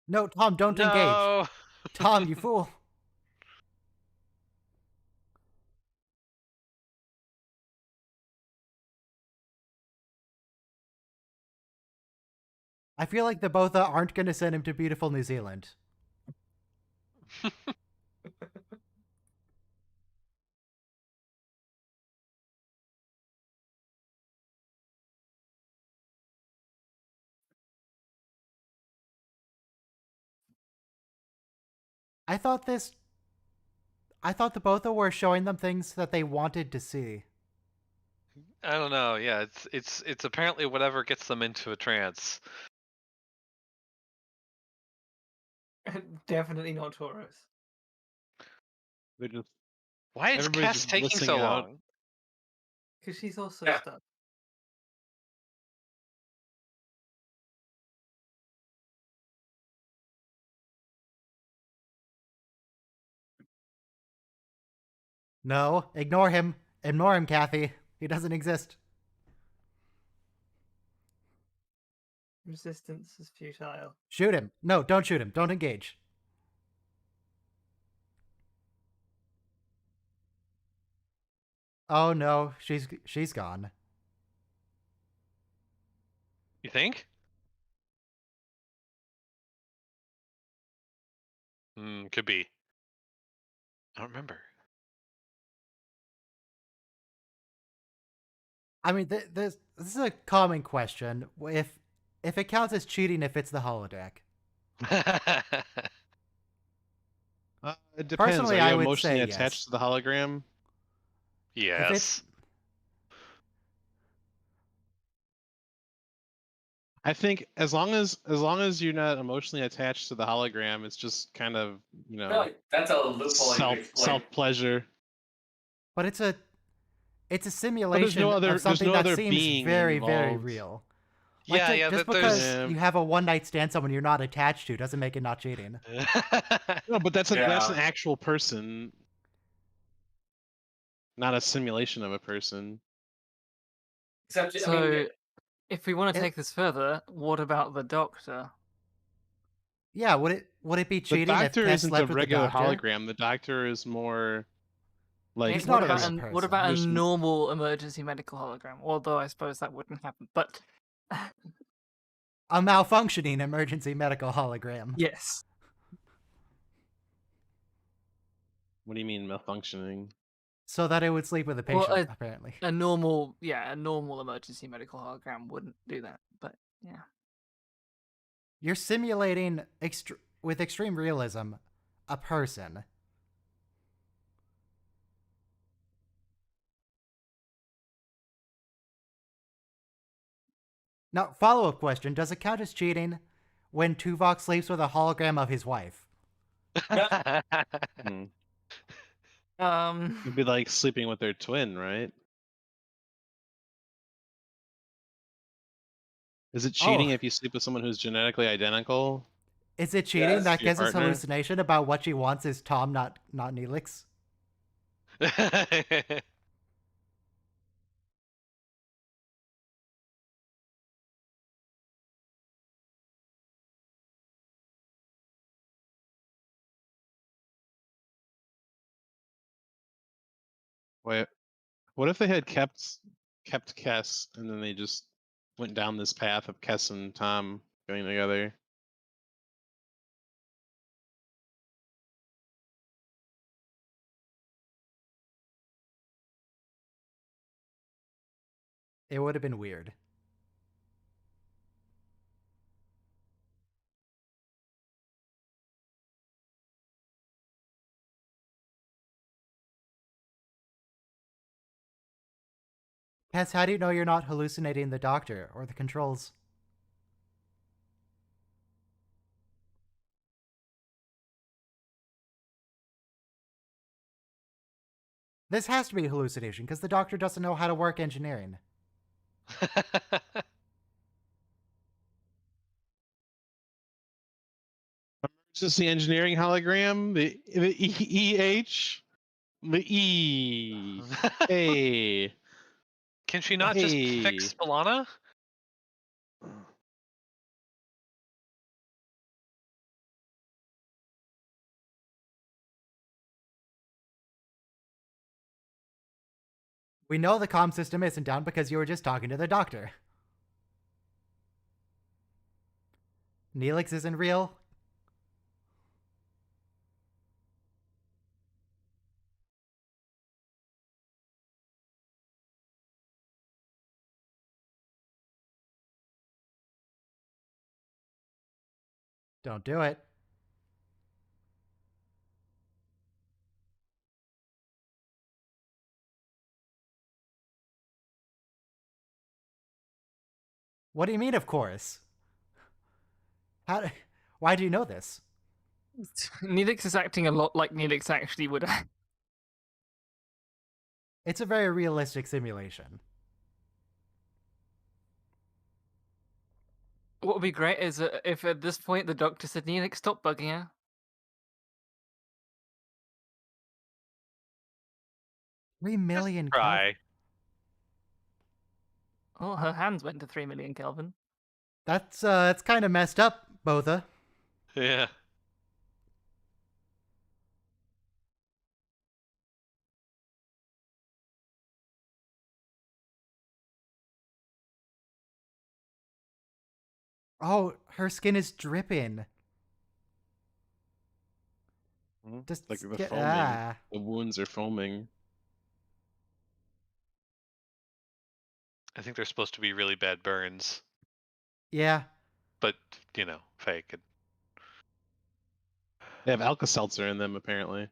No, Tom, don't engage. No. Tom, you fool. I feel like the Botha aren't going to send him to beautiful New Zealand. I thought the Botha were showing them things that they wanted to see. I don't know. Yeah, it's apparently whatever gets them into a trance. Definitely not Taurus. They're just Why is Everybody's Cass just taking listening so out. long? Because she's also Yeah. stuck. No, ignore him. Ignore him, Kathy. He doesn't exist. Resistance is futile. Shoot him. No, don't shoot him. Don't engage. Oh no, she's gone. You think? Could be. I don't remember. I mean, this is a common question. If it counts as cheating if it's the holodeck. It depends. Personally, Are I you would emotionally say attached yes. to the hologram? Yes. I think as long as you're not emotionally attached to the hologram, it's just kind of I feel like that's a loophole you could exploit. self pleasure. But it's a But there's simulation no other of something that seems being very, very involved. real. Yeah, yeah. Just There's because you have a one night stand someone you're not attached to doesn't make it not cheating. No, but that's an Yeah. actual person, not a simulation of a person. Except, I So, mean, if we want to it- take this further, what about the Doctor? Yeah, would it be The cheating if doctor Tess isn't a slept with the regular doctor? hologram. The doctor is more like He's what not a about real what person. about a There's- normal emergency medical hologram? Although I suppose that wouldn't happen. But A malfunctioning emergency medical hologram. yes, What do you mean malfunctioning? So that it would sleep with a Well, patient, apparently. a normal emergency medical hologram wouldn't do that. But yeah, You're simulating with extreme realism a person. Now, follow-up question. Does it count as cheating when Tuvok sleeps with a hologram of his wife? Hmm. um, It'd be like sleeping with their twin, right? Is it cheating Oh. if you sleep with someone who's genetically identical? Is it cheating Yes, that your gives us partner? hallucination about what she wants is Tom, not Neelix? Wait, what if they had kept kept Kess, and then they just went down this path of Kess and Tom going together. It would have been weird. Cass, how do you know you're not hallucinating the doctor or the controls? This has to be a hallucination because the doctor doesn't know how to work engineering. Emergency engineering hologram, the EH, the E. Hey. Can she not just fix Balana? We know the comm system isn't down because you were just talking to the doctor. Neelix isn't real. Don't do it. What do you mean, of course? Why do you know this? Neelix is acting a lot like Neelix actually would act. It's a very realistic simulation. What would be great is if at this point the doctor said, Neelix, stop bugging her. $3 million. Try. Oh, her hands went to 3 million Kelvin. That's kind of messed up, Botha. Yeah. Oh, her skin is dripping. Just Like the get, foaming. The wounds are foaming. I think they're supposed to be really bad burns, Yeah. but fake. They have Alka-Seltzer in them, apparently.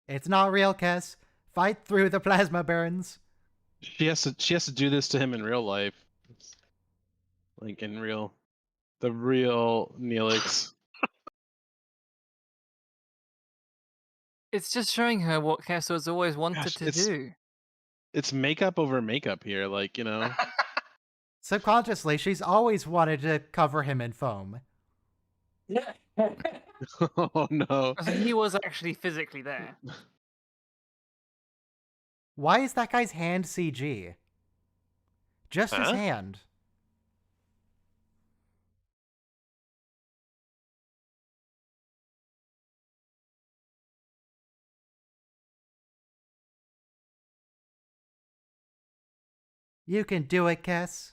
It's not real, Kess. Fight through the plasma burns. She has to do this to him in real life. Like the real Neelix. It's just showing her what Cass has always wanted Gosh, to do. It's makeup over makeup here, like, Subconsciously, she's always wanted to cover him in foam. Yeah. Oh no. So he was actually physically there. Why is that guy's hand CG? Just his Huh? hand. You can do it, Kess.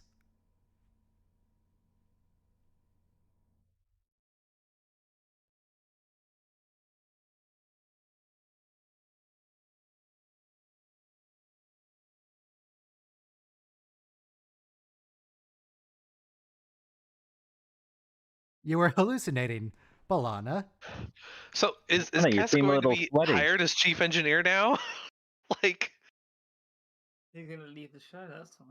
You were hallucinating, Balana. So is Honey, you Cass seem a going to little be sweaty. hired as chief engineer now? Like, He's gonna leave the show, that's all.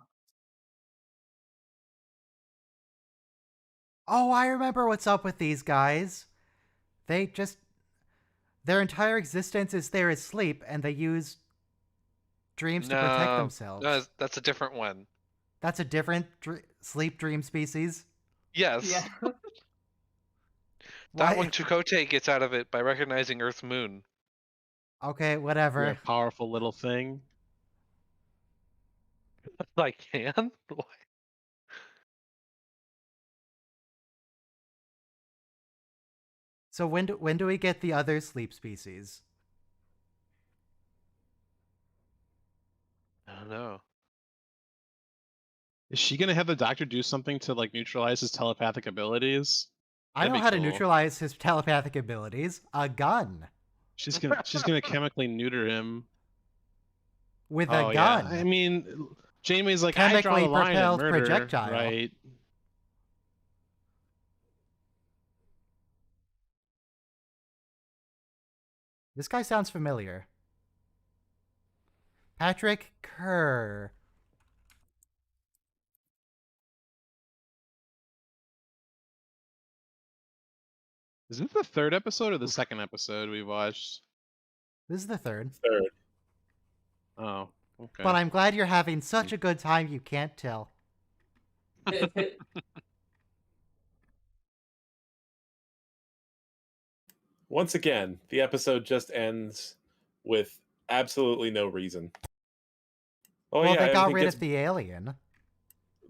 Oh, I remember what's up with these guys. Their entire existence is there is sleep, and they use dreams to protect themselves. No, that's a different one. That's a different sleep dream species. Yes. Yeah. That Why- one Chakotay gets out of it by recognizing Earth Moon. Okay, whatever. You're a powerful little thing. I can? Why? So when do we get the other sleep species? no. Is she gonna have the doctor do something to like neutralize his telepathic abilities? I That'd know be how to cool. neutralize his telepathic abilities. A gun. She's gonna chemically neuter him. With Oh a yeah, gun. I mean, Jamie's like, I draw Chemically the line at propelled murder, projectile. right? This guy sounds familiar. Patrick Kerr. Is it the third episode or the second episode we watched? This is the third. Third. Oh, okay. But I'm glad you're having such a good time you can't tell. Once again, the episode just ends with absolutely no reason. Oh well, yeah, they got everything rid gets- of the alien.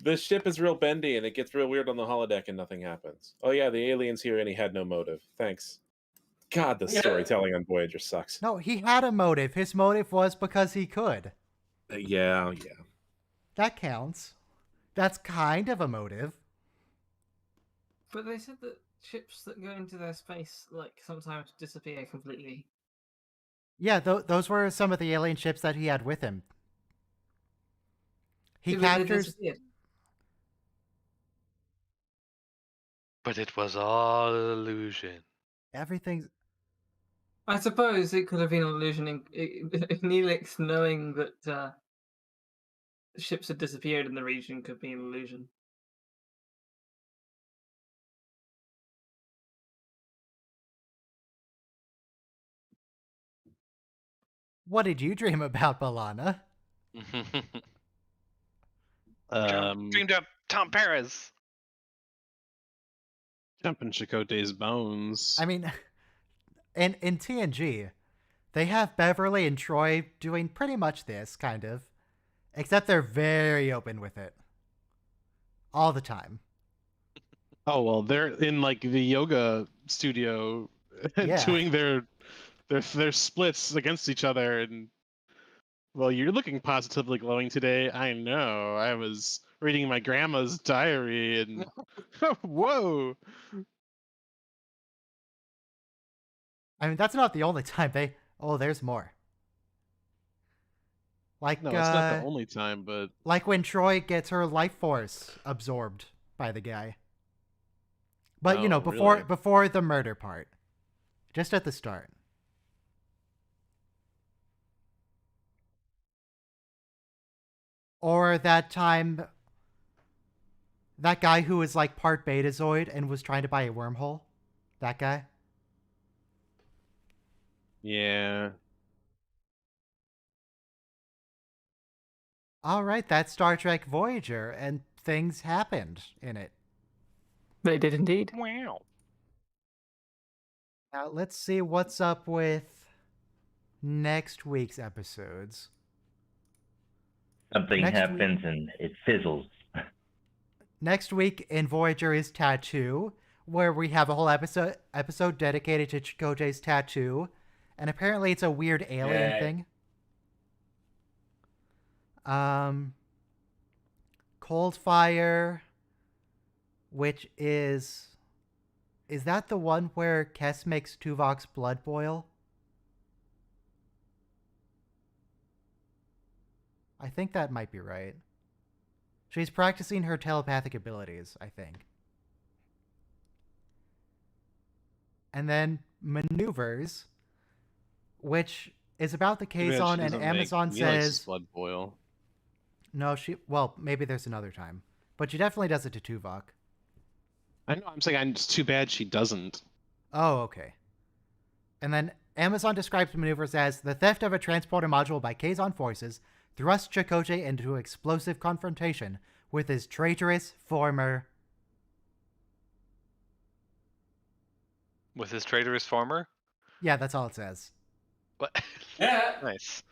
the ship is real bendy and it gets real weird on the holodeck and nothing happens. Oh yeah, the alien's here and he had no motive. Thanks. God, the Yeah. storytelling on Voyager sucks. No, he had a motive. His motive was because he could. Yeah. That counts. That's kind of a motive. But they said that ships that go into their space like sometimes disappear completely. Yeah, those were some of the alien ships that he had with him. He Yeah, but they captures. disappeared. But it was all illusion. Everything's. I suppose it could have been an illusion in Neelix knowing that ships had disappeared in the region could be an illusion. What did you dream about, Balana? Dreamed up Tom Paris. Jumping Chakotay's bones. I mean, in TNG, they have Beverly and Troy doing pretty much this, kind of. Except they're very open with it. All the time. Oh well, they're in like the yoga studio Yeah. doing their splits against each other, and well, you're looking positively glowing today. I know. I was reading my grandma's diary, and whoa. I mean, that's not the only time they. Oh, there's more. Like, No, it's not the only time, but like when Troy gets her life force absorbed by the guy. But you know, Oh, really? before the murder part, just at the start. Or that time, that guy who was like part Betazoid and was trying to buy a wormhole. That guy. yeah. All right, that's Star Trek Voyager, and things happened in it. They did indeed. Wow. Now let's see what's up with next week's episodes. Something Next week- happens and it fizzles. Next week in Voyager is Tattoo, where we have a whole episode dedicated to Chakotay's tattoo, and apparently it's a weird alien Yay. thing. Cold Fire, which is that the one where Kes makes Tuvok's blood boil? I think that might be right. She's practicing her telepathic abilities, I think. And then Maneuvers, which is about the Too bad she Kazon, and doesn't make Amazon Neelix's says blood boil. no. Well, maybe there's another time, but she definitely does it to Tuvok. I know. I'm saying it's too bad she doesn't. Oh, okay. And then Amazon describes Maneuvers as the theft of a transporter module by Kazon forces thrust Chakotay into explosive confrontation with his traitorous former. With his traitorous former? Yeah, that's all it says. What? Yeah. Nice.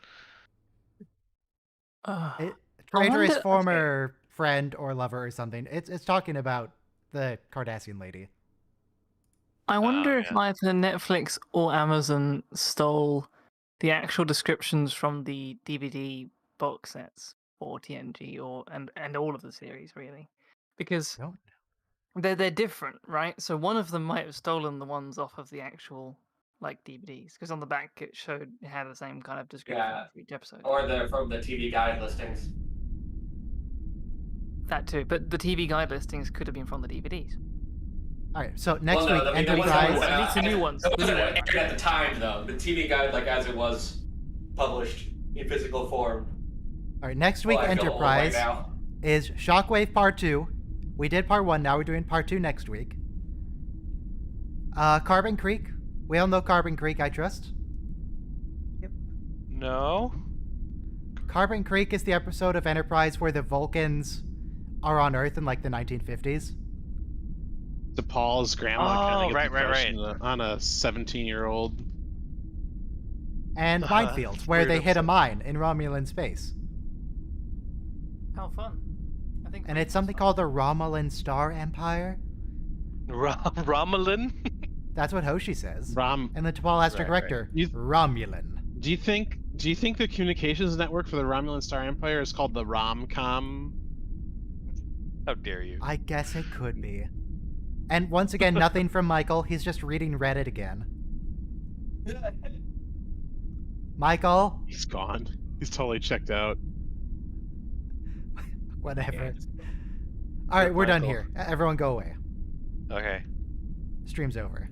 Traitorous wonder- former friend or lover or something. It's talking about the Cardassian lady. I wonder if yeah. either Netflix or Amazon stole the actual descriptions from the DVD box sets for TNG and all of the series really, because Don't. they're different, right? So one of them might have stolen the ones off of the actual like DVDs, because on the back it had the same kind of description Yeah. for each episode. Or they're from the TV guide listings. That too, but the TV guide listings could have been from the DVDs. All right, so next Well, week, no, I mean, there Enterprise. wasn't- At least the new ones. It The wasn't new ones. aired at the time, though. The TV guide, like as it was published in physical form. All right, next week, Oh, I feel old right Enterprise now. is Shockwave Part 2. We did Part 1, now we're doing Part 2 next week. Carbon Creek. We all know Carbon Creek, I trust. No. Carbon Creek is the episode of Enterprise where the Vulcans are on Earth in like the 1950s. DePaul's grandma Oh, kind of right. on a 17-year-old. And Minefield, where Weird they hit a episode. mine in Romulan space. How fun! I think. And it's something called the Romulan Star Empire. Romulan. That's what Hoshi says. Rom. And the T'Pol has to Right, correct right. her. You- Romulan. Do you think the communications network for the Romulan Star Empire is called the Romcom? How dare you? I guess it could be. And once again, nothing from Michael. He's just reading Reddit again. Michael, He's gone. He's totally checked out. whatever. All right, we're done Michael. here. Everyone go away. Okay. Stream's over.